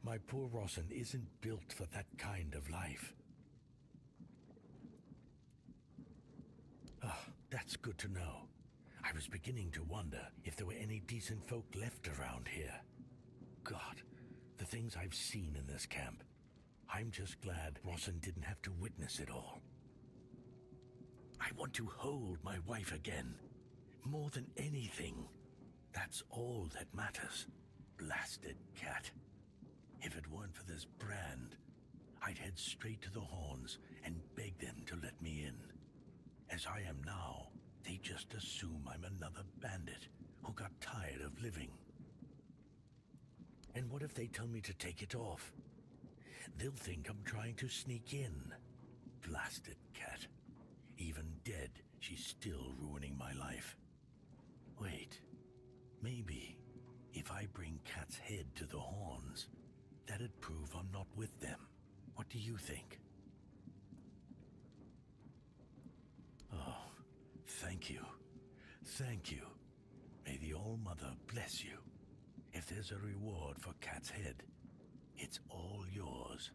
My poor Rossin isn't built for that kind of life. Oh, that's good to know. I was beginning to wonder if there were any decent folk left around here. God, the things I've seen in this camp. I'm just glad Rossin didn't have to witness it all. I want to hold my wife again. More than anything. That's all that matters. Blasted cat. If it weren't for this brand, I'd head straight to the Horns and beg them to let me in. As I am now, they just assume I'm another bandit who got tired of living. And what if they tell me to take it off? They'll think I'm trying to sneak in. Blasted cat. Even dead, she's still ruining my life. Wait, maybe if I bring Cat's head to the Horns, that'd prove I'm not with them. What do you think? Oh, thank you. Thank you. May the All-Mother bless you. If there's a reward for Cat's head, it's all yours.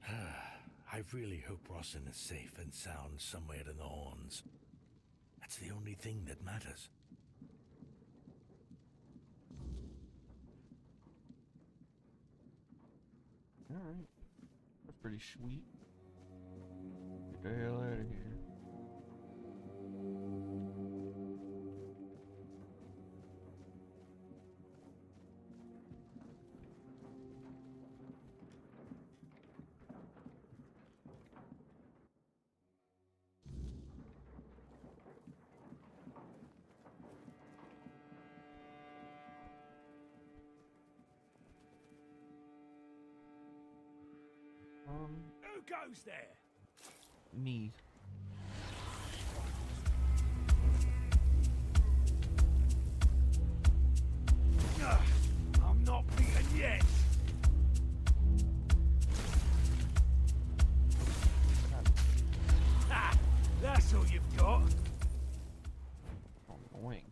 I really hope Rossin is safe and sound somewhere in the Horns. That's the only thing that matters. Alright. That's pretty sweet. Get the hell out of here. Who goes there? Me. I'm not beaten yet. Ha! That's all you've got. Annoying.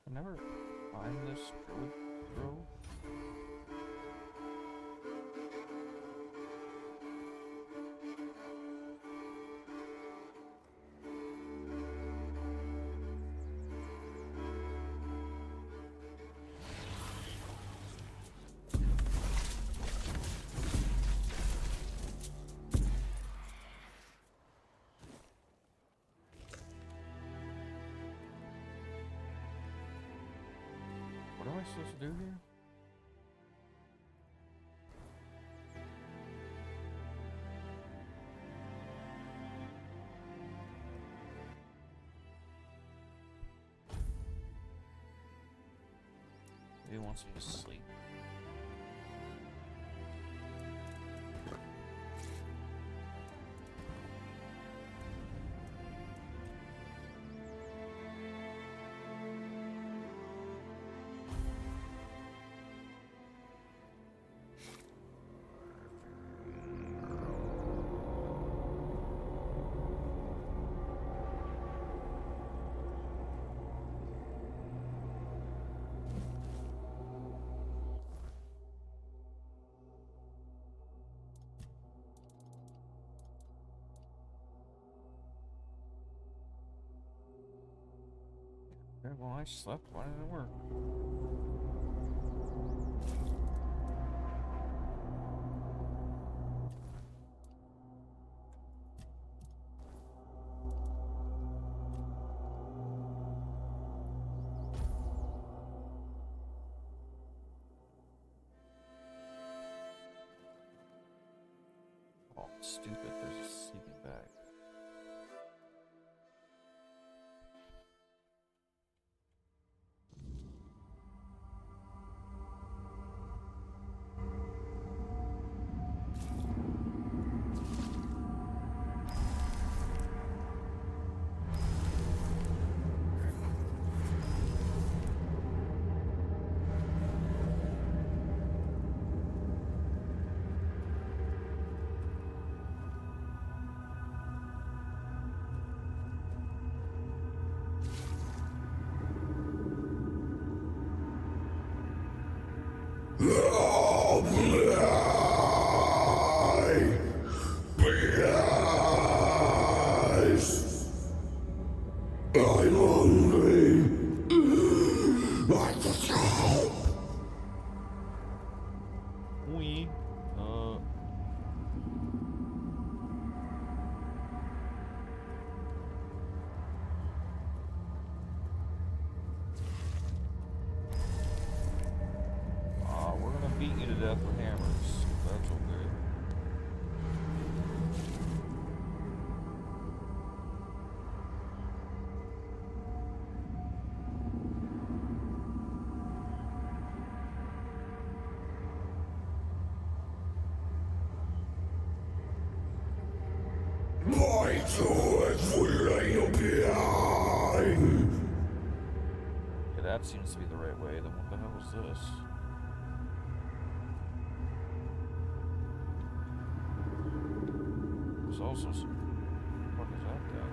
I never find this druid throw. What am I supposed to do here? He wants me to sleep. Okay, well, I slept. Why didn't it work? Oh, stupid. There's a sleeping bag. I'm hungry. I just help. We, we're gonna beat you to death with hammers. That's okay. My toys will lay you behind. Okay, that seems to be the right way. Then what the hell is this? There's also some. What is that guy?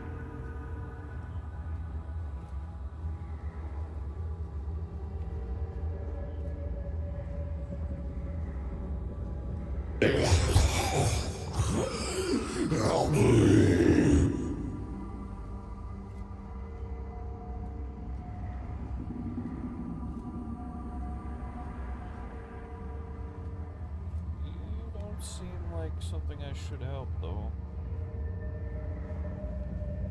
Help me. You don't seem like something I should help, though.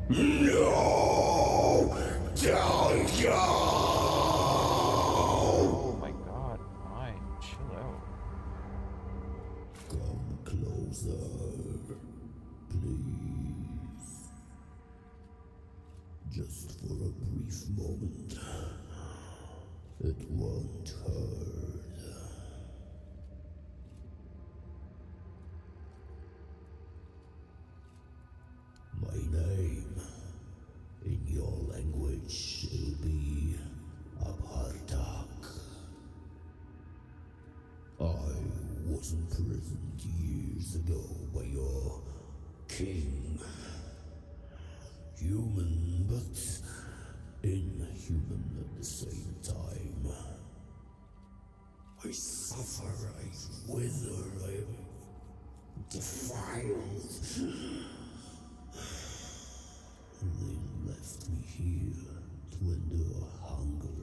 No! Don't go! Oh my god, fine. Chill out. Come closer, please. Just for a brief moment. It won't hurt. My name, in your language, it'll be Abhartak. I was imprisoned years ago by your king. Human, but inhuman at the same time. I suffer, I wither, I am defiled. They left me here to endure hunger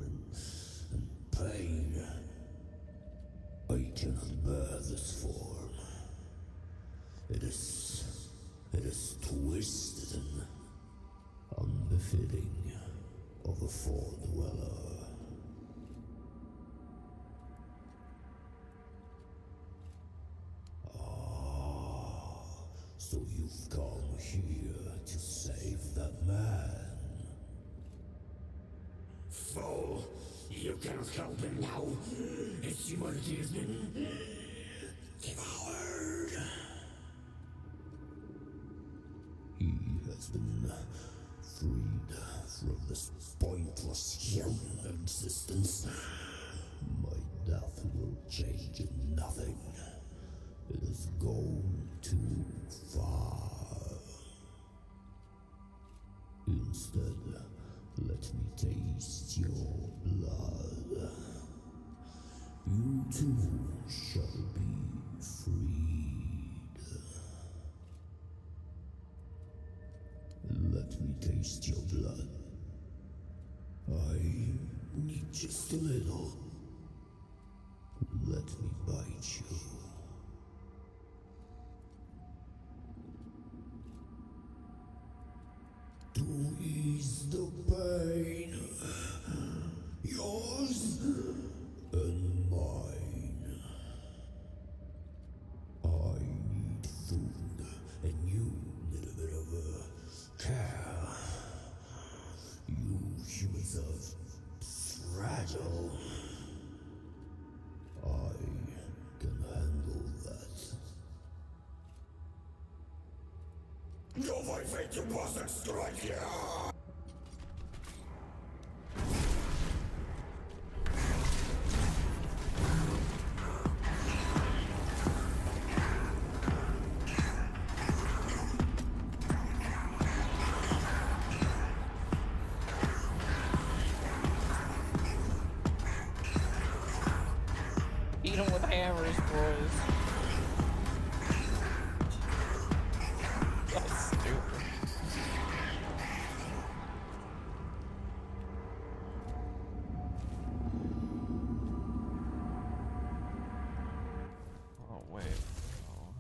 and pain. I cannot bear this form. It is twisted and unbefitting of a foredweller. So you've come here to save that man. Fool, you cannot help him now. His humanity has been devoured. He has been freed from this pointless human existence. My death will change nothing. It has gone too far. Instead, let me taste your blood. You too shall be freed. Let me taste your blood. I Just a little. Let me bite you. To ease the pain. Yours and mine. I need food, and you need a bit of care. You humans are fragile. I can handle that. Don't fight fate, you bastard! Strike here! Beat him with hammers, boys. That's stupid. Oh, wait. Oh.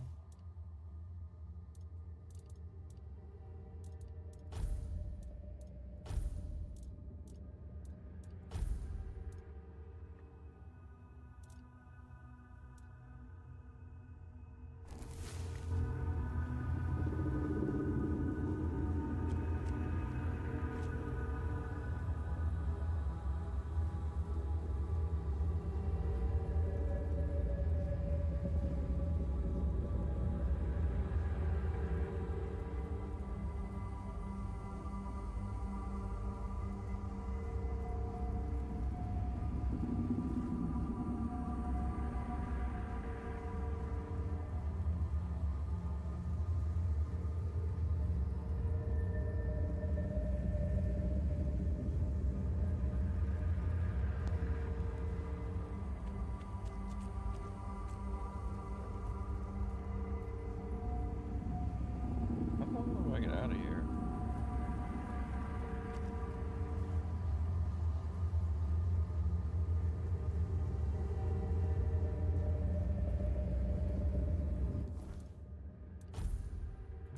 How do I get out of here?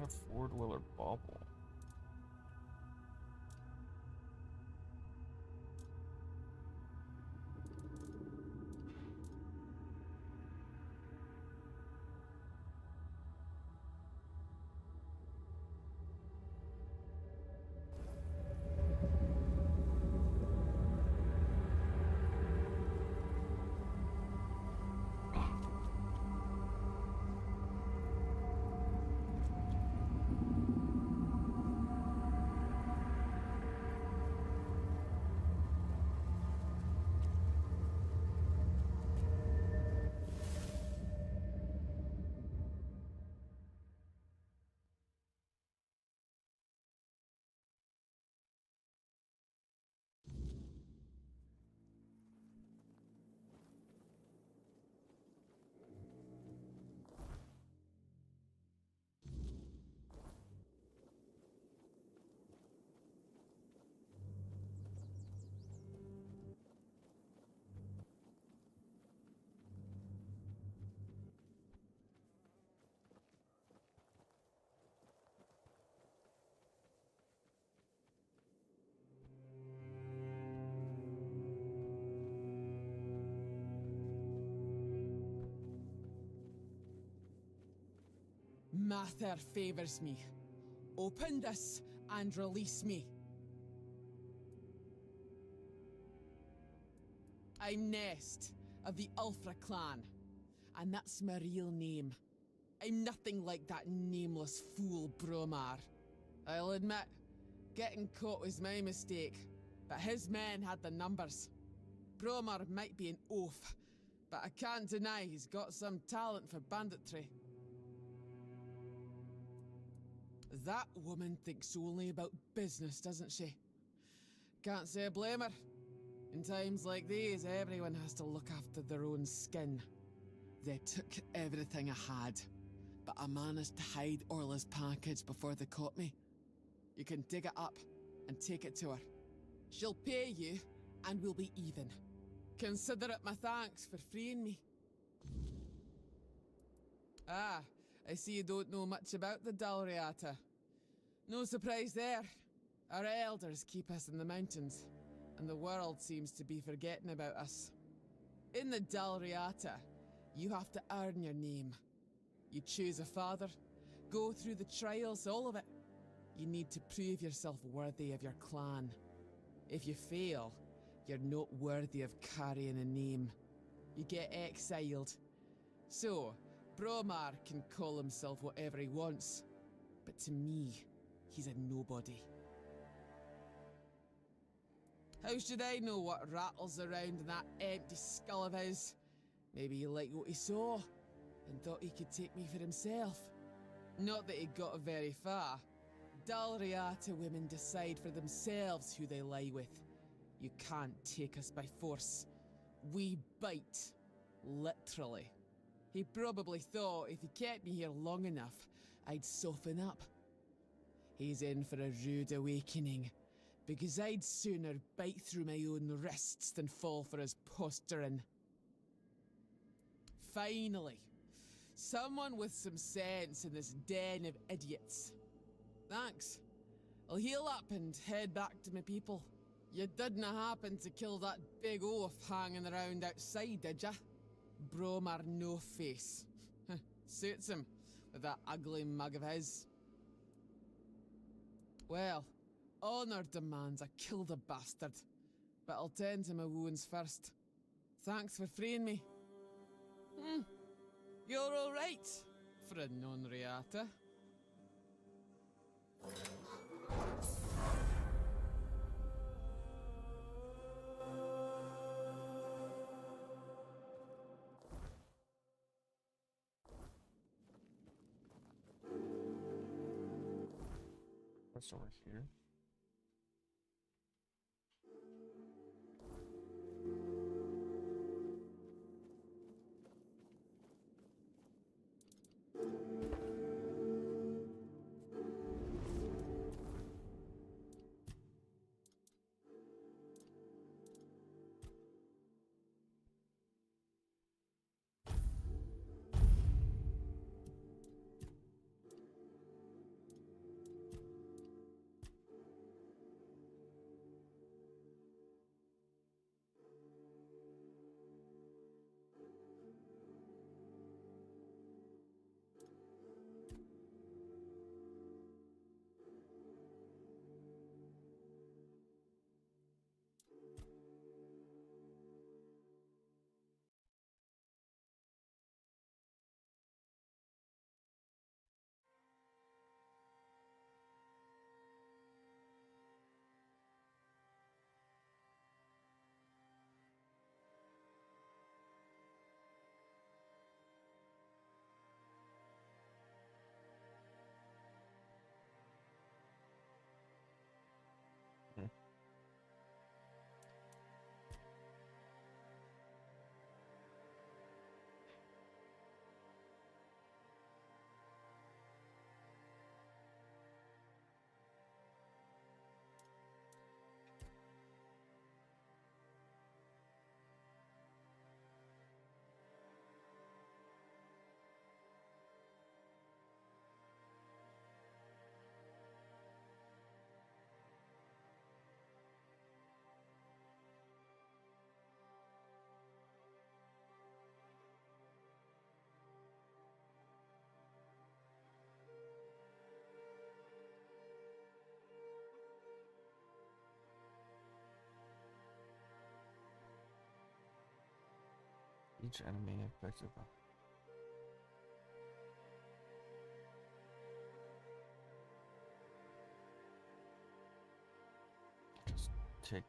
A four-wheeler bauble. Mather favors me. Open this and release me. I'm Nest of the Ulfra clan, and that's my real name. I'm nothing like that nameless fool Bromar. I'll admit, getting caught was my mistake, but his men had the numbers. Bromar might be an oaf, but I can't deny he's got some talent for banditry. That woman thinks only about business, doesn't she? Can't say I blame her. In times like these, everyone has to look after their own skin. They took everything I had, but I managed to hide Orla's package before they caught me. You can dig it up and take it to her. She'll pay you, and we'll be even. Consider it my thanks for freeing me. Ah, I see you don't know much about the Dalriata. No surprise there. Our elders keep us in the mountains, and the world seems to be forgetting about us. In the Dalriata, you have to earn your name. You choose a father, go through the trials, all of it. You need to prove yourself worthy of your clan. If you fail, you're not worthy of carrying a name. You get exiled. So, Bromar can call himself whatever he wants, but to me, he's a nobody. How should I know what rattles around in that empty skull of his? Maybe he liked what he saw, and thought he could take me for himself. Not that he got very far. Dalriata women decide for themselves who they lie with. You can't take us by force. We bite. Literally. He probably thought if he kept me here long enough, I'd soften up. He's in for a rude awakening, because I'd sooner bite through my own wrists than fall for his posturing. Finally, someone with some sense in this den of idiots. Thanks. I'll heal up and head back to my people. You didn't happen to kill that big oaf hanging around outside, did ya? Bromar no face. Suits him, with that ugly mug of his. Well, honor demands I kill the bastard, but I'll tend to my wounds first. Thanks for freeing me. You're all right for a non-reata. What's over here? Each enemy affected by just take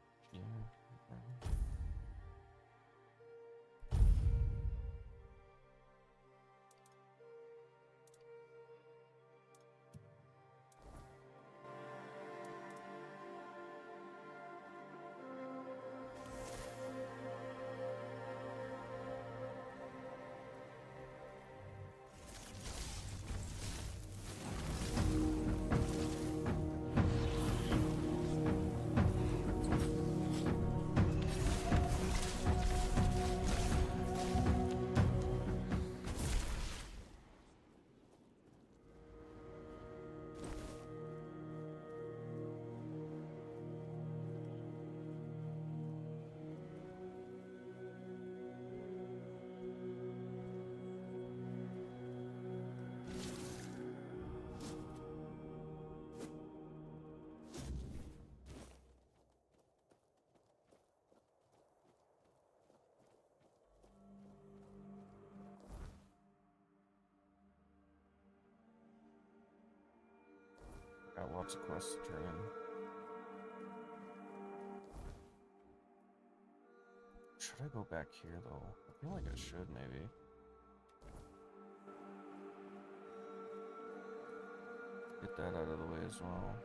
Got lots of quests to turn in. Should I go back here though? I feel like I should maybe. Get that out of the way as well.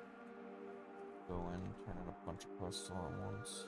Go in, turn in a bunch of quests all at once.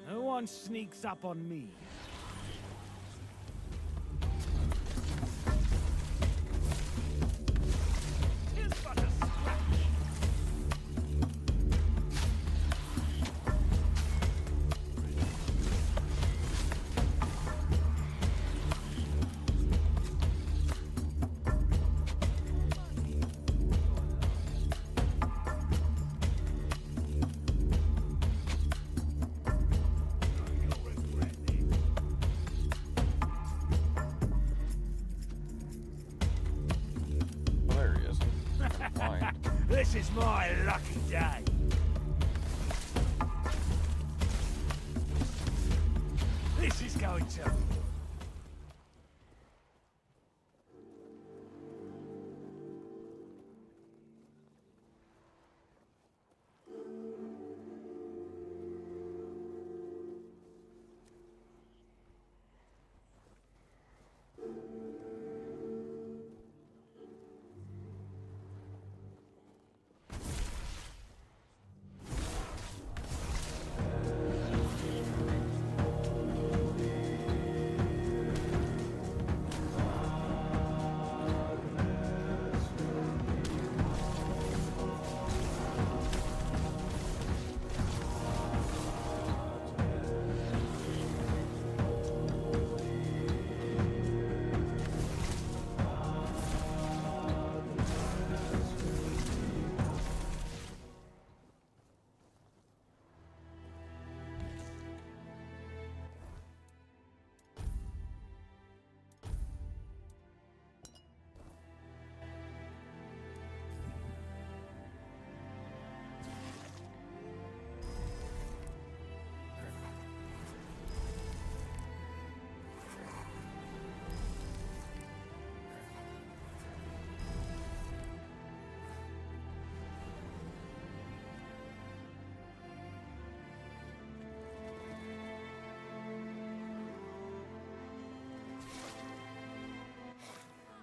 No one sneaks up on me. Tis but a scratch. There he is. Blind. This is my lucky day. This is going to.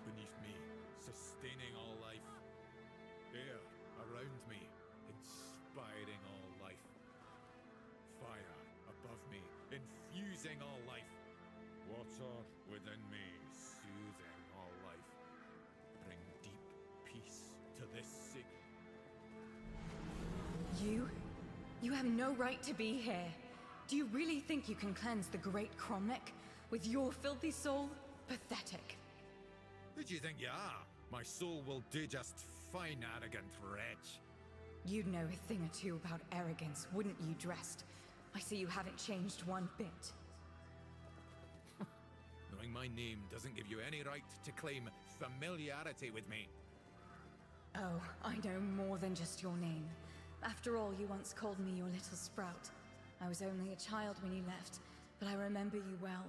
Beneath me, sustaining all life. Air around me, inspiring all life. Fire above me, infusing all life. Water within me, soothing all life. Bring deep peace to this city. You have no right to be here. Do you really think you can cleanse the great Cromlech with your filthy soul? Pathetic. Who do you think you are? My soul will do just fine, arrogant wretch. You'd know a thing or two about arrogance, wouldn't you, Drest? I see you haven't changed one bit. Knowing my name doesn't give you any right to claim familiarity with me. Oh, I know more than just your name. After all, you once called me your little sprout. I was only a child when you left, but I remember you well.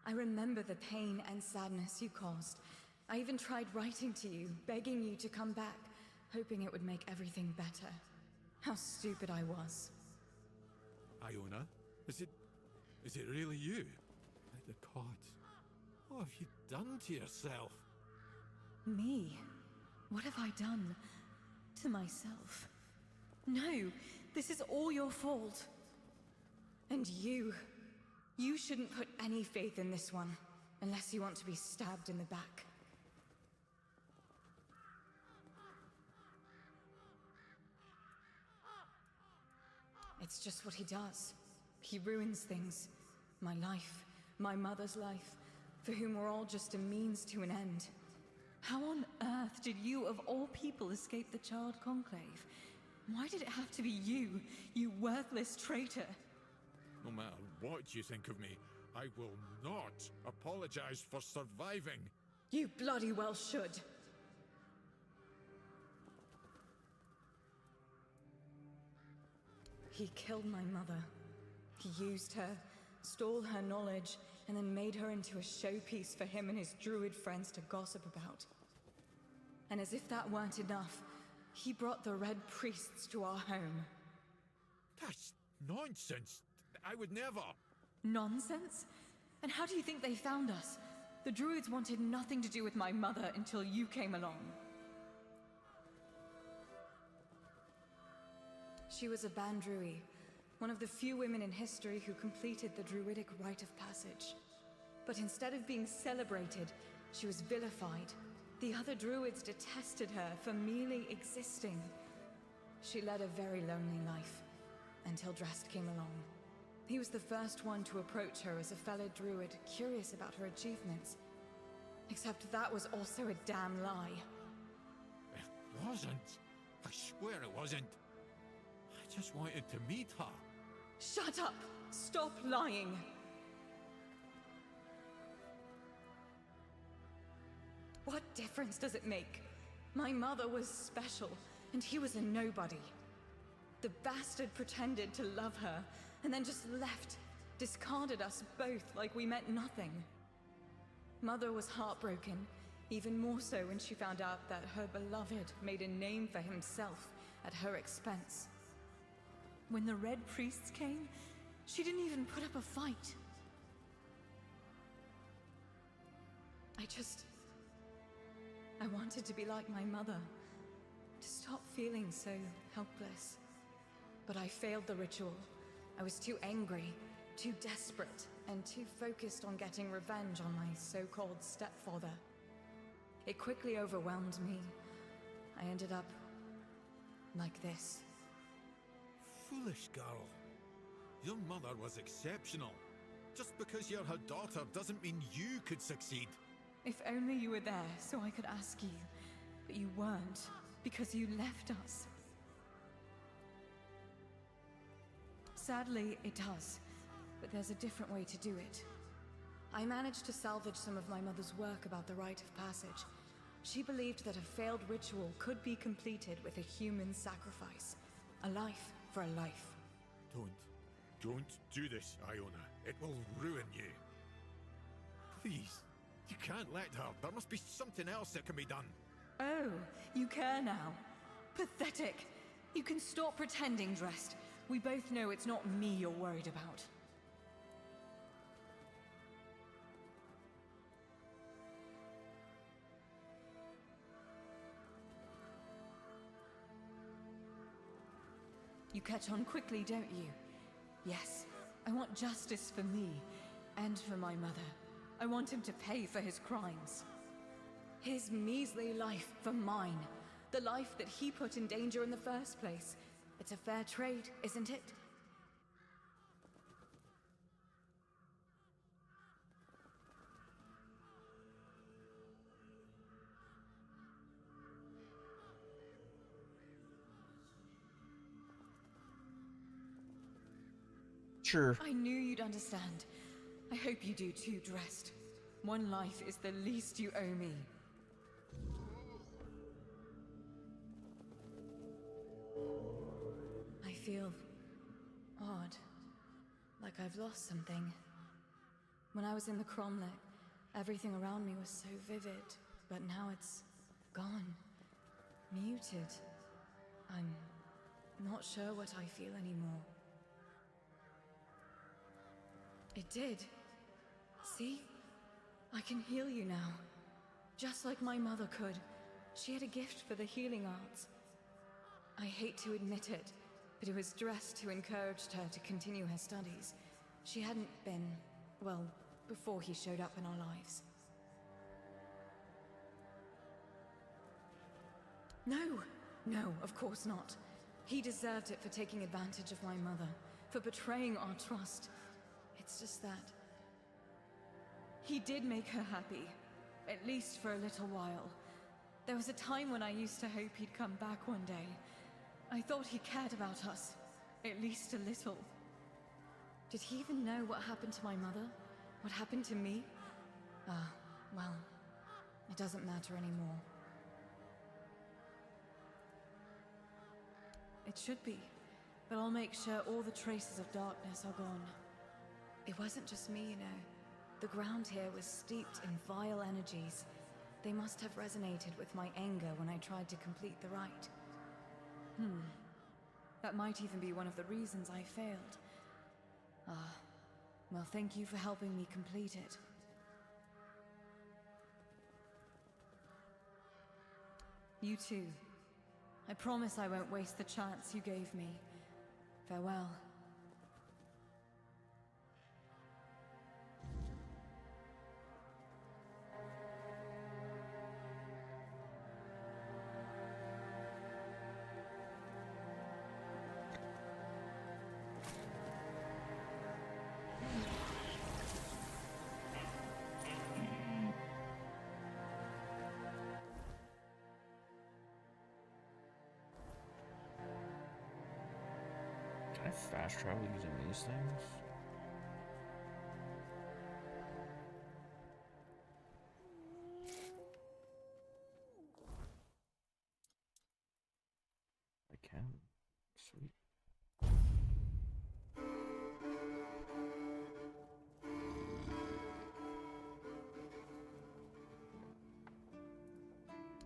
I remember the pain and sadness you caused. I even tried writing to you, begging you to come back, hoping it would make everything better. How stupid I was. Iona, is it really you? By the gods, what have you done to yourself? Me? What have I done to myself? No, this is all your fault. And you shouldn't put any faith in this one, unless you want to be stabbed in the back. It's just what he does. He ruins things. My life, my mother's life, for whom we're all just a means to an end. How on earth did you, of all people, escape the Child Conclave? Why did it have to be you, you worthless traitor? No matter what you think of me, I will not apologize for surviving. You bloody well should. He killed my mother. He used her, stole her knowledge, and then made her into a showpiece for him and his druid friends to gossip about. And as if that weren't enough, he brought the Red Priests to our home. That's nonsense. I would never. Nonsense? And how do you think they found us? The druids wanted nothing to do with my mother until you came along. She was a Bandrui, one of the few women in history who completed the druidic rite of passage. But instead of being celebrated, she was vilified. The other druids detested her for merely existing. She led a very lonely life, until Drast came along. He was the first one to approach her as a fellow druid, curious about her achievements. Except that was also a damn lie. It wasn't. I swear it wasn't. I just wanted to meet her. Shut up! Stop lying! What difference does it make? My mother was special, and he was a nobody. The bastard pretended to love her, and then just left, discarded us both like we meant nothing. Mother was heartbroken, even more so when she found out that her beloved made a name for himself at her expense. When the Red Priests came, she didn't even put up a fight. I wanted to be like my mother, to stop feeling so helpless. But I failed the ritual. I was too angry, too desperate, and too focused on getting revenge on my so-called stepfather. It quickly overwhelmed me. I ended up like this. Foolish girl. Your mother was exceptional. Just because you're her daughter doesn't mean you could succeed. If only you were there so I could ask you. But you weren't, because you left us. Sadly, it does. But there's a different way to do it. I managed to salvage some of my mother's work about the rite of passage. She believed that a failed ritual could be completed with a human sacrifice. A life for a life. Don't do this, Iona. It will ruin you. Please, you can't let her. There must be something else that can be done. Oh, you care now? Pathetic. You can stop pretending, Drast. We both know it's not me you're worried about. You catch on quickly, don't you? Yes, I want justice for me, and for my mother. I want him to pay for his crimes. His measly life for mine. The life that he put in danger in the first place. It's a fair trade, isn't it? Sure. I knew you'd understand. I hope you do too, Drast. One life is the least you owe me. I feel odd. like I've lost something. When I was in the Cromlech, everything around me was so vivid, but now it's gone. Muted. I'm not sure what I feel anymore. It did. See? I can heal you now. Just like my mother could. She had a gift for the healing arts. I hate to admit it, but it was Drest who encouraged her to continue her studies. She hadn't been, well, before he showed up in our lives. No, of course not. He deserved it for taking advantage of my mother, for betraying our trust. It's just that he did make her happy, at least for a little while. There was a time when I used to hope he'd come back one day. I thought he cared about us, at least a little. Did he even know what happened to my mother? What happened to me? Well, it doesn't matter anymore. It should be, but I'll make sure all the traces of darkness are gone. It wasn't just me, you know. The ground here was steeped in vile energies. They must have resonated with my anger when I tried to complete the rite. That might even be one of the reasons I failed. Well, thank you for helping me complete it. You too. I promise I won't waste the chance you gave me. Farewell. Can I fast travel using these things? I can. Sweet.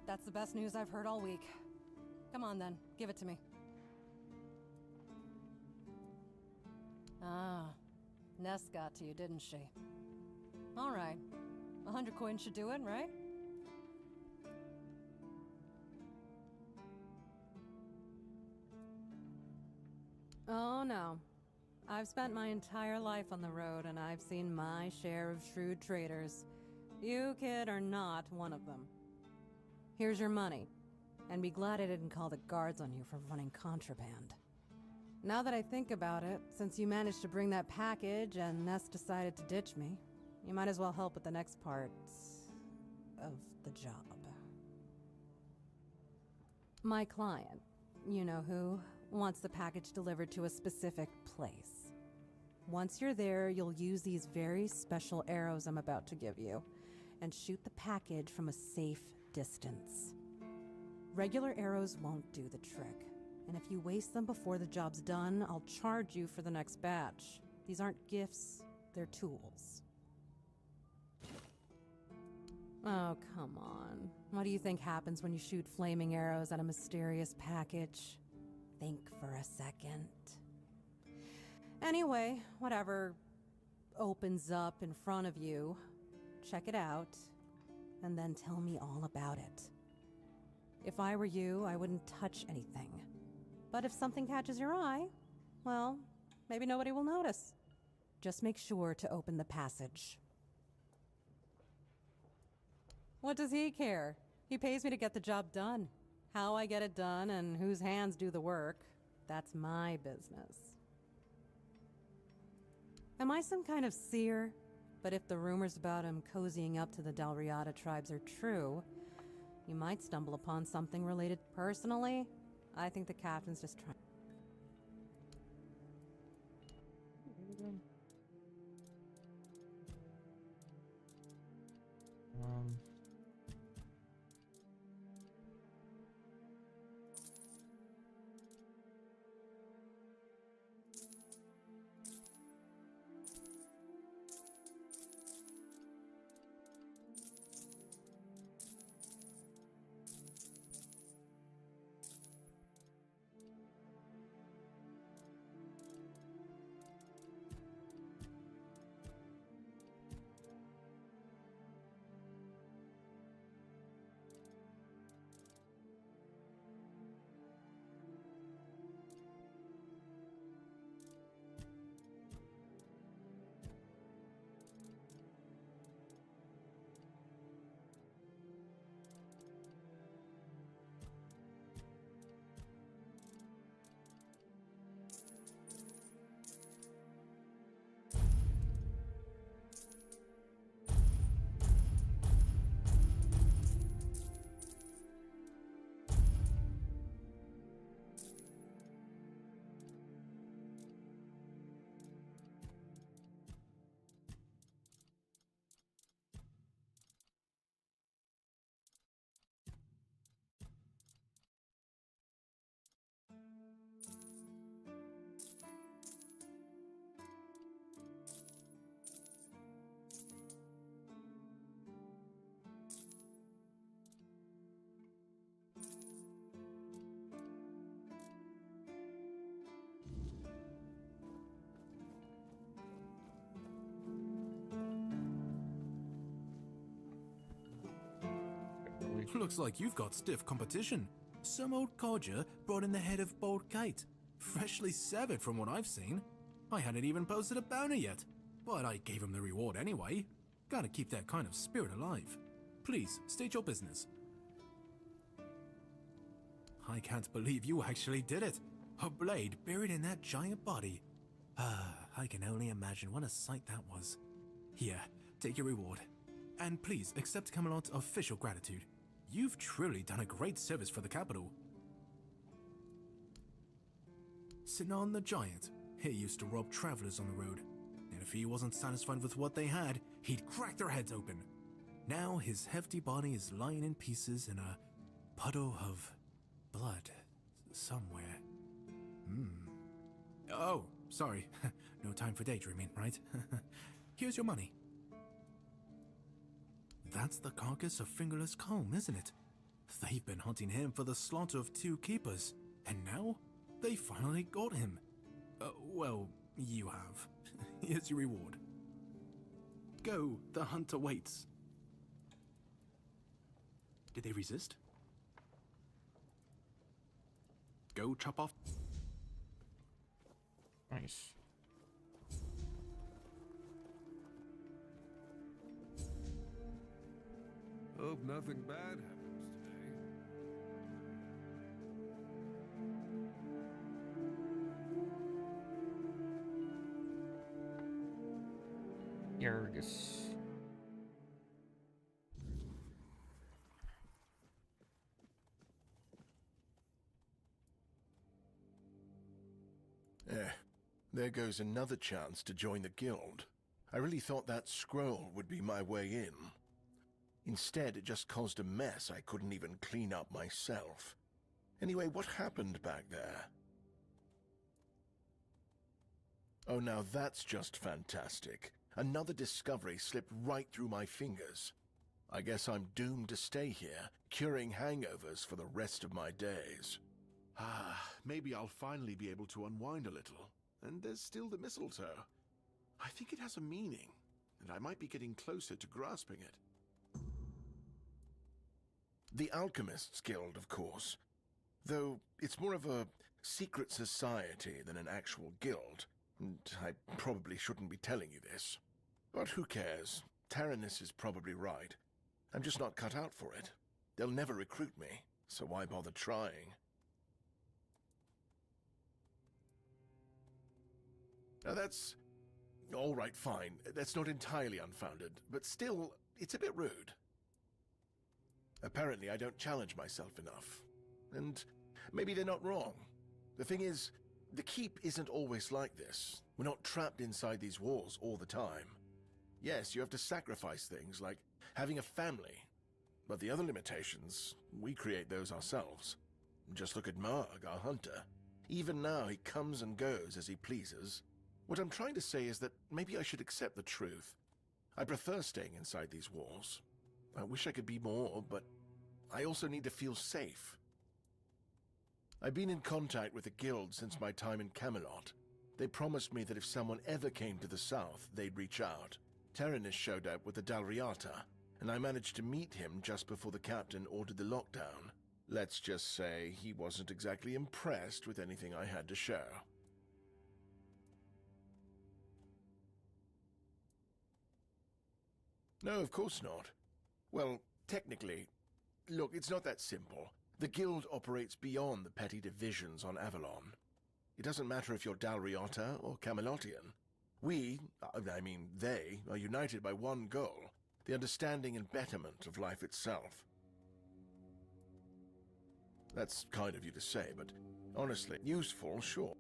That's the best news I've heard all week. Come on then, give it to me. Ah, Ness got to you, didn't she? All right. 100 coins should do it, right? Oh no. I've spent my entire life on the road and I've seen my share of shrewd traders. You, kid, are not one of them. Here's your money. And be glad I didn't call the guards on you for running contraband. Now that I think about it, since you managed to bring that package and Ness decided to ditch me, you might as well help with the next part of the job. My client, you know who, wants the package delivered to a specific place. Once you're there, you'll use these very special arrows I'm about to give you, and shoot the package from a safe distance. Regular arrows won't do the trick. And if you waste them before the job's done, I'll charge you for the next batch. These aren't gifts, they're tools. Oh, come on. What do you think happens when you shoot flaming arrows at a mysterious package? Think for a second. Anyway, whatever opens up in front of you, check it out, and then tell me all about it. If I were you, I wouldn't touch anything. But if something catches your eye, well, maybe nobody will notice. Just make sure to open the passage. What does he care? He pays me to get the job done. How I get it done and whose hands do the work, that's my business. Am I some kind of seer? But if the rumors about him cozying up to the Dalriada tribes are true, you might stumble upon something related personally. I think the captain's just trying. Looks like you've got stiff competition. Some old codger brought in the head of Bold Kite. Freshly severed from what I've seen. I hadn't even posted a bounty yet, but I gave him the reward anyway. Gotta keep that kind of spirit alive. Please, state your business. I can't believe you actually did it. A blade buried in that giant body. I can only imagine what a sight that was. Here, take your reward. And please accept Camelot's official gratitude. You've truly done a great service for the capital. Sinan the Giant. He used to rob travelers on the road. And if he wasn't satisfied with what they had, he'd crack their heads open. Now his hefty body is lying in pieces in a puddle of blood somewhere. Oh, sorry. No time for daydreaming, right? Here's your money. That's the carcass of Fingerless Comb, isn't it? They've been hunting him for the slaughter of 2 keepers, and now they finally got him. Well, you have. Here's your reward. Go, the hunter waits. Did they resist? Go chop off. Nice. Hope nothing bad happens today. Yargus. There goes another chance to join the guild. I really thought that scroll would be my way in. Instead, it just caused a mess I couldn't even clean up myself. Anyway, what happened back there? Oh, now that's just fantastic. Another discovery slipped right through my fingers. I guess I'm doomed to stay here, curing hangovers for the rest of my days. Maybe I'll finally be able to unwind a little. And there's still the mistletoe. I think it has a meaning, and I might be getting closer to grasping it. The Alchemists Guild, of course. Though it's more of a secret society than an actual guild. And I probably shouldn't be telling you this. But who cares? Taranis is probably right. I'm just not cut out for it. They'll never recruit me, so why bother trying? Now that's... all right, fine. That's not entirely unfounded, but still, it's a bit rude. Apparently I don't challenge myself enough. And maybe they're not wrong. The thing is, the keep isn't always like this. We're not trapped inside these walls all the time. Yes, you have to sacrifice things like having a family. But the other limitations, we create those ourselves. Just look at Marg, our hunter. Even now he comes and goes as he pleases. What I'm trying to say is that maybe I should accept the truth. I prefer staying inside these walls. I wish I could be more, but I also need to feel safe. I've been in contact with the guild since my time in Camelot. They promised me that if someone ever came to the south, they'd reach out. Taranis showed up with the Dalriata, and I managed to meet him just before the captain ordered the lockdown. Let's just say he wasn't exactly impressed with anything I had to show. No, of course not. Well, technically, look, it's not that simple. The guild operates beyond the petty divisions on Avalon. It doesn't matter if you're Dalriata or Camelotian. We, I mean they, are united by one goal, the understanding and betterment of life itself. That's kind of you to say, but honestly, useful, sure.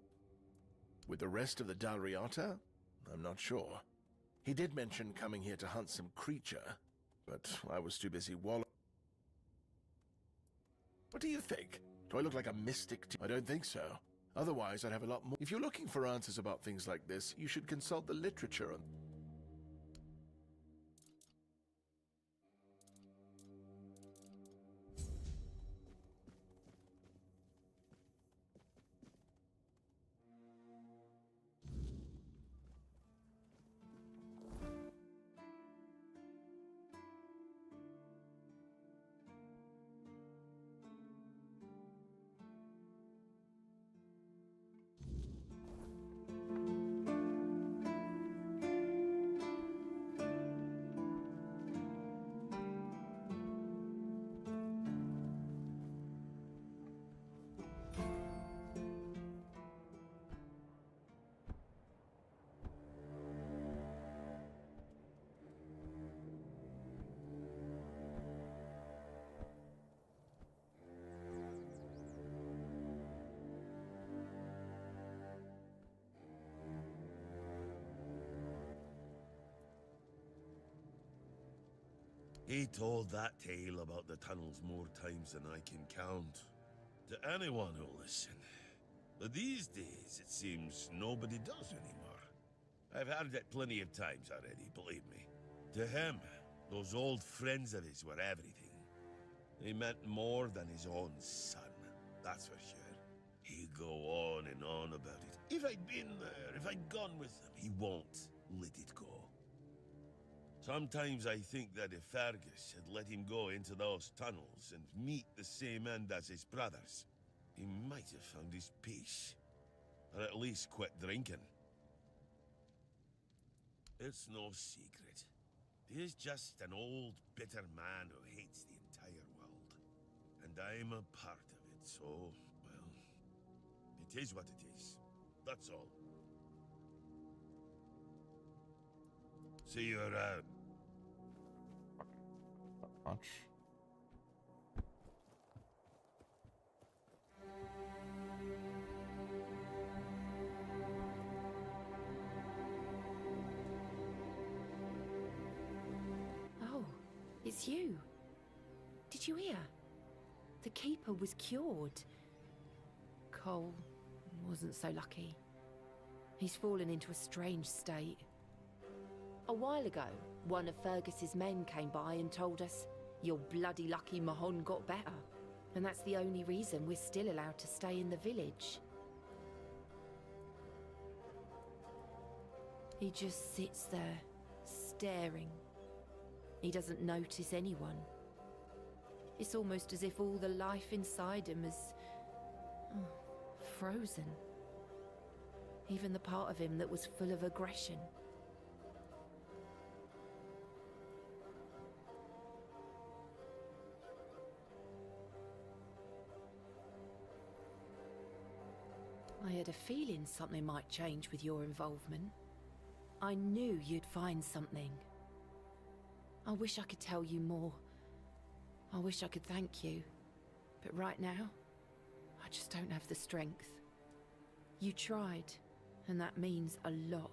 With the rest of the Dalriata, I'm not sure. He did mention coming here to hunt some creature, but I was too busy wallowing. What do you think? Do I look like a mystic? I don't think so. Otherwise, I'd have a lot more. If you're looking for answers about things like this, you should consult the literature on... He told that tale about the tunnels more times than I can count. To anyone who'll listen. But these days, it seems nobody does anymore. I've heard it plenty of times already, believe me. To him, those old friends of his were everything. They meant more than his own son, that's for sure. He'd go on and on about it. If I'd been there, if I'd gone with him, he won't let it go. Sometimes I think that if Fergus had let him go into those tunnels and meet the same end as his brothers, he might have found his peace. Or at least quit drinking. It's no secret. He's just an old, bitter man who hates the entire world. And I'm a part of it, so, well, it is what it is. That's all. See you around. Much. Oh, it's you. Did you hear? The Keeper was cured. Cole wasn't so lucky. He's fallen into a strange state. A while ago, one of Fergus's men came by and told us, "You're bloody lucky Mahon got better." And that's the only reason we're still allowed to stay in the village. He just sits there, staring. He doesn't notice anyone. It's almost as if all the life inside him is frozen. Even the part of him that was full of aggression. I had a feeling something might change with your involvement. I knew you'd find something. I wish I could tell you more. I wish I could thank you. But right now, I just don't have the strength. You tried, and that means a lot.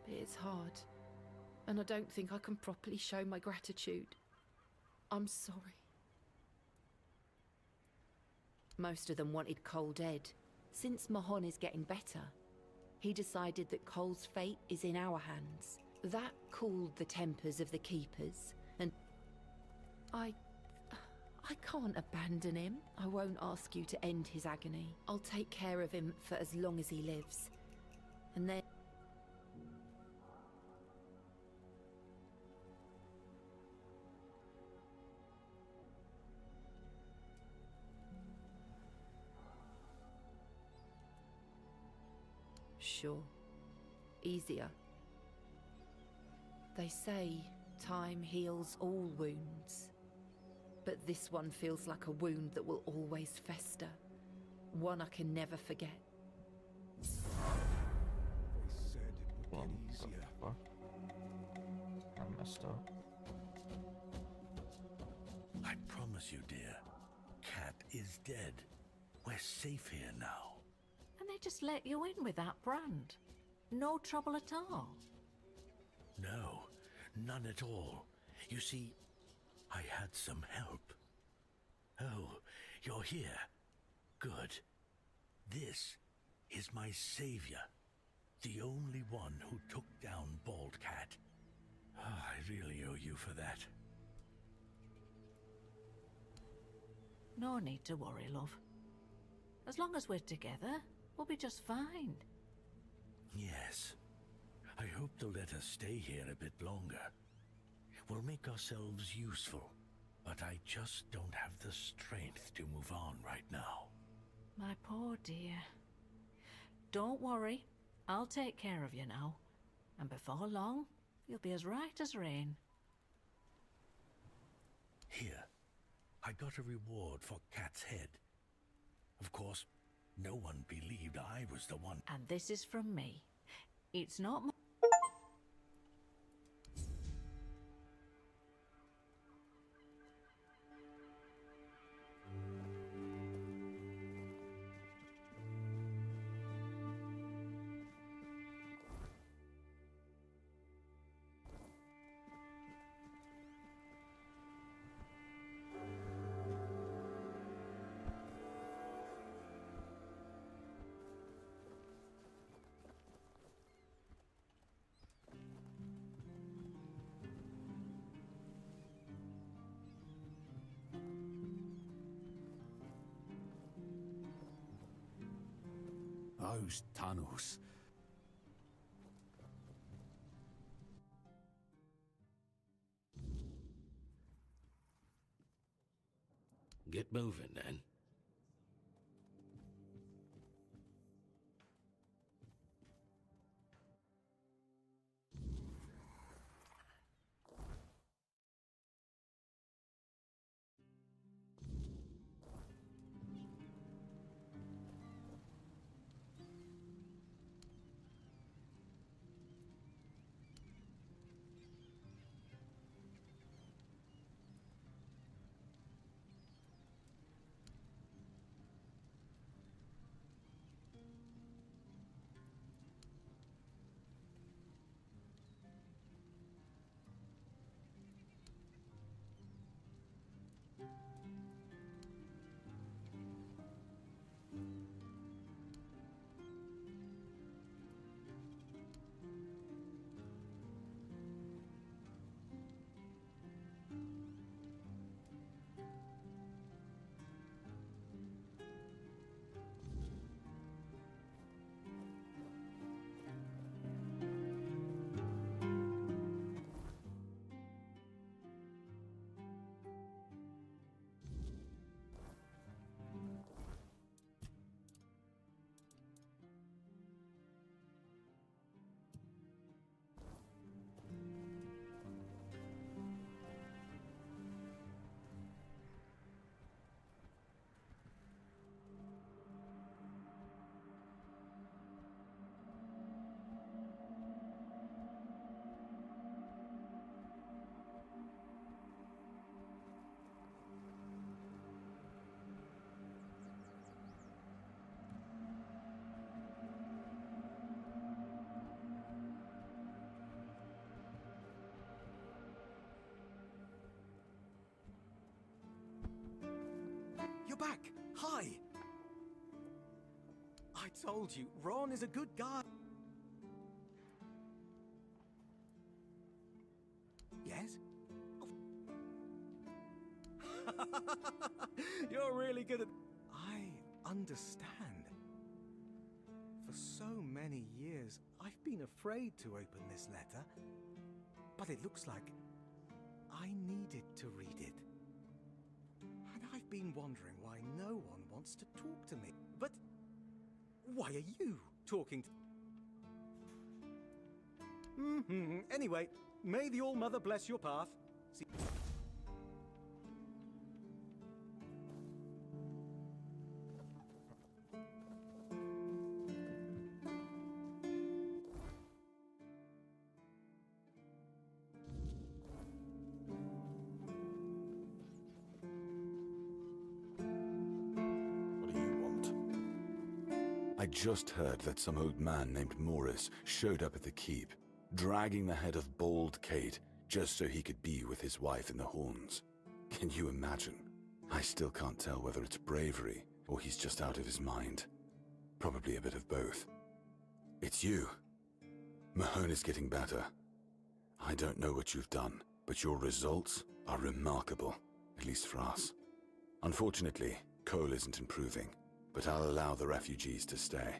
But it's hard, and I don't think I can properly show my gratitude. I'm sorry. Most of them wanted Cole dead. Since Mahon is getting better, he decided that Cole's fate is in our hands. That cooled the tempers of the Keepers, and I can't abandon him. I won't ask you to end his agony. I'll take care of him for as long as he lives. And then... Sure. Easier. They say time heals all wounds. But this one feels like a wound that will always fester. One I can never forget. They said it would get easier. Fuck. I messed up. I promise you, dear, Cat is dead. We're safe here now. And they just let you in with that brand? No trouble at all? No, none at all. You see, I had some help. Oh, you're here. Good. This is my savior. The only one who took down Bald Cat. Oh, I really owe you for that. No need to worry, love. As long as we're together, we'll be just fine. Yes. I hope they'll let us stay here a bit longer. We'll make ourselves useful, but I just don't have the strength to move on right now. My poor dear. Don't worry. I'll take care of you now. And before long, you'll be as right as rain. Here. I got a reward for Cat's head. Of course, no one believed I was the one. And this is from me. It's not my... Those tunnels. Get moving, then. You're back! Hi! I told you, Ron is a good guy. Yes? You're really good at... I understand. For so many years, I've been afraid to open this letter. But it looks like I needed to read it. And I've been wondering why no one wants to talk to me. But why are you talking to... Anyway, may the All-Mother bless your path. See I just heard that some old man named Morris showed up at the keep, dragging the head of Bald Kate just so he could be with his wife in the Horns. Can you imagine? I still can't tell whether it's bravery or he's just out of his mind. Probably a bit of both. It's you. Mahone is getting better. I don't know what you've done, but your results are remarkable, at least for us. Unfortunately, Cole isn't improving. But I'll allow the refugees to stay.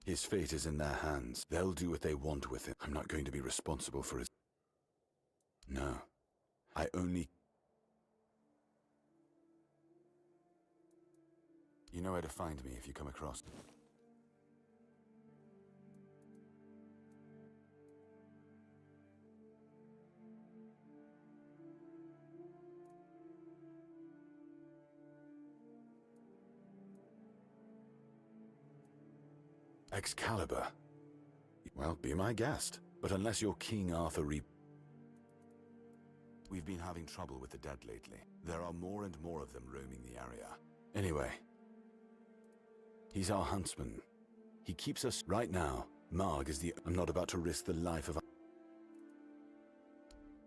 His fate is in their hands. They'll do what they want with him. I'm not going to be responsible for his... No. I only... You know where to find me if you come across... Excalibur? Well, be my guest. But unless you're King Arthur We've been having trouble with the dead lately. There are more and more of them roaming the area. Anyway. He's our huntsman. He keeps us... Right now, Marg is the... I'm not about to risk the life of...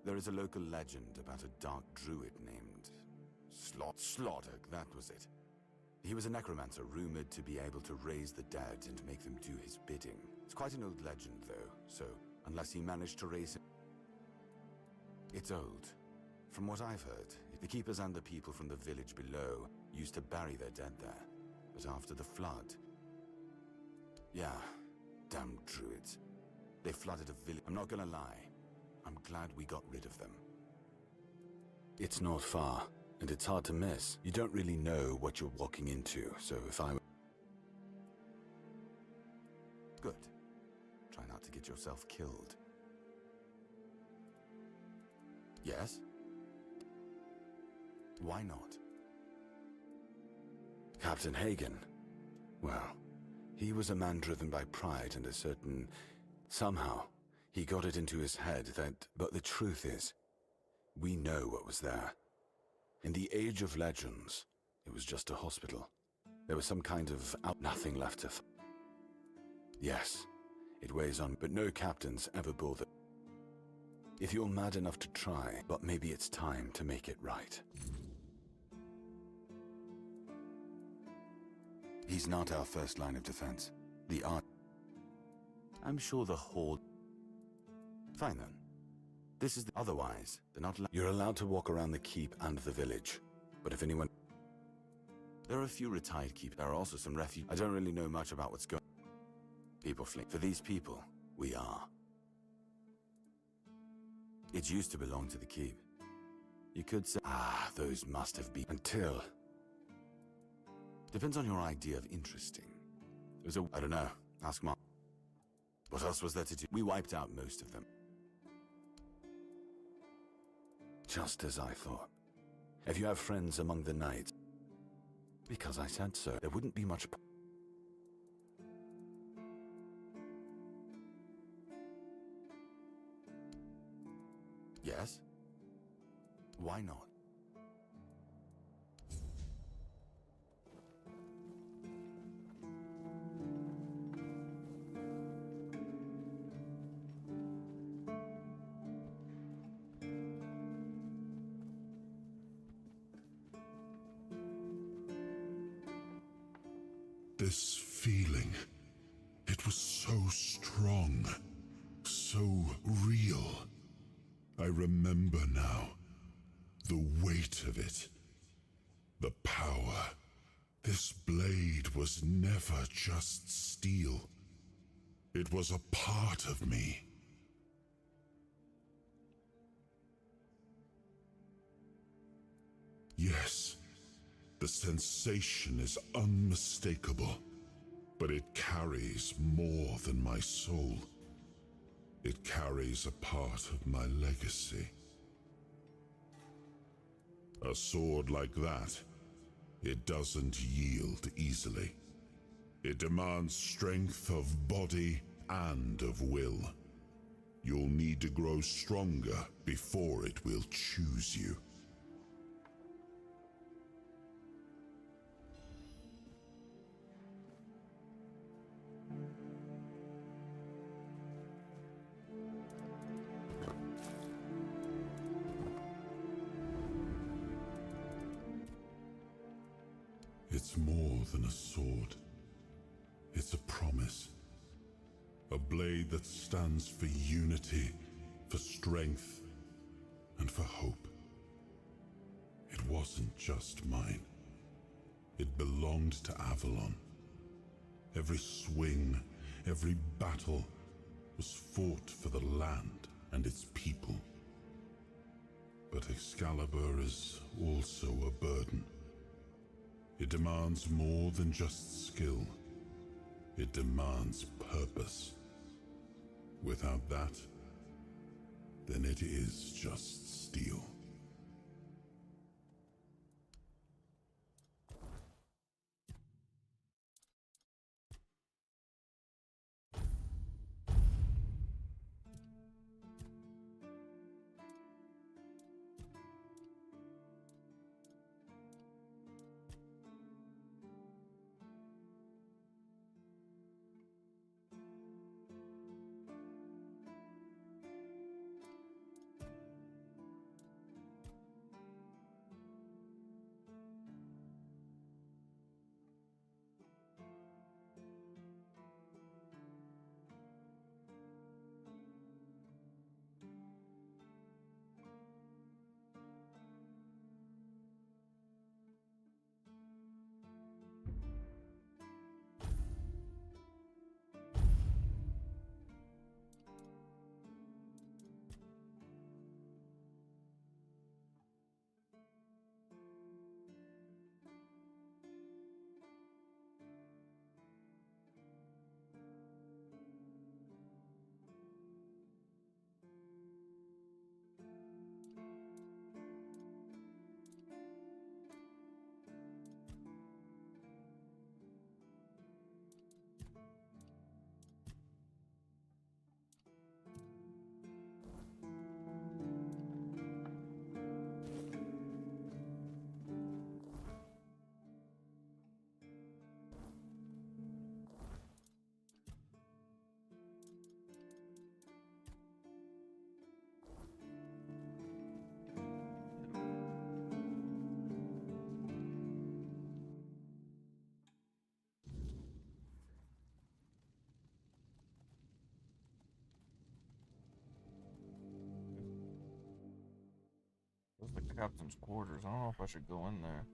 There is a local legend about a dark druid named... Slaughter, that was it. He was a necromancer rumored to be able to raise the dead and make them do his bidding. It's quite an old legend, though, so unless he managed to raise him... It's old. From what I've heard, the keepers and the people from the village below used to bury their dead there. But after the flood... Yeah, damn druids. They flooded a village. I'm not gonna lie. I'm glad we got rid of them. It's not far, and it's hard to miss. You don't really know what you're walking into, so if I... Good. Try not to get yourself killed. Yes? Why not? Captain Hagen. Well, he was a man driven by pride and a certain... Somehow, he got it into his head that... But the truth is, we know what was there. In the Age of Legends, it was just a hospital. There was some kind of... nothing left to... Yes, it weighs on, but no captains ever bore the... If you're mad enough to try, but maybe it's time to make it right. He's not our first line of defense. The art... I'm sure the Horde... Fine then. This is otherwise, they're not You're allowed to walk around the keep and the village. But if anyone... There are a few retired keep. There are also some refugees. I don't really know much about what's going... People flee. For these people, we are. It used to belong to the keep. You could say... those must have been... Until... Depends on your idea of interesting. It was a... I don't know. Ask Mark. What else was there to do? We wiped out most of them. Just as I thought. If you have friends among the knights... Because I said so. There wouldn't be much... Yes? Why not? This feeling, it was so strong, so real. I remember now, the weight of it, the power. This blade was never just steel. It was a part of me. Yes, the sensation is unmistakable, but it carries more than my soul. It carries a part of my legacy. A sword like that, it doesn't yield easily. It demands strength of body and of will. You'll need to grow stronger before it will choose you. It's more than a sword. It's a promise. A blade that stands for unity, for strength, and for hope. It wasn't just mine. It belonged to Avalon. Every swing, every battle was fought for the land and its people. But Excalibur is also a burden. It demands more than just skill. It demands purpose. Without that, then it is just steel. Captain's quarters. I don't know if I should go in there.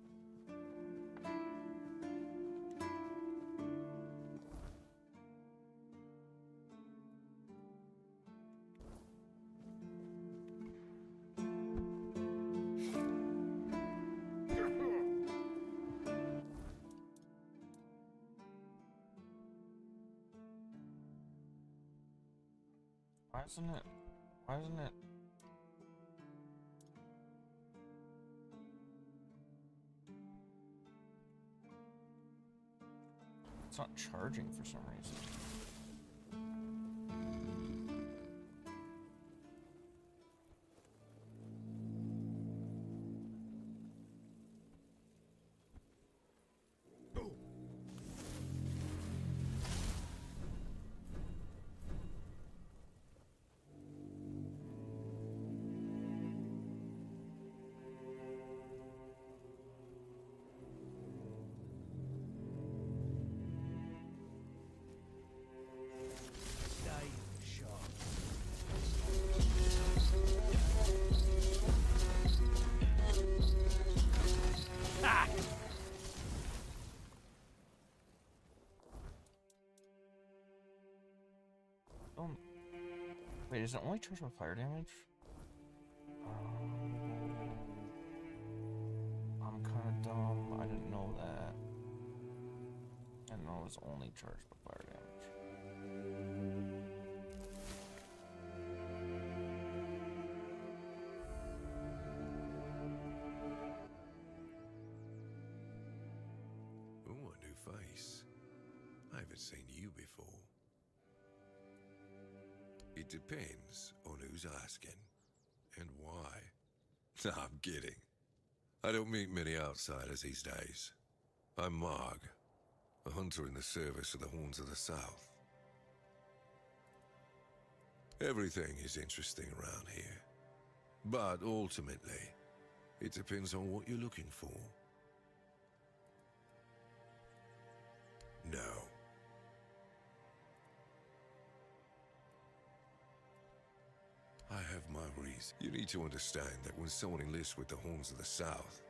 Why isn't it? It's not charging for some reason. Wait, is it only charged with fire damage? I'm kind of dumb. I didn't know that. I didn't know it was only charged with fire damage. Oh, a new face. I haven't seen you before. It depends on who's asking and why. No, I'm kidding. I don't meet many outsiders these days. I'm Marg, a hunter in the service of the Horns of the South. Everything is interesting around here, but ultimately, it depends on what you're looking for. No. I have my reason. You need to understand that when someone enlists with the Horns of the South,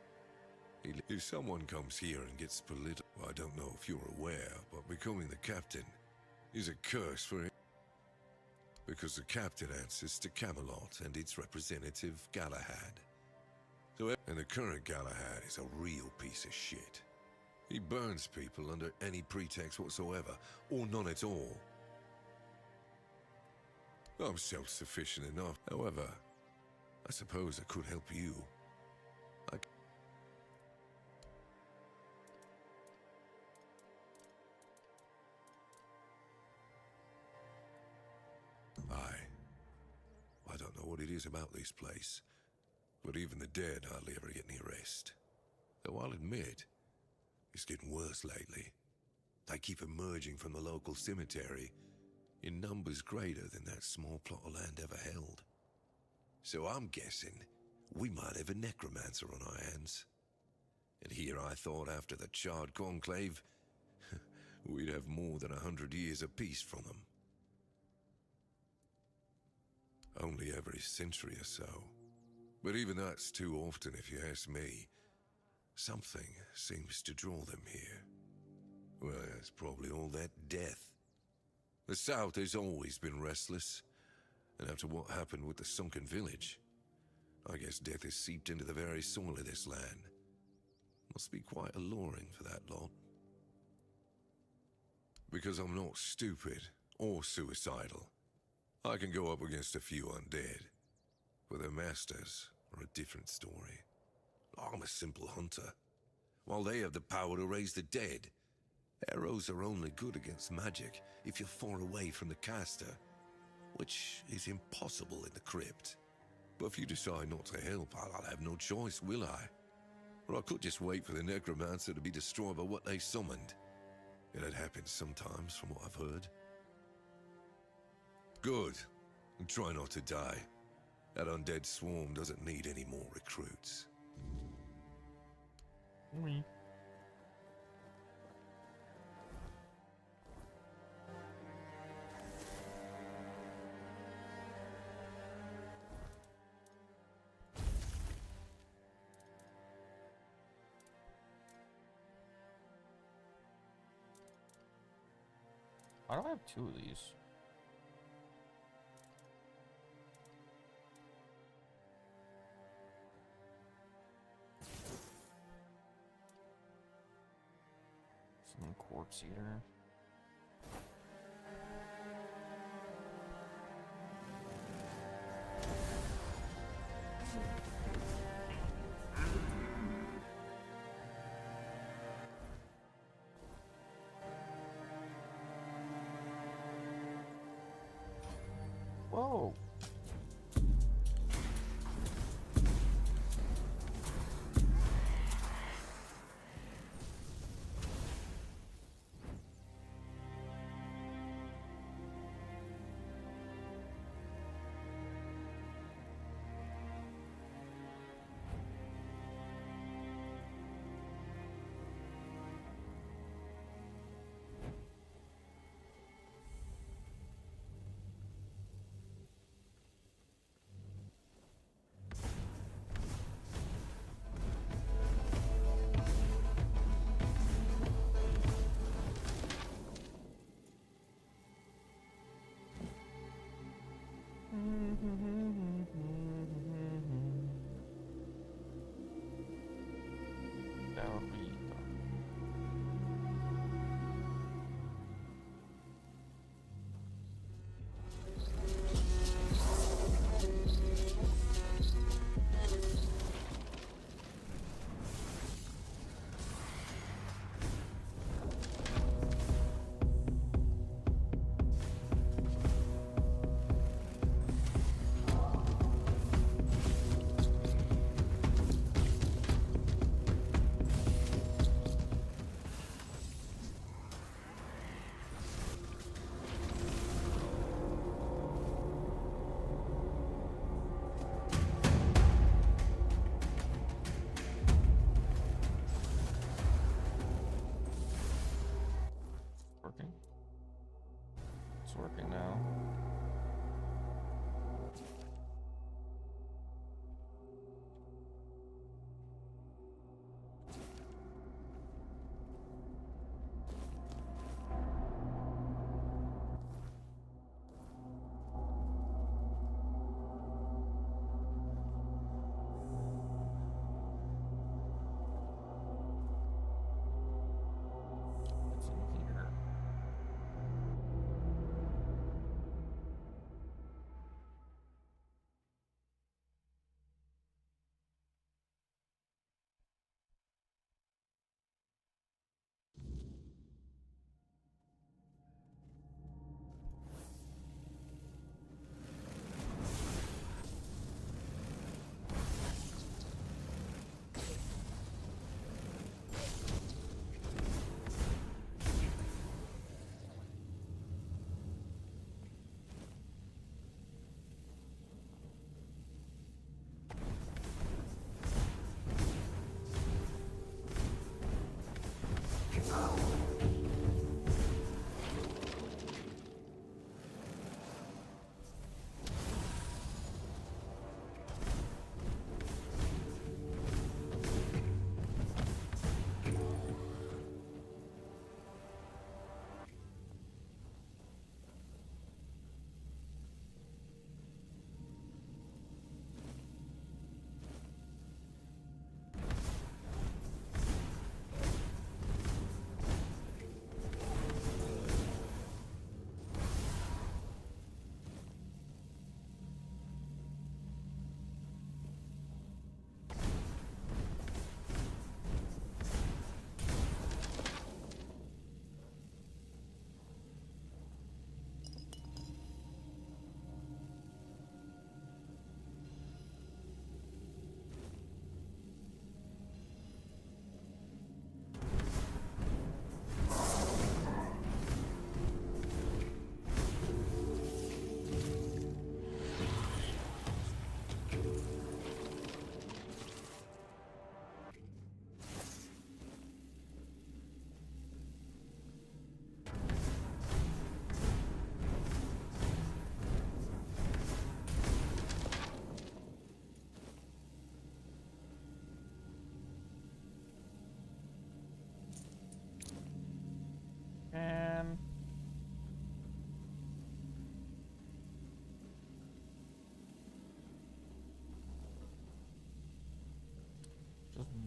if someone comes here and gets political, I don't know if you're aware, but becoming the captain is a curse for him. Because the captain answers to Camelot and its representative, Galahad. And the current Galahad is a real piece of shit. He burns people under any pretext whatsoever, or none at all. I'm self-sufficient enough. However, I suppose I could help you. I don't know what it is about this place, but even the dead hardly ever get any rest. Though I'll admit, it's getting worse lately. They keep emerging from the local cemetery in numbers greater than that small plot of land ever held. So I'm guessing we might have a necromancer on our hands. And here I thought after the Charred Conclave, we'd have more than 100 years of peace from them. Only every century or so. But even that's too often if you ask me. Something seems to draw them here. Well, it's probably all that death. The South has always been restless, and after what happened with the sunken village, I guess death has seeped into the very soil of this land. Must be quite alluring for that lot. Because I'm not stupid or suicidal, I can go up against a few undead, but their masters are a different story. I'm a simple hunter, while they have the power to raise the dead. Arrows are only good against magic if you're far away from the caster, which is impossible in the crypt. But if you decide not to help, I'll have no choice, will I? Or I could just wait for the necromancer to be destroyed by what they summoned. It happens sometimes, from what I've heard. Good. And try not to die. That undead swarm doesn't need any more recruits. Why do I have 2 of these? Some quartz eater. Whoa.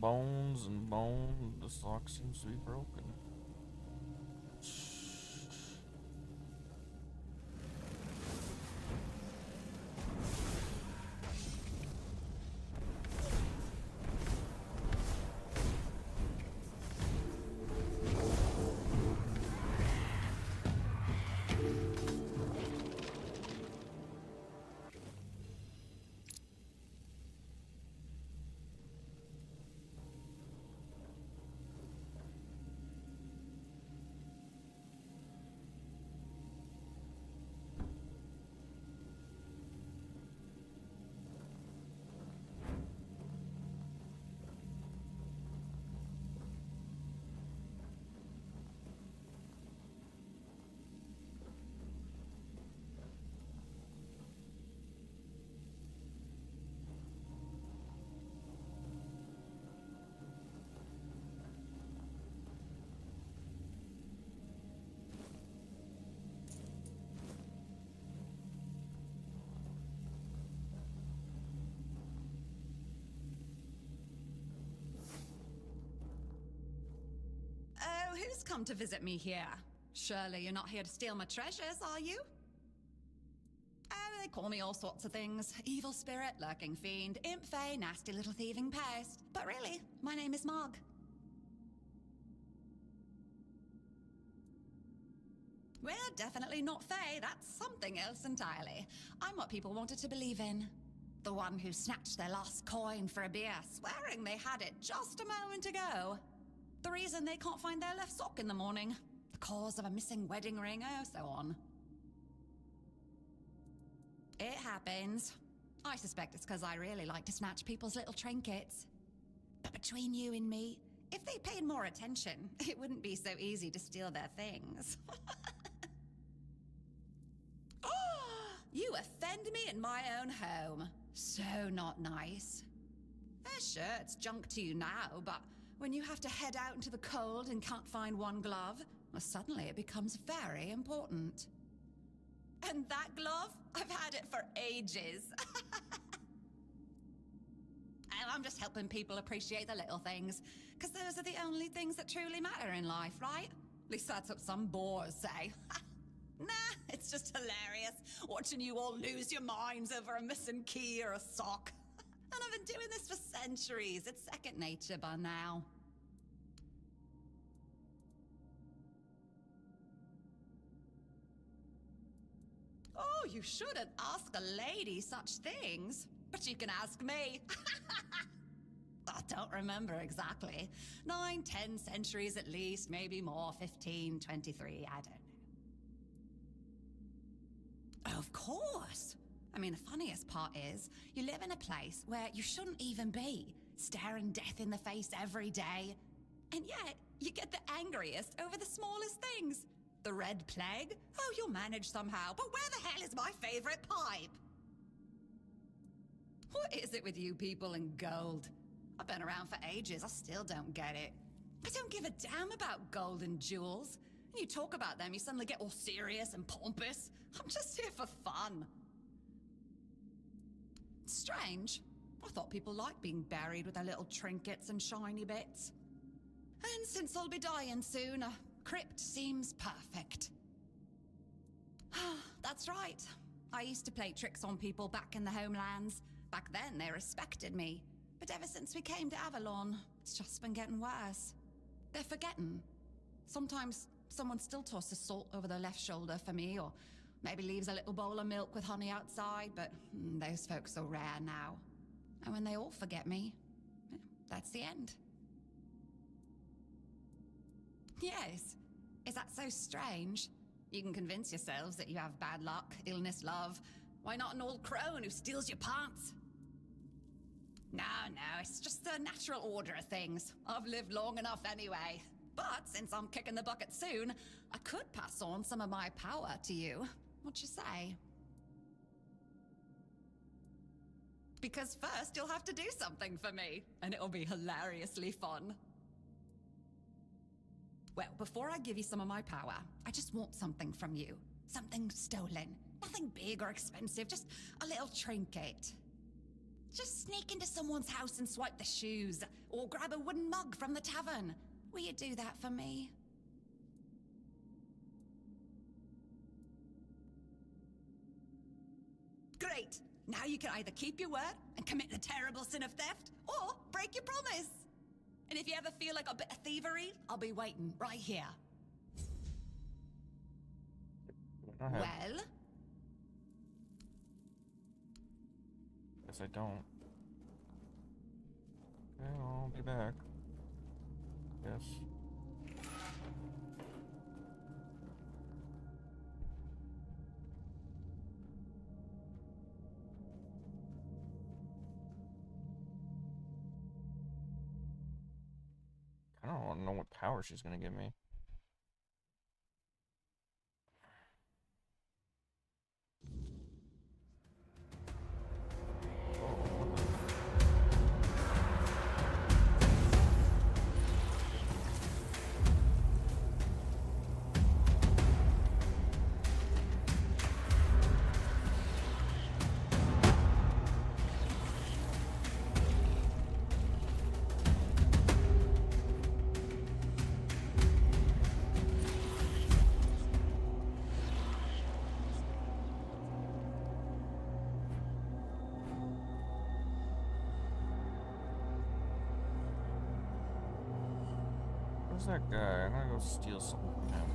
bones and bone. The sock seems to be broken. Oh, who's come to visit me here? Surely you're not here to steal my treasures, are you? Oh, they call me all sorts of things. Evil spirit, lurking fiend, imp fae, nasty little thieving pest. But really, my name is Mog. We're definitely not fae, that's something else entirely. I'm what people wanted to believe in. The one who snatched their last coin for a beer, swearing they had it just a moment ago. The reason they can't find their left sock in the morning. The cause of a missing wedding ring, oh, so on. It happens. I suspect it's because I really like to snatch people's little trinkets. But between you and me, if they paid more attention, it wouldn't be so easy to steal their things. You offend me in my own home. So not nice. Sure, it's junk to you now, but when you have to head out into the cold and can't find one glove, well, suddenly it becomes very important. And that glove? I've had it for ages. I'm just helping people appreciate the little things, because those are the only things that truly matter in life, right? At least that's what some bores say. Nah, it's just hilarious, watching you all lose your minds over a missing key or a sock. And I've been doing this for centuries. It's second nature by now. Oh, you shouldn't ask a lady such things. But you can ask me. I don't remember exactly. 9, 10 centuries at least, maybe more, 15, 23, I don't know. Of course. I mean, the funniest part is, you live in a place where you shouldn't even be, staring death in the face every day. And yet, you get the angriest over the smallest things. The Red Plague? Oh, you'll manage somehow, but where the hell is my favorite pipe? What is it with you people and gold? I've been around for ages, I still don't get it. I don't give a damn about gold and jewels. When you talk about them, you suddenly get all serious and pompous. I'm just here for fun. Strange. I thought people liked being buried with their little trinkets and shiny bits. And since I'll be dying soon, a crypt seems perfect. That's right. I used to play tricks on people back in the homelands. Back then, they respected me. But ever since we came to Avalon, it's just been getting worse. They're forgetting. Sometimes someone still tosses salt over their left shoulder for me, or maybe leaves a little bowl of milk with honey outside, but those folks are rare now. And when they all forget me, that's the end. Yes. Is that so strange? You can convince yourselves that you have bad luck, illness, love. Why not an old crone who steals your pants? No, it's just the natural order of things. I've lived long enough anyway. But since I'm kicking the bucket soon, I could pass on some of my power to you. What you say? Because first you'll have to do something for me, and it'll be hilariously fun. Well, before I give you some of my power, I just want something from you. Something stolen. Nothing big or expensive, just a little trinket. Just sneak into someone's house and swipe the shoes. or grab a wooden mug from the tavern. Will you do that for me? Great! Now you can either keep your word and commit the terrible sin of theft, or break your promise. And if you ever feel like a bit of thievery, I'll be waiting right here. Go ahead. Well? Guess I don't. Okay, I'll be back. Yes. I don't know what power she's gonna give me. Where's that guy? I'm gonna go steal something from him.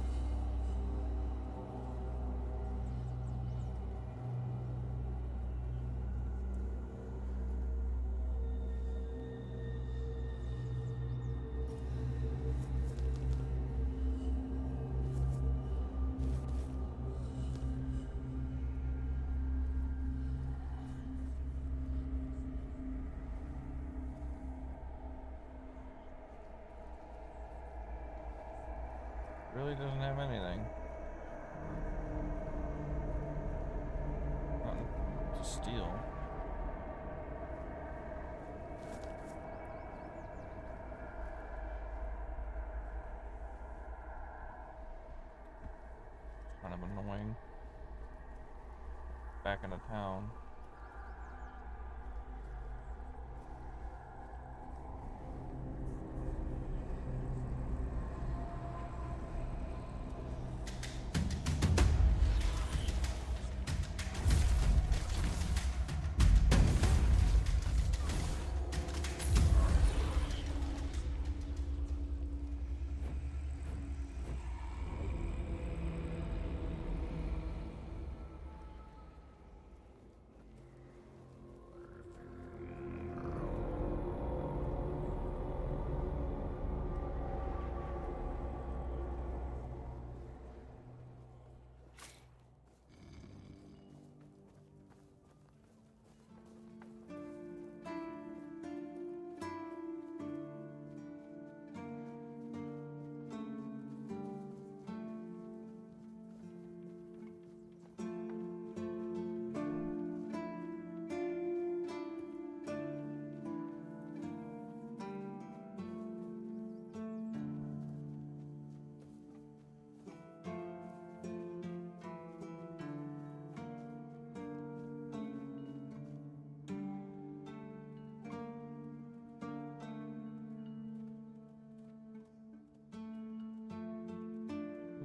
Really doesn't have anything. Nothing to steal. Kind of annoying. Back into town.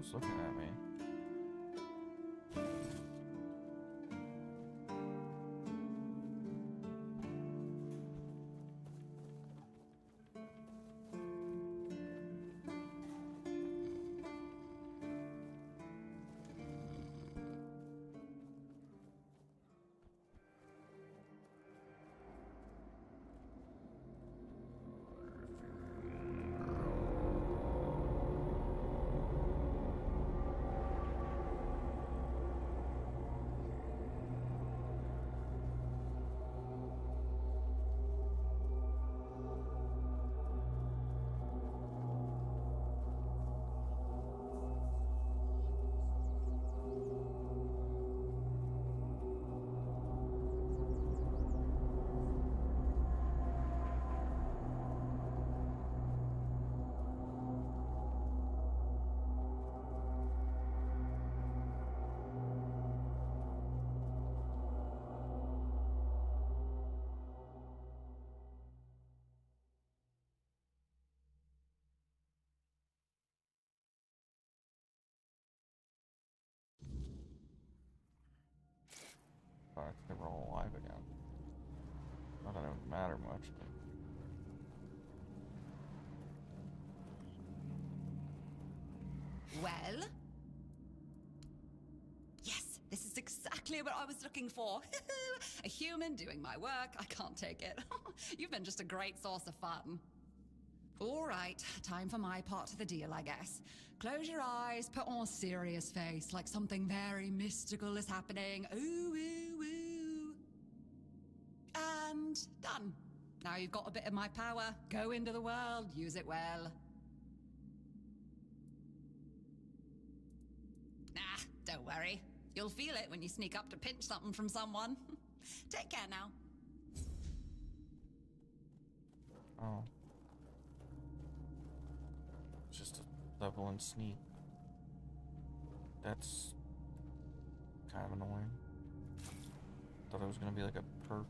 Who's looking at me? wouldn't matter much. Well? Yes, this is exactly what I was looking for. A human doing my work. I can't take it. You've been just a great source of fun. All right, time for my part of the deal, I guess. Close your eyes, put on a serious face, like something very mystical is happening. Ooh, ooh, ooh. And done. Now you've got a bit of my power. Go into the world, use it well. Nah, don't worry. You'll feel it when you sneak up to pinch something from someone. Take care now. Oh. It's just a level and sneak. That's kind of annoying. Thought it was gonna be like a perk.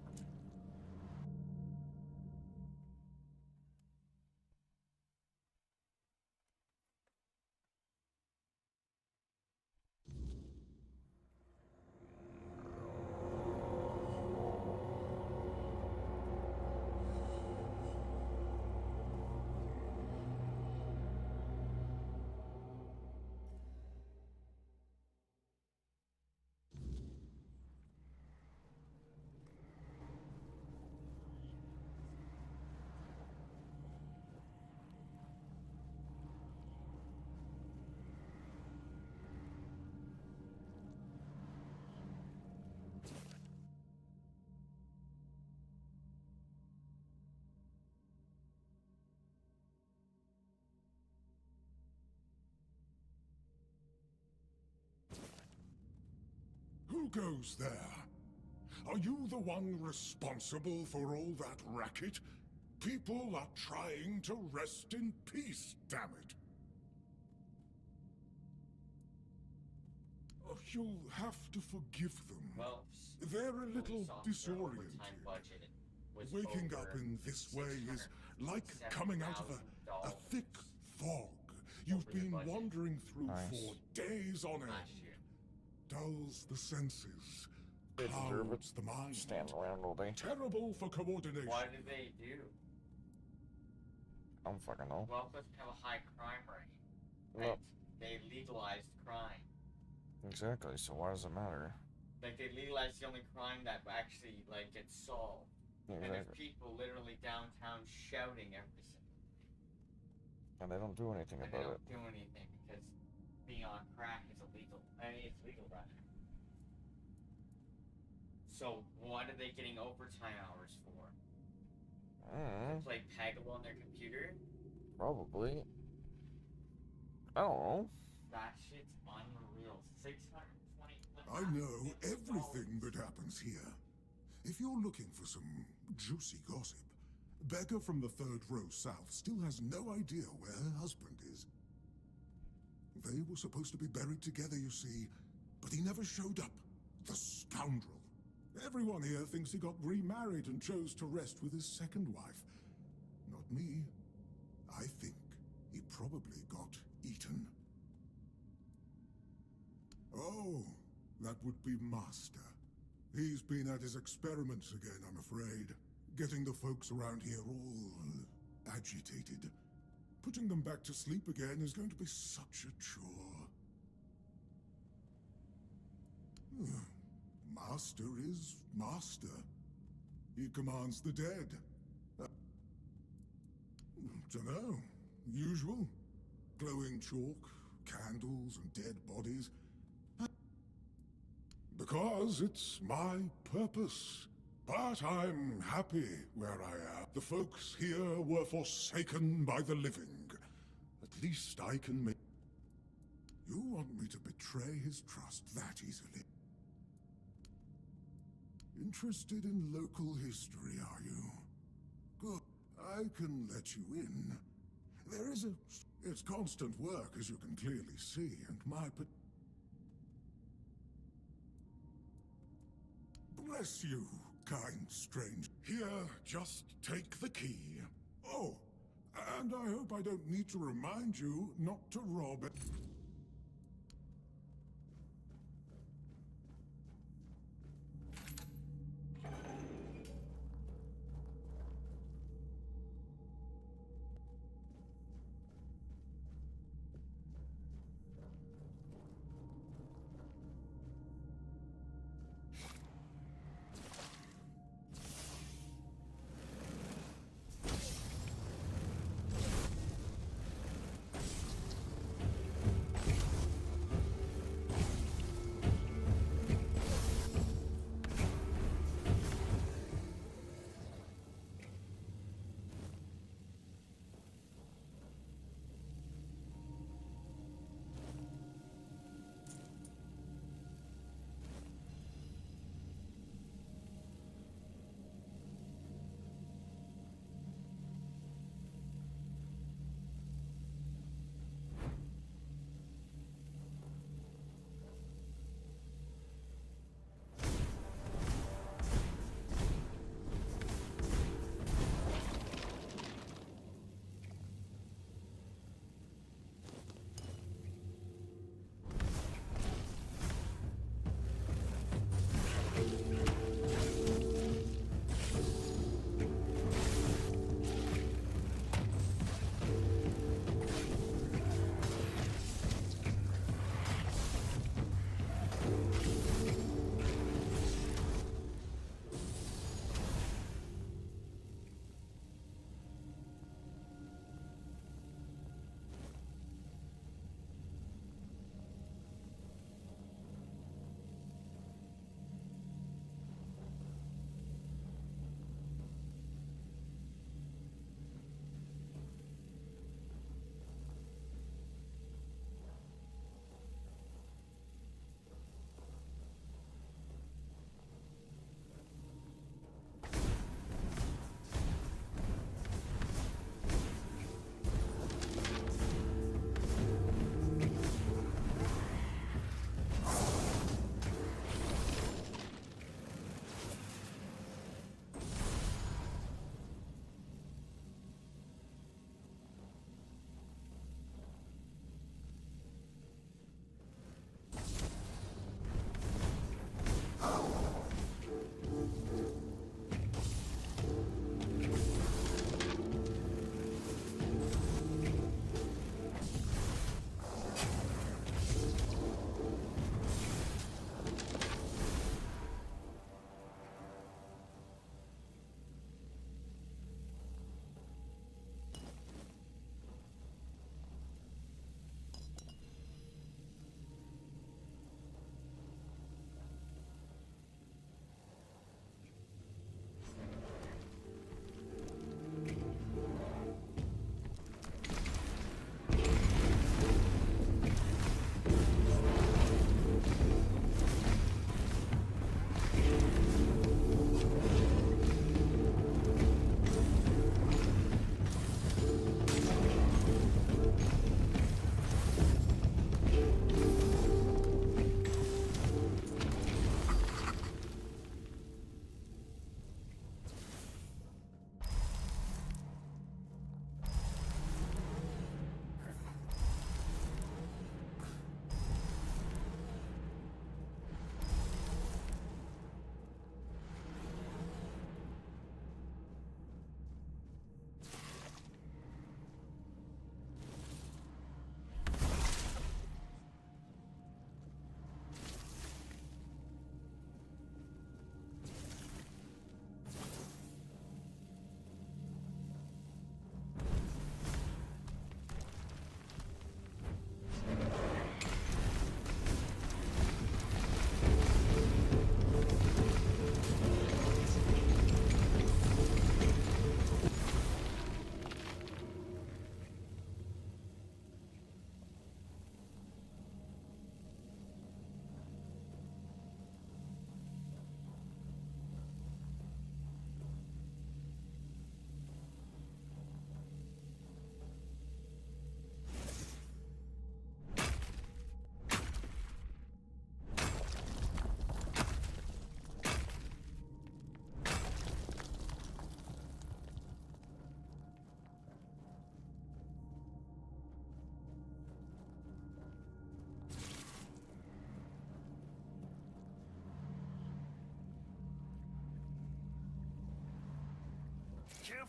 Who goes there? Are you the one responsible for all that racket? People are trying to rest in peace, damn it. Oh, you'll have to forgive them. Well, they're a little disoriented. was Waking over up in this way is like coming out of a thick fog you've been wandering through for days on end. Dulls the senses, clouds the mind. Stand around all day. Terrible for coordination. What do they do? I don't fucking know. Well, let's have a high crime rate. Well, They legalized crime. exactly, so why does it matter? Like, they legalized the only crime that actually, like, gets solved. Yeah, And there's exactly. people literally downtown shouting every single And they don't do anything and they about it. don't do anything because being on crack is illegal. I mean, it's legal right now. So, what are they getting overtime hours for? To play Peggle on their computer? Probably. I don't know. That shit's unreal. 620. I know everything that happens here. If you're looking for some juicy gossip, Becca from the third row south still has no idea where her husband is. They were supposed to be buried together, you see, but he never showed up. The scoundrel. Everyone here thinks he got remarried and chose to rest with his second wife. Not me. I think he probably got eaten. Oh, that would be Master. He's been at his experiments again, I'm afraid. Getting the folks around here all agitated. Putting them back to sleep again is going to be such a chore. Master is Master. He commands the dead. Dunno. Usual. Glowing chalk, candles, and dead bodies. Because it's my purpose. But I'm happy where I am. The folks here were forsaken by the living. At least I can make... You want me to betray his trust that easily? Interested in local history, are you? Good. I can let you in. There is a... It's constant work, as you can clearly see, and my... Bless you, kind stranger. Here, just take the key. Oh, and I hope I don't need to remind you not to rob it.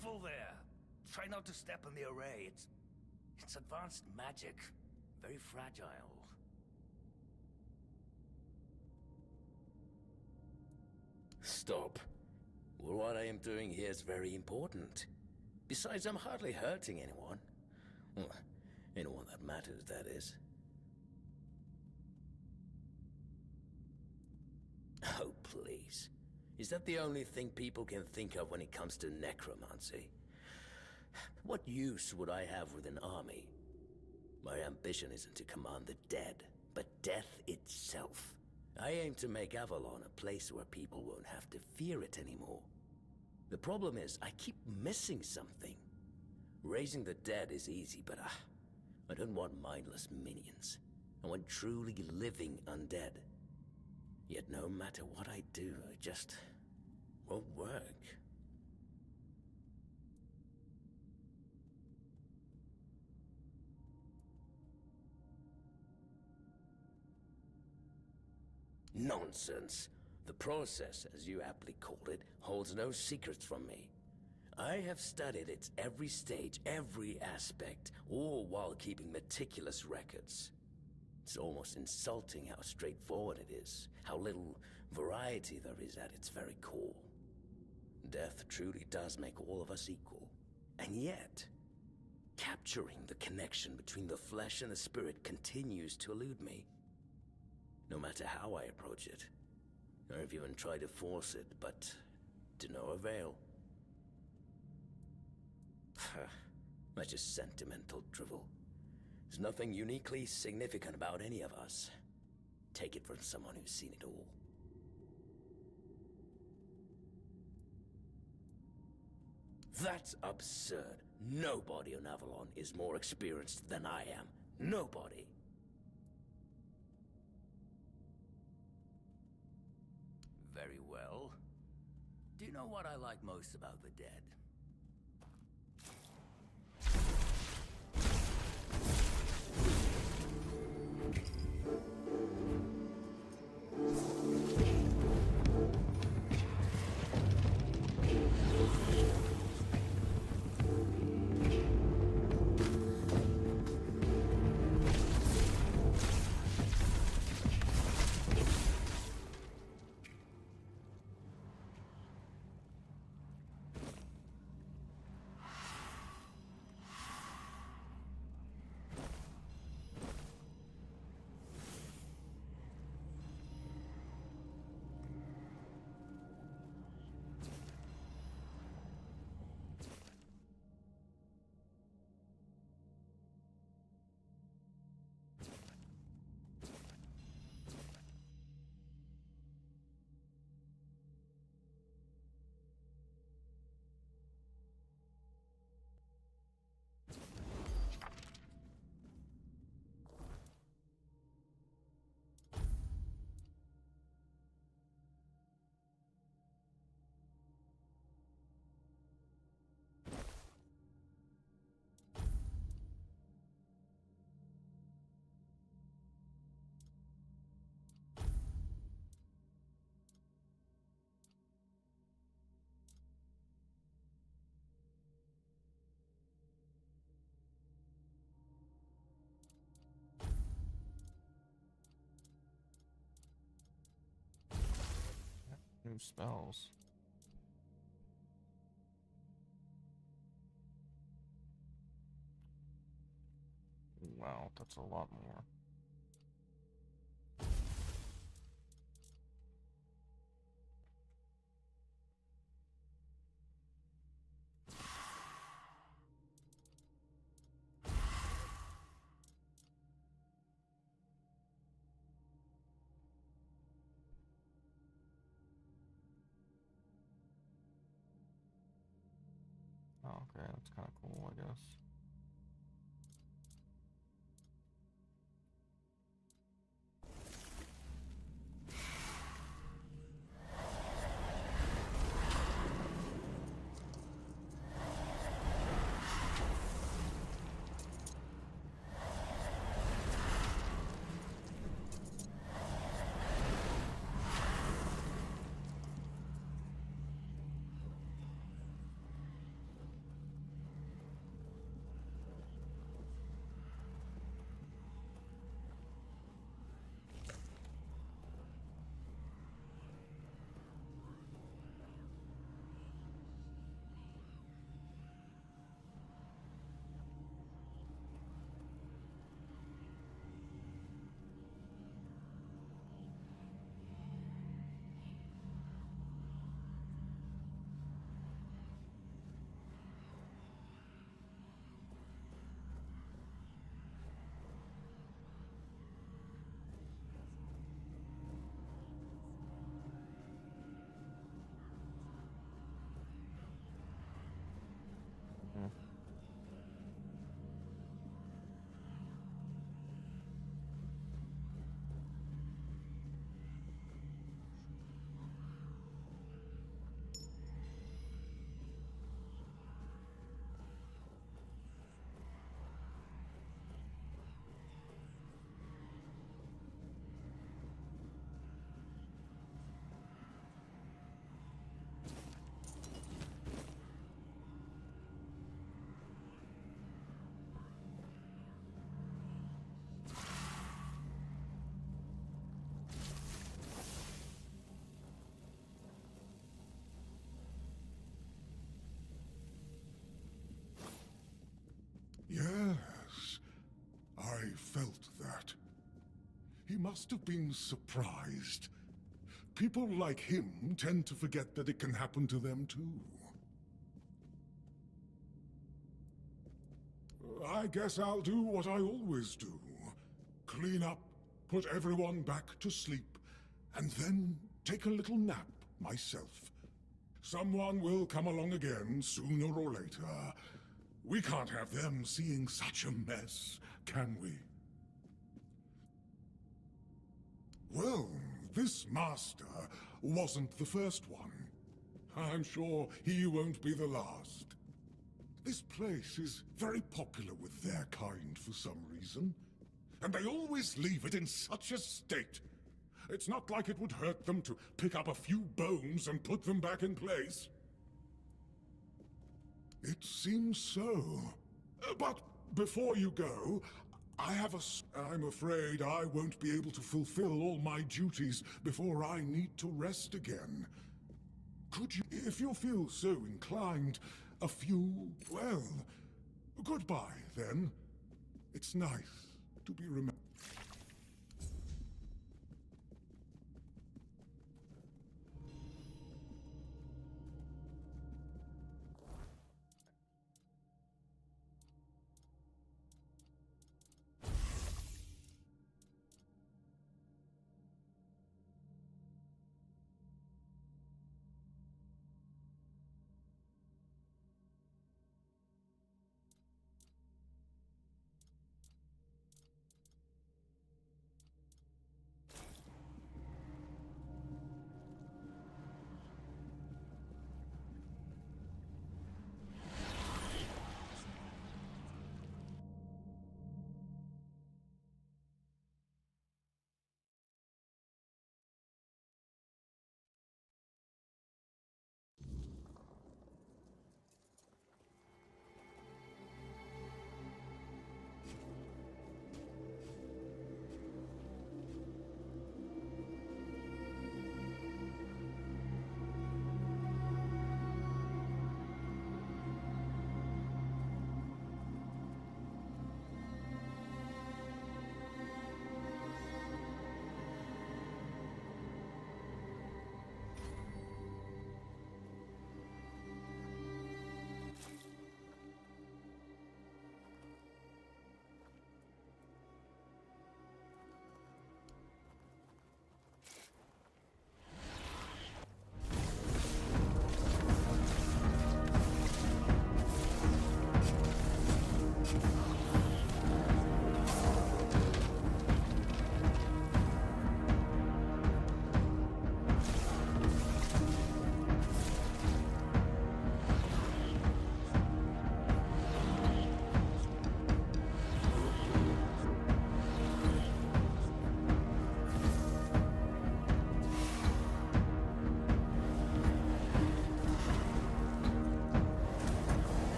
Careful there! Try not to step on the array. It's advanced magic. Very fragile. Stop. Well, what I am doing here is very important. Besides, I'm hardly hurting anyone. Well, anyone that matters, that is. Oh, please. Is that the only thing people can think of when it comes to necromancy? What use would I have with an army? My ambition isn't to command the dead, but death itself. I aim to make Avalon a place where people won't have to fear it anymore. The problem is, I keep missing something. Raising the dead is easy, but I don't want mindless minions. I want truly living undead. Yet no matter what I do, it just won't work. Nonsense. The process, as you aptly called it, holds no secrets from me. I have studied its every stage, every aspect, all while keeping meticulous records. It's almost insulting how straightforward it is, how little variety there is at its very core. Death truly does make all of us equal. And yet, capturing the connection between the flesh and the spirit continues to elude me. No matter how I approach it. I've even tried to force it, but to no avail. That's just sentimental drivel. There's nothing uniquely significant about any of us. Take it from someone who's seen it all. That's absurd. Nobody on Avalon is more experienced than I am. Nobody. Very well. Do you know what I like most about the dead? New spells. Wow, that's a lot more. Okay, that's kind of cool, I guess. must have been surprised. People like him tend to forget that it can happen to them too. I guess I'll do what I always do. Clean up, put everyone back to sleep, and then take a little nap myself. Someone will come along again sooner or later. We can't have them seeing such a mess, can we? Well, this master wasn't the first one. I'm sure he won't be the last. This place is very popular with their kind for some reason. And they always leave it in such a state. It's not like it would hurt them to pick up a few bones and put them back in place. It seems so. But before you go, I'm afraid I won't be able to fulfill all my duties before I need to rest again. Could you, if you feel so inclined, well, goodbye then. It's nice to be remembered.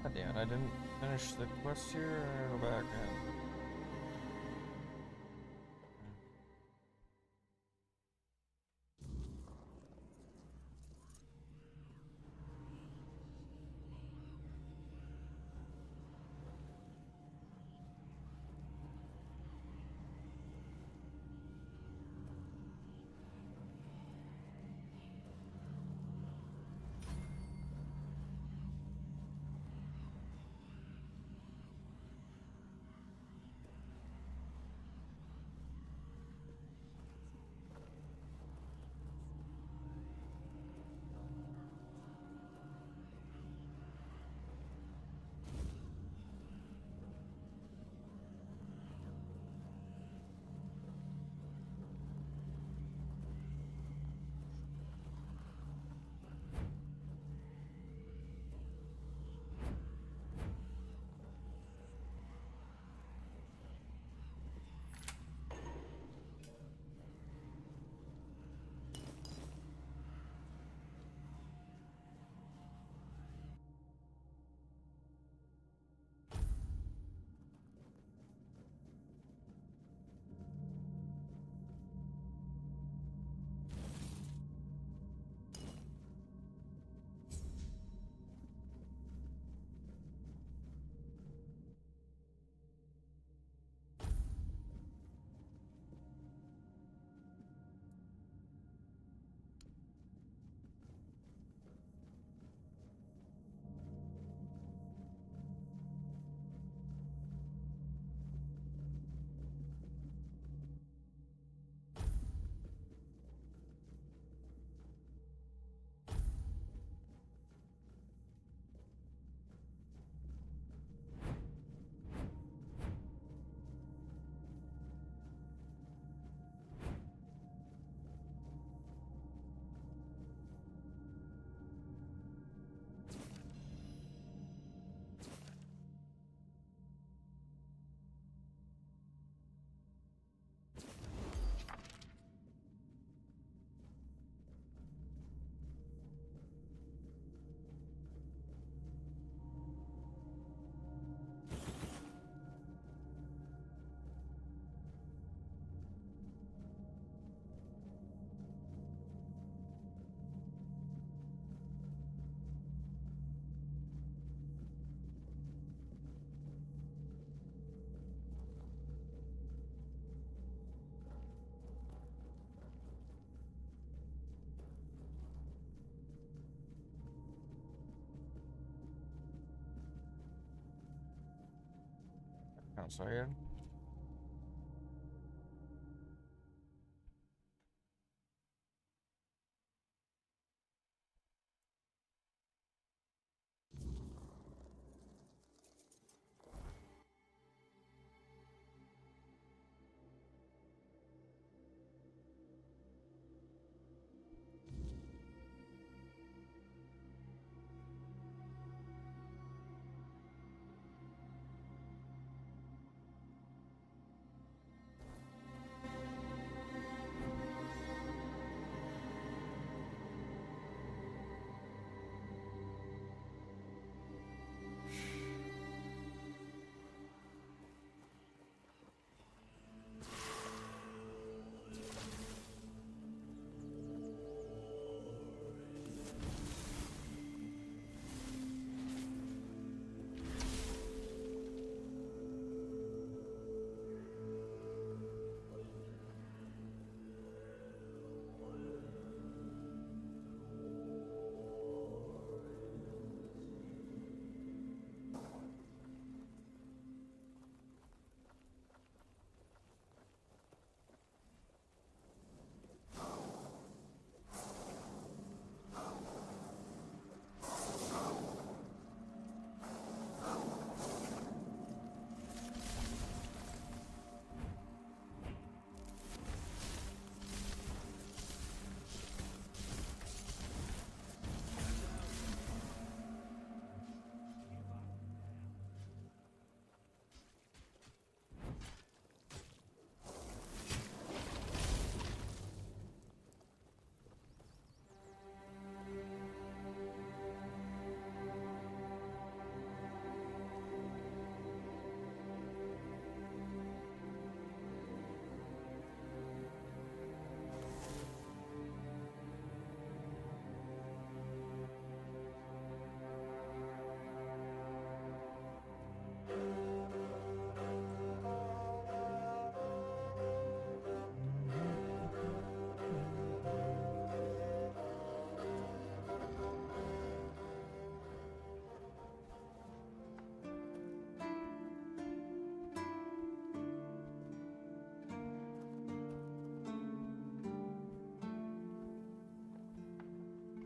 God damn, I didn't finish the quest here. Go back and... I'm saying?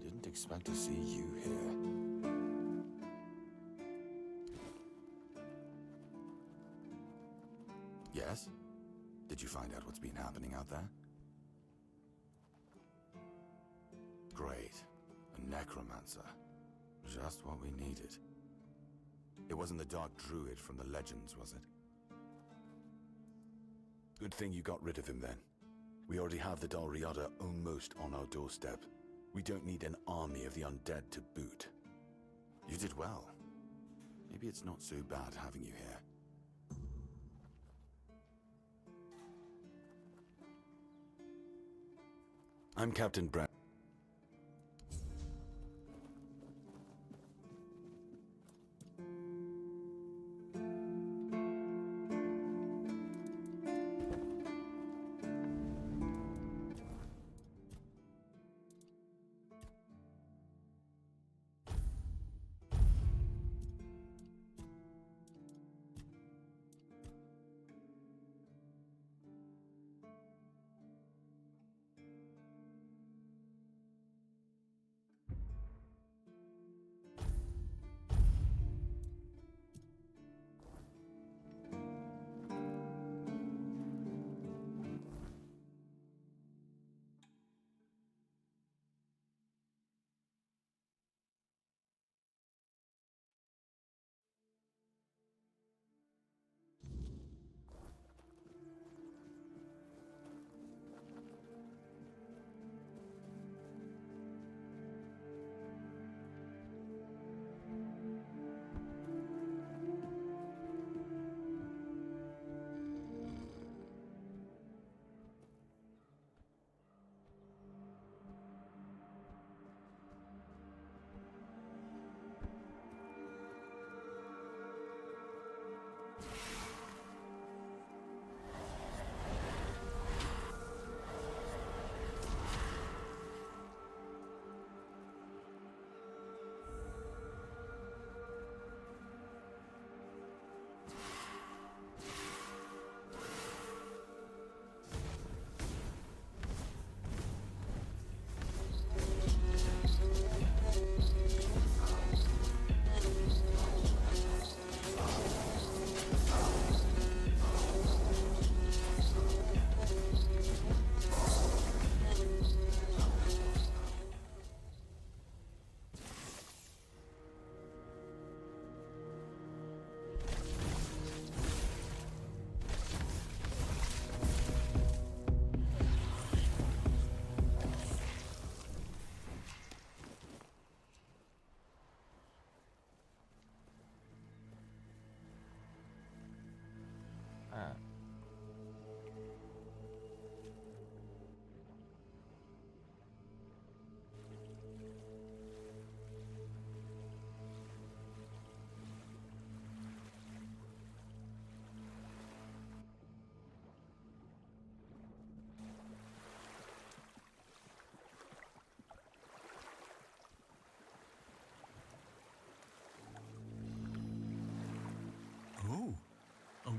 Didn't expect to see you here. Yes? Did you find out what's been happening out there? Great. A necromancer. Just what we needed. It wasn't the Dark Druid from the legends, was it? Good thing you got rid of him then. We already have the Dalriada almost on our doorstep. We don't need an army of the undead to boot. You did well. Maybe it's not so bad having you here. I'm Captain Brad.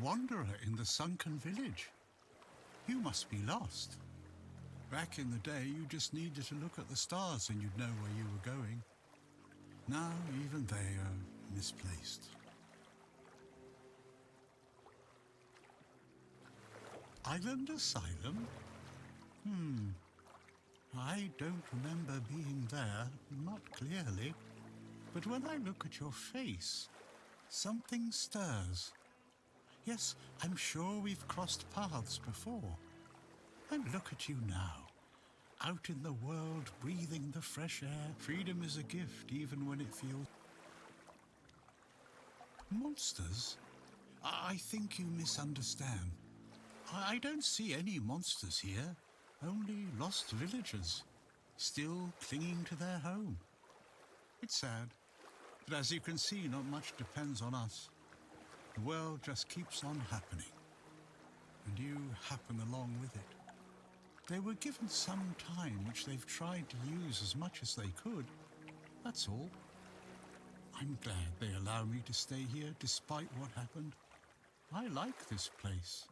wanderer in the sunken village. You must be lost. Back in the day, you just needed to look at the stars and you'd know where you were going. Now, even they are misplaced. Island Asylum? I don't remember being there, not clearly. But when I look at your face, something stirs. Yes, I'm sure we've crossed paths before. And look at you now, out in the world, breathing the fresh air. Freedom is a gift, even when it feels... Monsters? I think you misunderstand. I don't see any monsters here, only lost villagers, still clinging to their home. It's sad, but as you can see, not much depends on us. The world just keeps on happening, and you happen along with it. They were given some time, which they've tried to use as much as they could. That's all. I'm glad they allow me to stay here despite what happened. I like this place.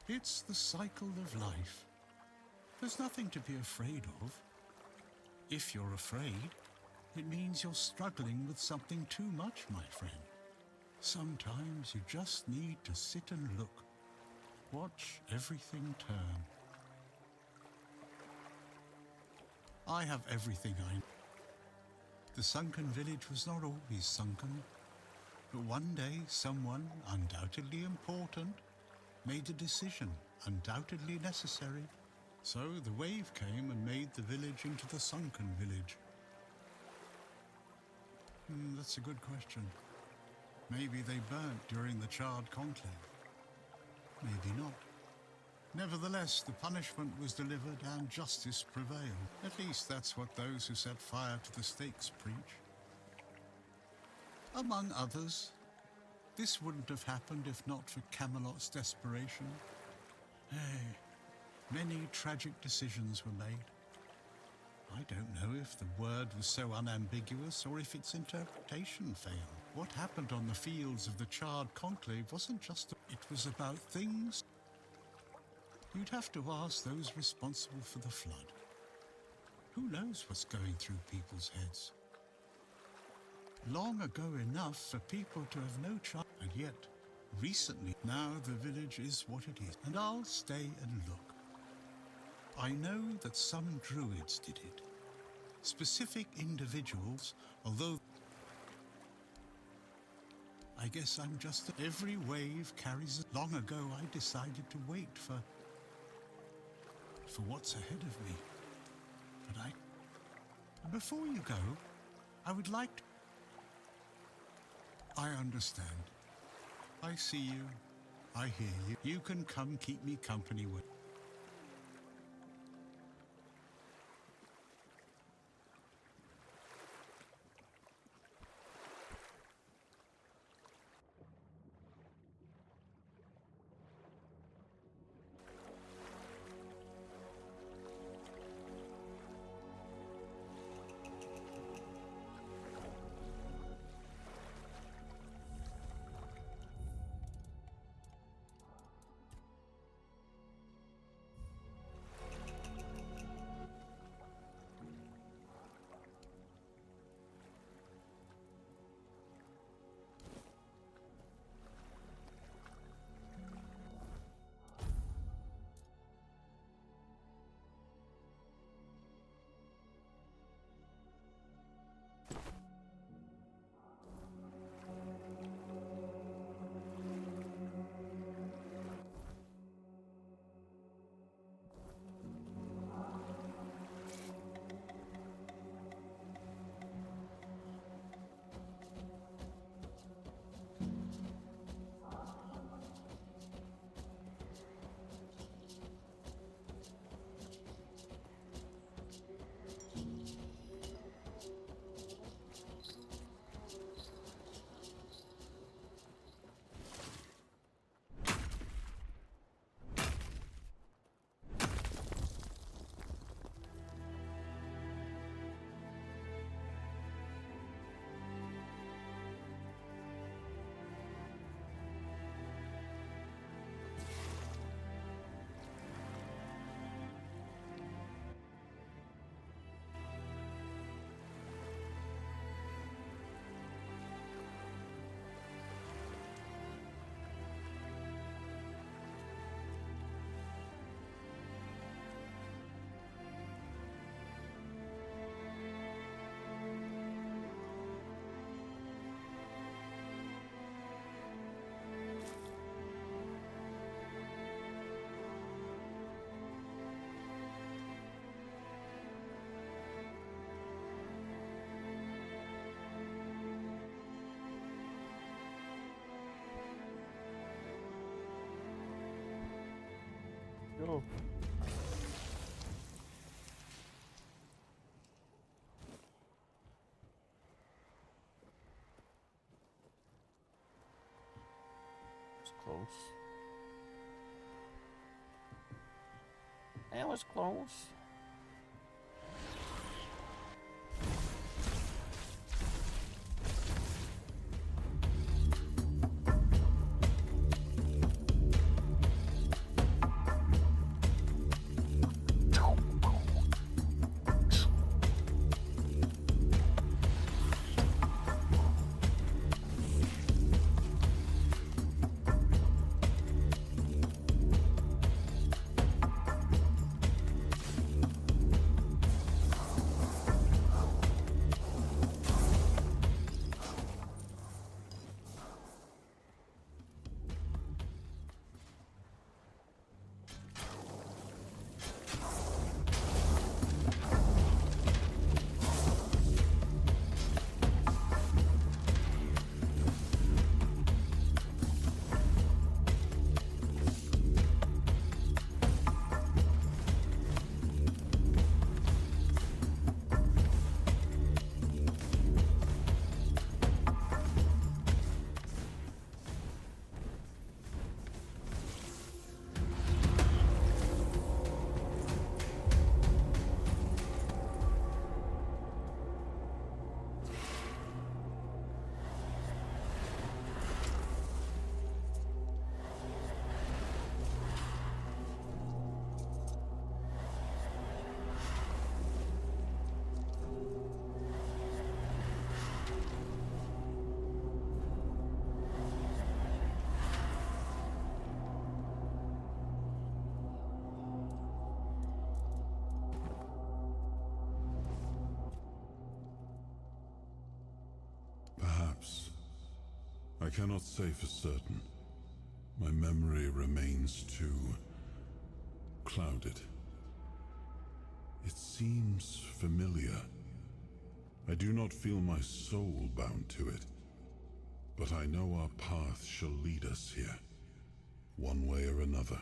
It's the cycle of life. There's nothing to be afraid of. If you're afraid, it means you're struggling with something too much, my friend. Sometimes you just need to sit and look. Watch everything turn. I have everything I need. The sunken village was not always sunken, but one day someone, undoubtedly important, made a decision, undoubtedly necessary. So the wave came and made the village into the sunken village. That's a good question. Maybe they burnt during the Charred Conclave. Maybe not. Nevertheless, the punishment was delivered and justice prevailed. At least that's what those who set fire to the stakes preach. Among others, this wouldn't have happened if not for Camelot's desperation. Hey, many tragic decisions were made. I don't know if the word was so unambiguous or if its interpretation failed. What happened on the fields of the Charred Conclave wasn't just... It was about things... You'd have to ask those responsible for the flood. Who knows what's going through people's heads? Long ago enough for people to have no chance, and yet, recently, now the village is what it is, and I'll stay and look. I know that some druids did it. Specific individuals, although... I guess I'm just... Every wave carries... Long ago I decided to wait for what's ahead of me. But before you go, I would like to... I understand. I see you. I hear you. You can come keep me company with... go. It's close. That was close. Perhaps. I cannot say for certain. My memory remains too clouded. It seems familiar. I do not feel my soul bound to it, but I know our path shall lead us here, one way or another.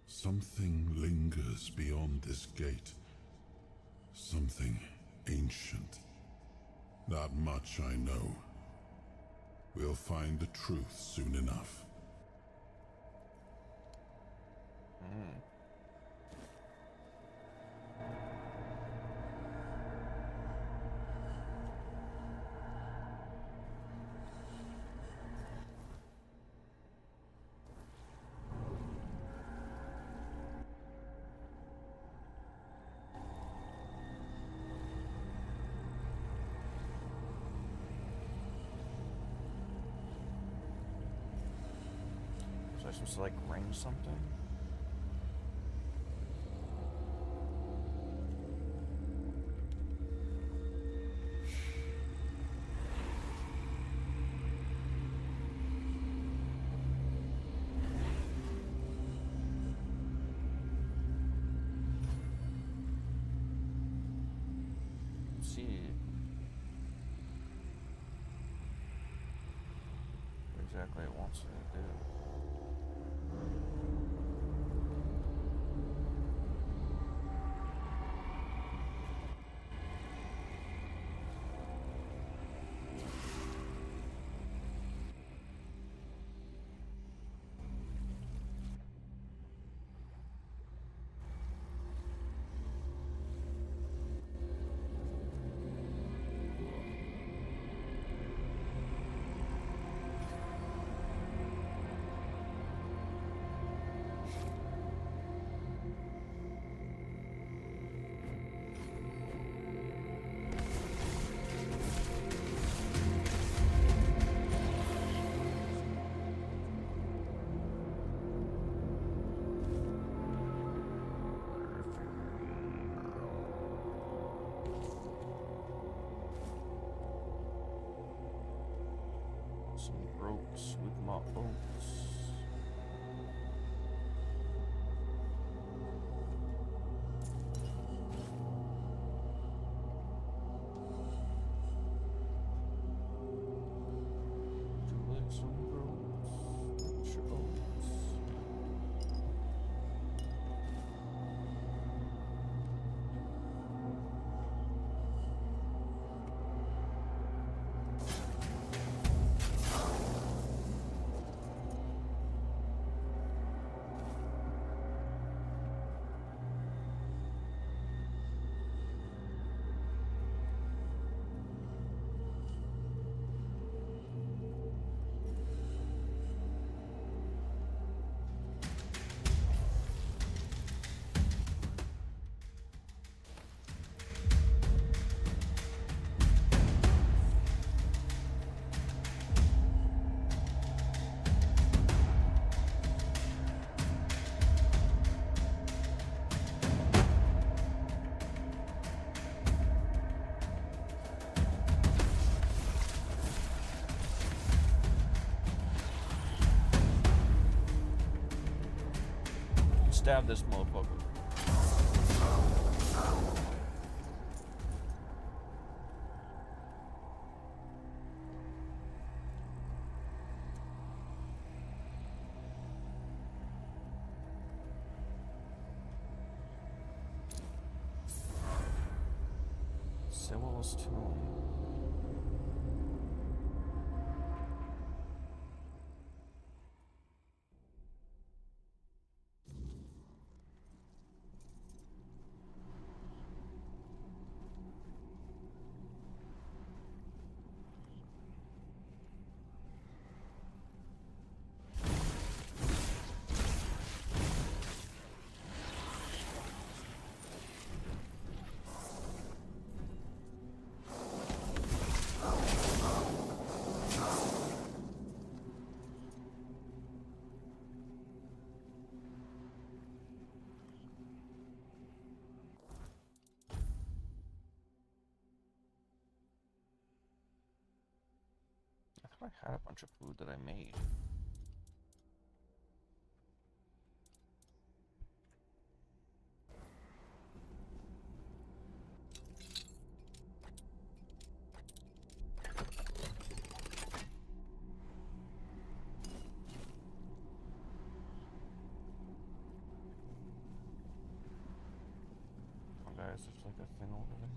Something lingers beyond this gate. Something ancient. That much I know. We'll find the truth soon enough. Was I supposed to like ring something? Let's see what exactly it wants me to do. Some ropes with mock bolts. Would you like some ropes? Sure. stab this motherfucker. Sewell's tomb. I had a bunch of food that I made. Oh, guys, there's like a thing over there.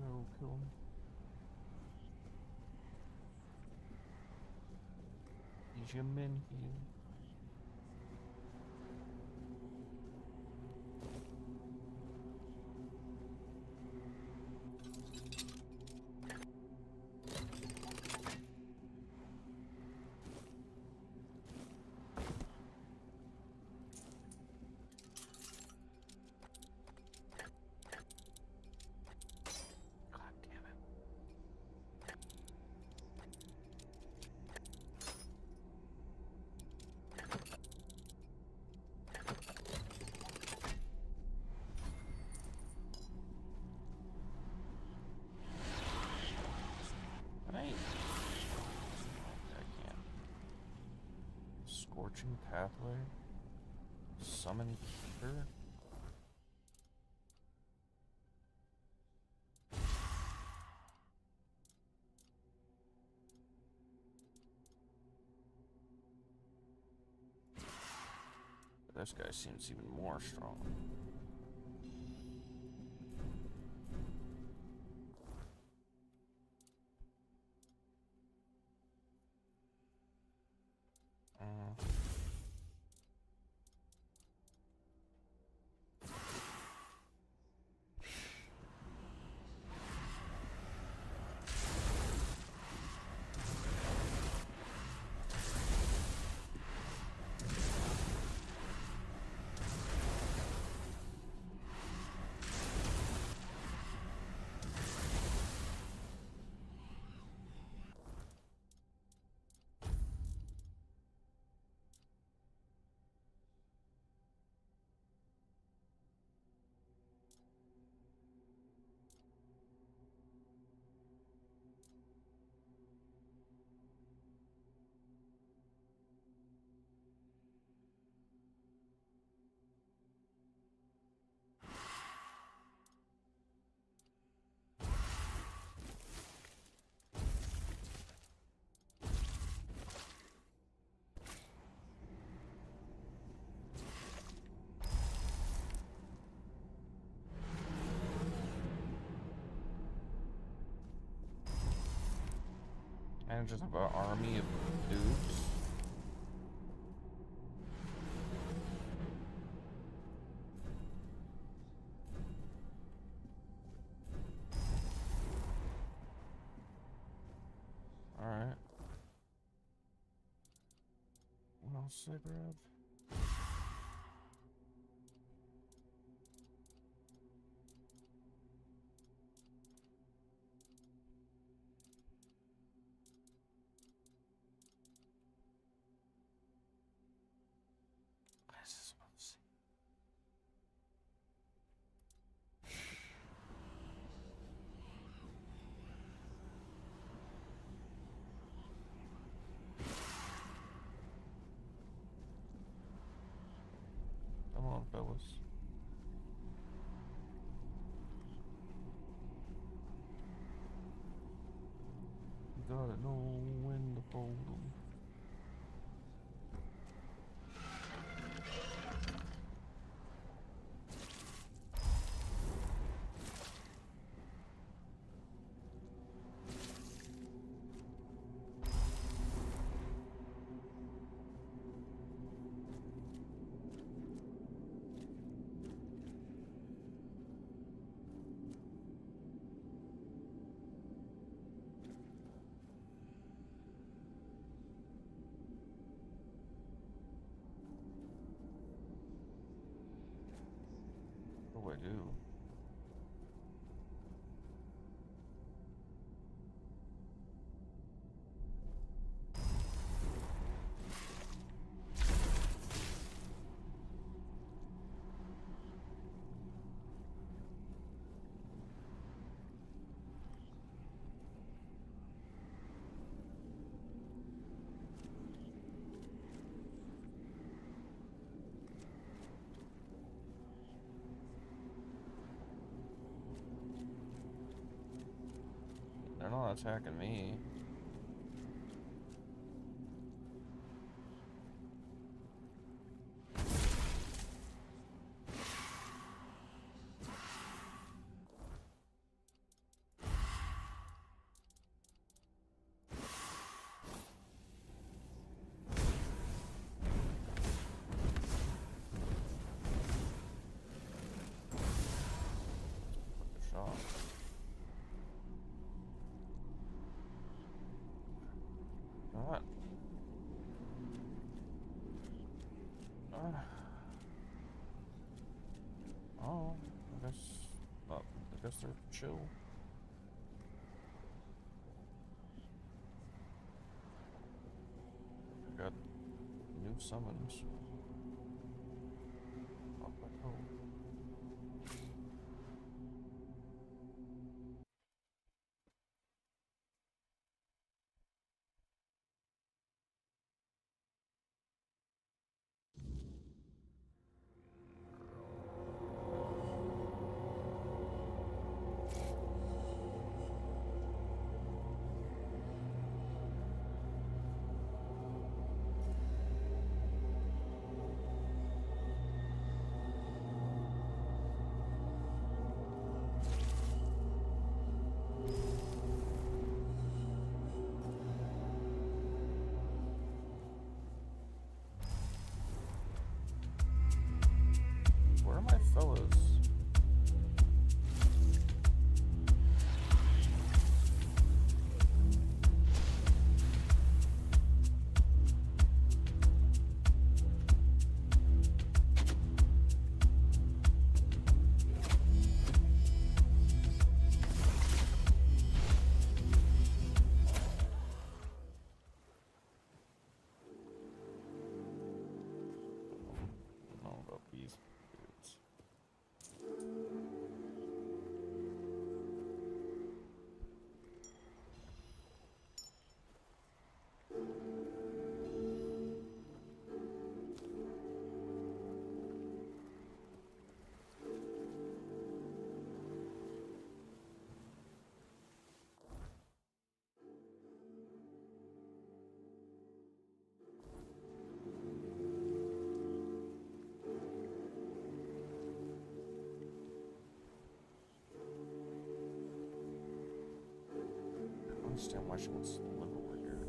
Oh, kill him. Is your men here? Scorching pathway? Summon keeper? This guy seems even more strong. And just have an army of dudes. Alright. What else did I grab? fellas. You gotta know when to fold 'em. What do I do? They're not attacking me. Shot. Not. Oh, I guess they're chill. I got new summons. Up I go. Where are my fellas? I don't know about these dudes. I don't understand why she wants to live over here.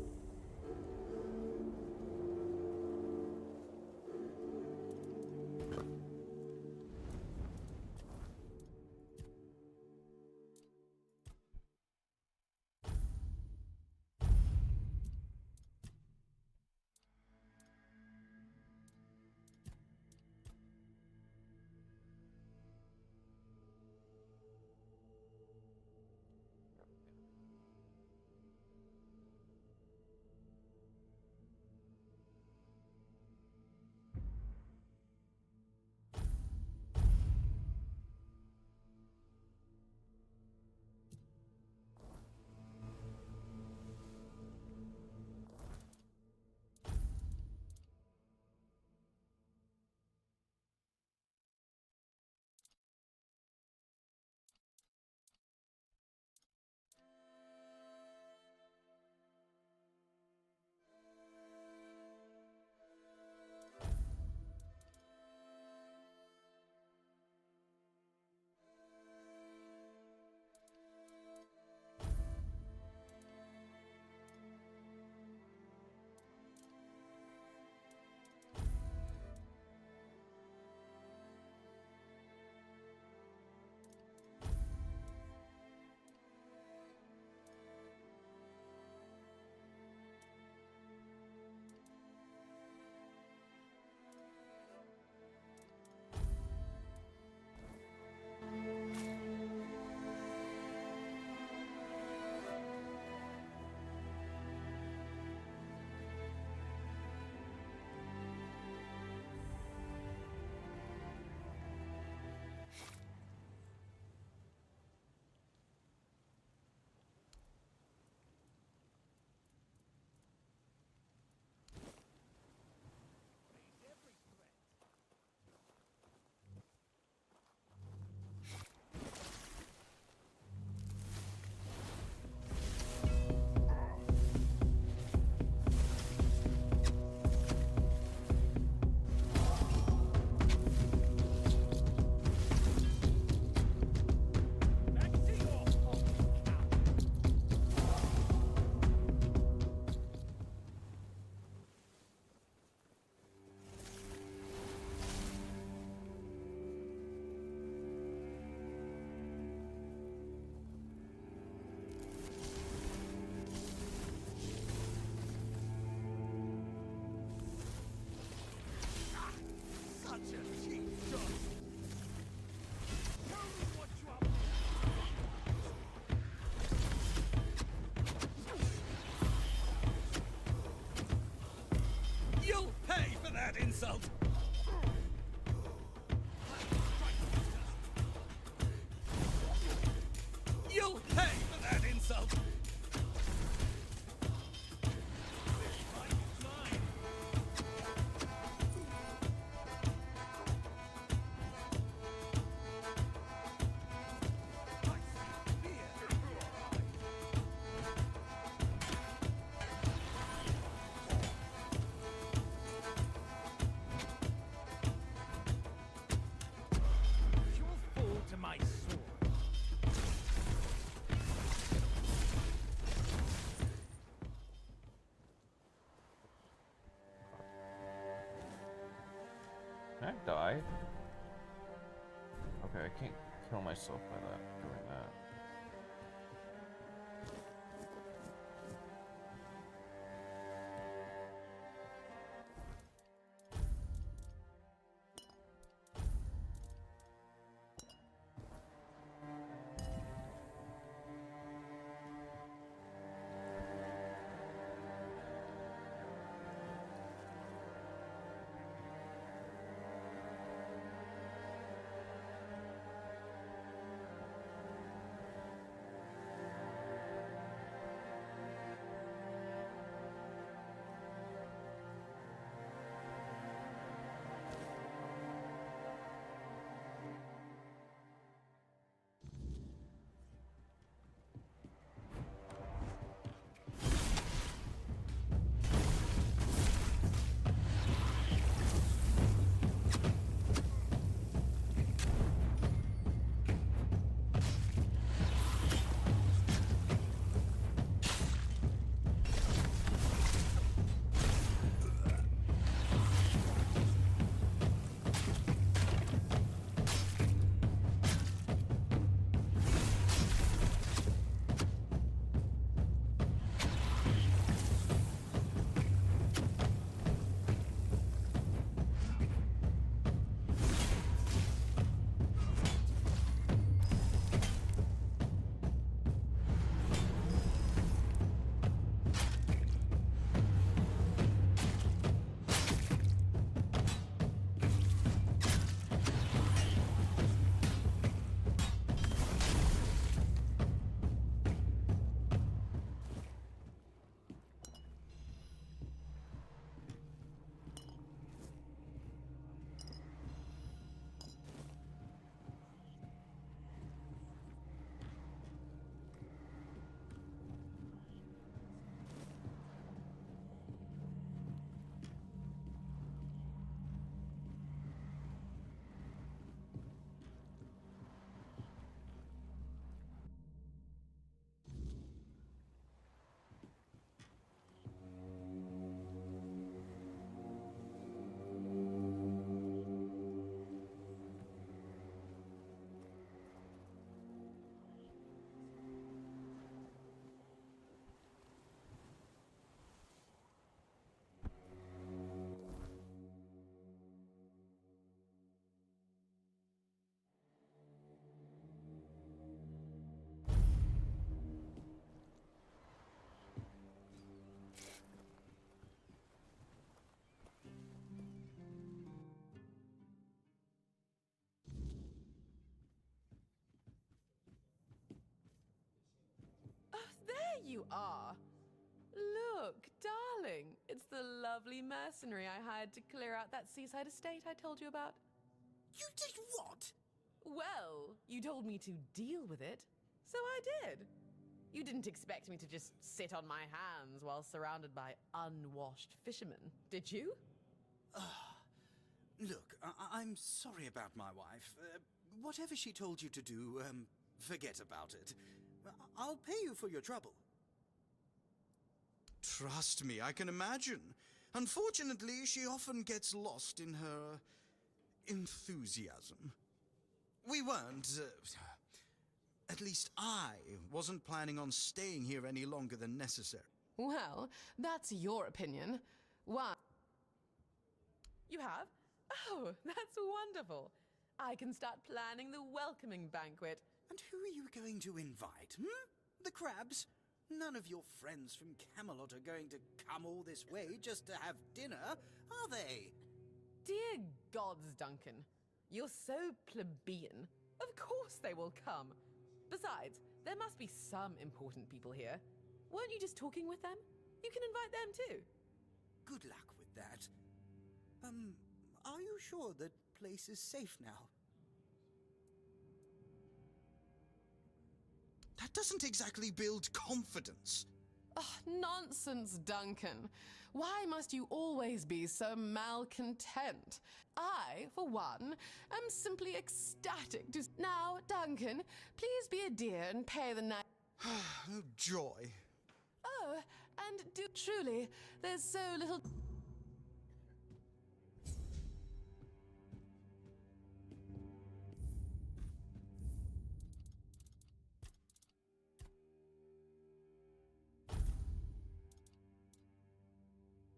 insult! You'll pay for that insult! To my sword. Can I die? Okay, I can't kill myself by that, doing that. There you are. Look, darling, it's the lovely mercenary I hired to clear out that seaside estate I told you about. You did what? Well, you told me to deal with it, so I did. You didn't expect me to just sit on my hands while surrounded by unwashed fishermen, did you? Look, I'm sorry about my wife. Whatever she told you to do, forget about it. I'll pay you for your trouble. Trust me, I can imagine. Unfortunately, she often gets lost in her enthusiasm. We weren't, at least I wasn't planning on staying here any longer than necessary. Well, that's your opinion. Why? You have? Oh, that's wonderful. I can start planning the welcoming banquet. And who are you going to invite, The crabs? None of your friends from Camelot are going to come all this way just to have dinner, are they? Dear gods, Duncan. You're so plebeian. Of course they will come. Besides, there must be some important people here. Weren't you just talking with them? You can invite them too. Good luck with that. Are you sure the place is safe now? That doesn't exactly build confidence. Oh, nonsense, Duncan. Why must you always be so malcontent? I, for one, am simply ecstatic to... Now, Duncan, please be a dear and pay the night... Oh, joy. Oh, and do truly, there's so little...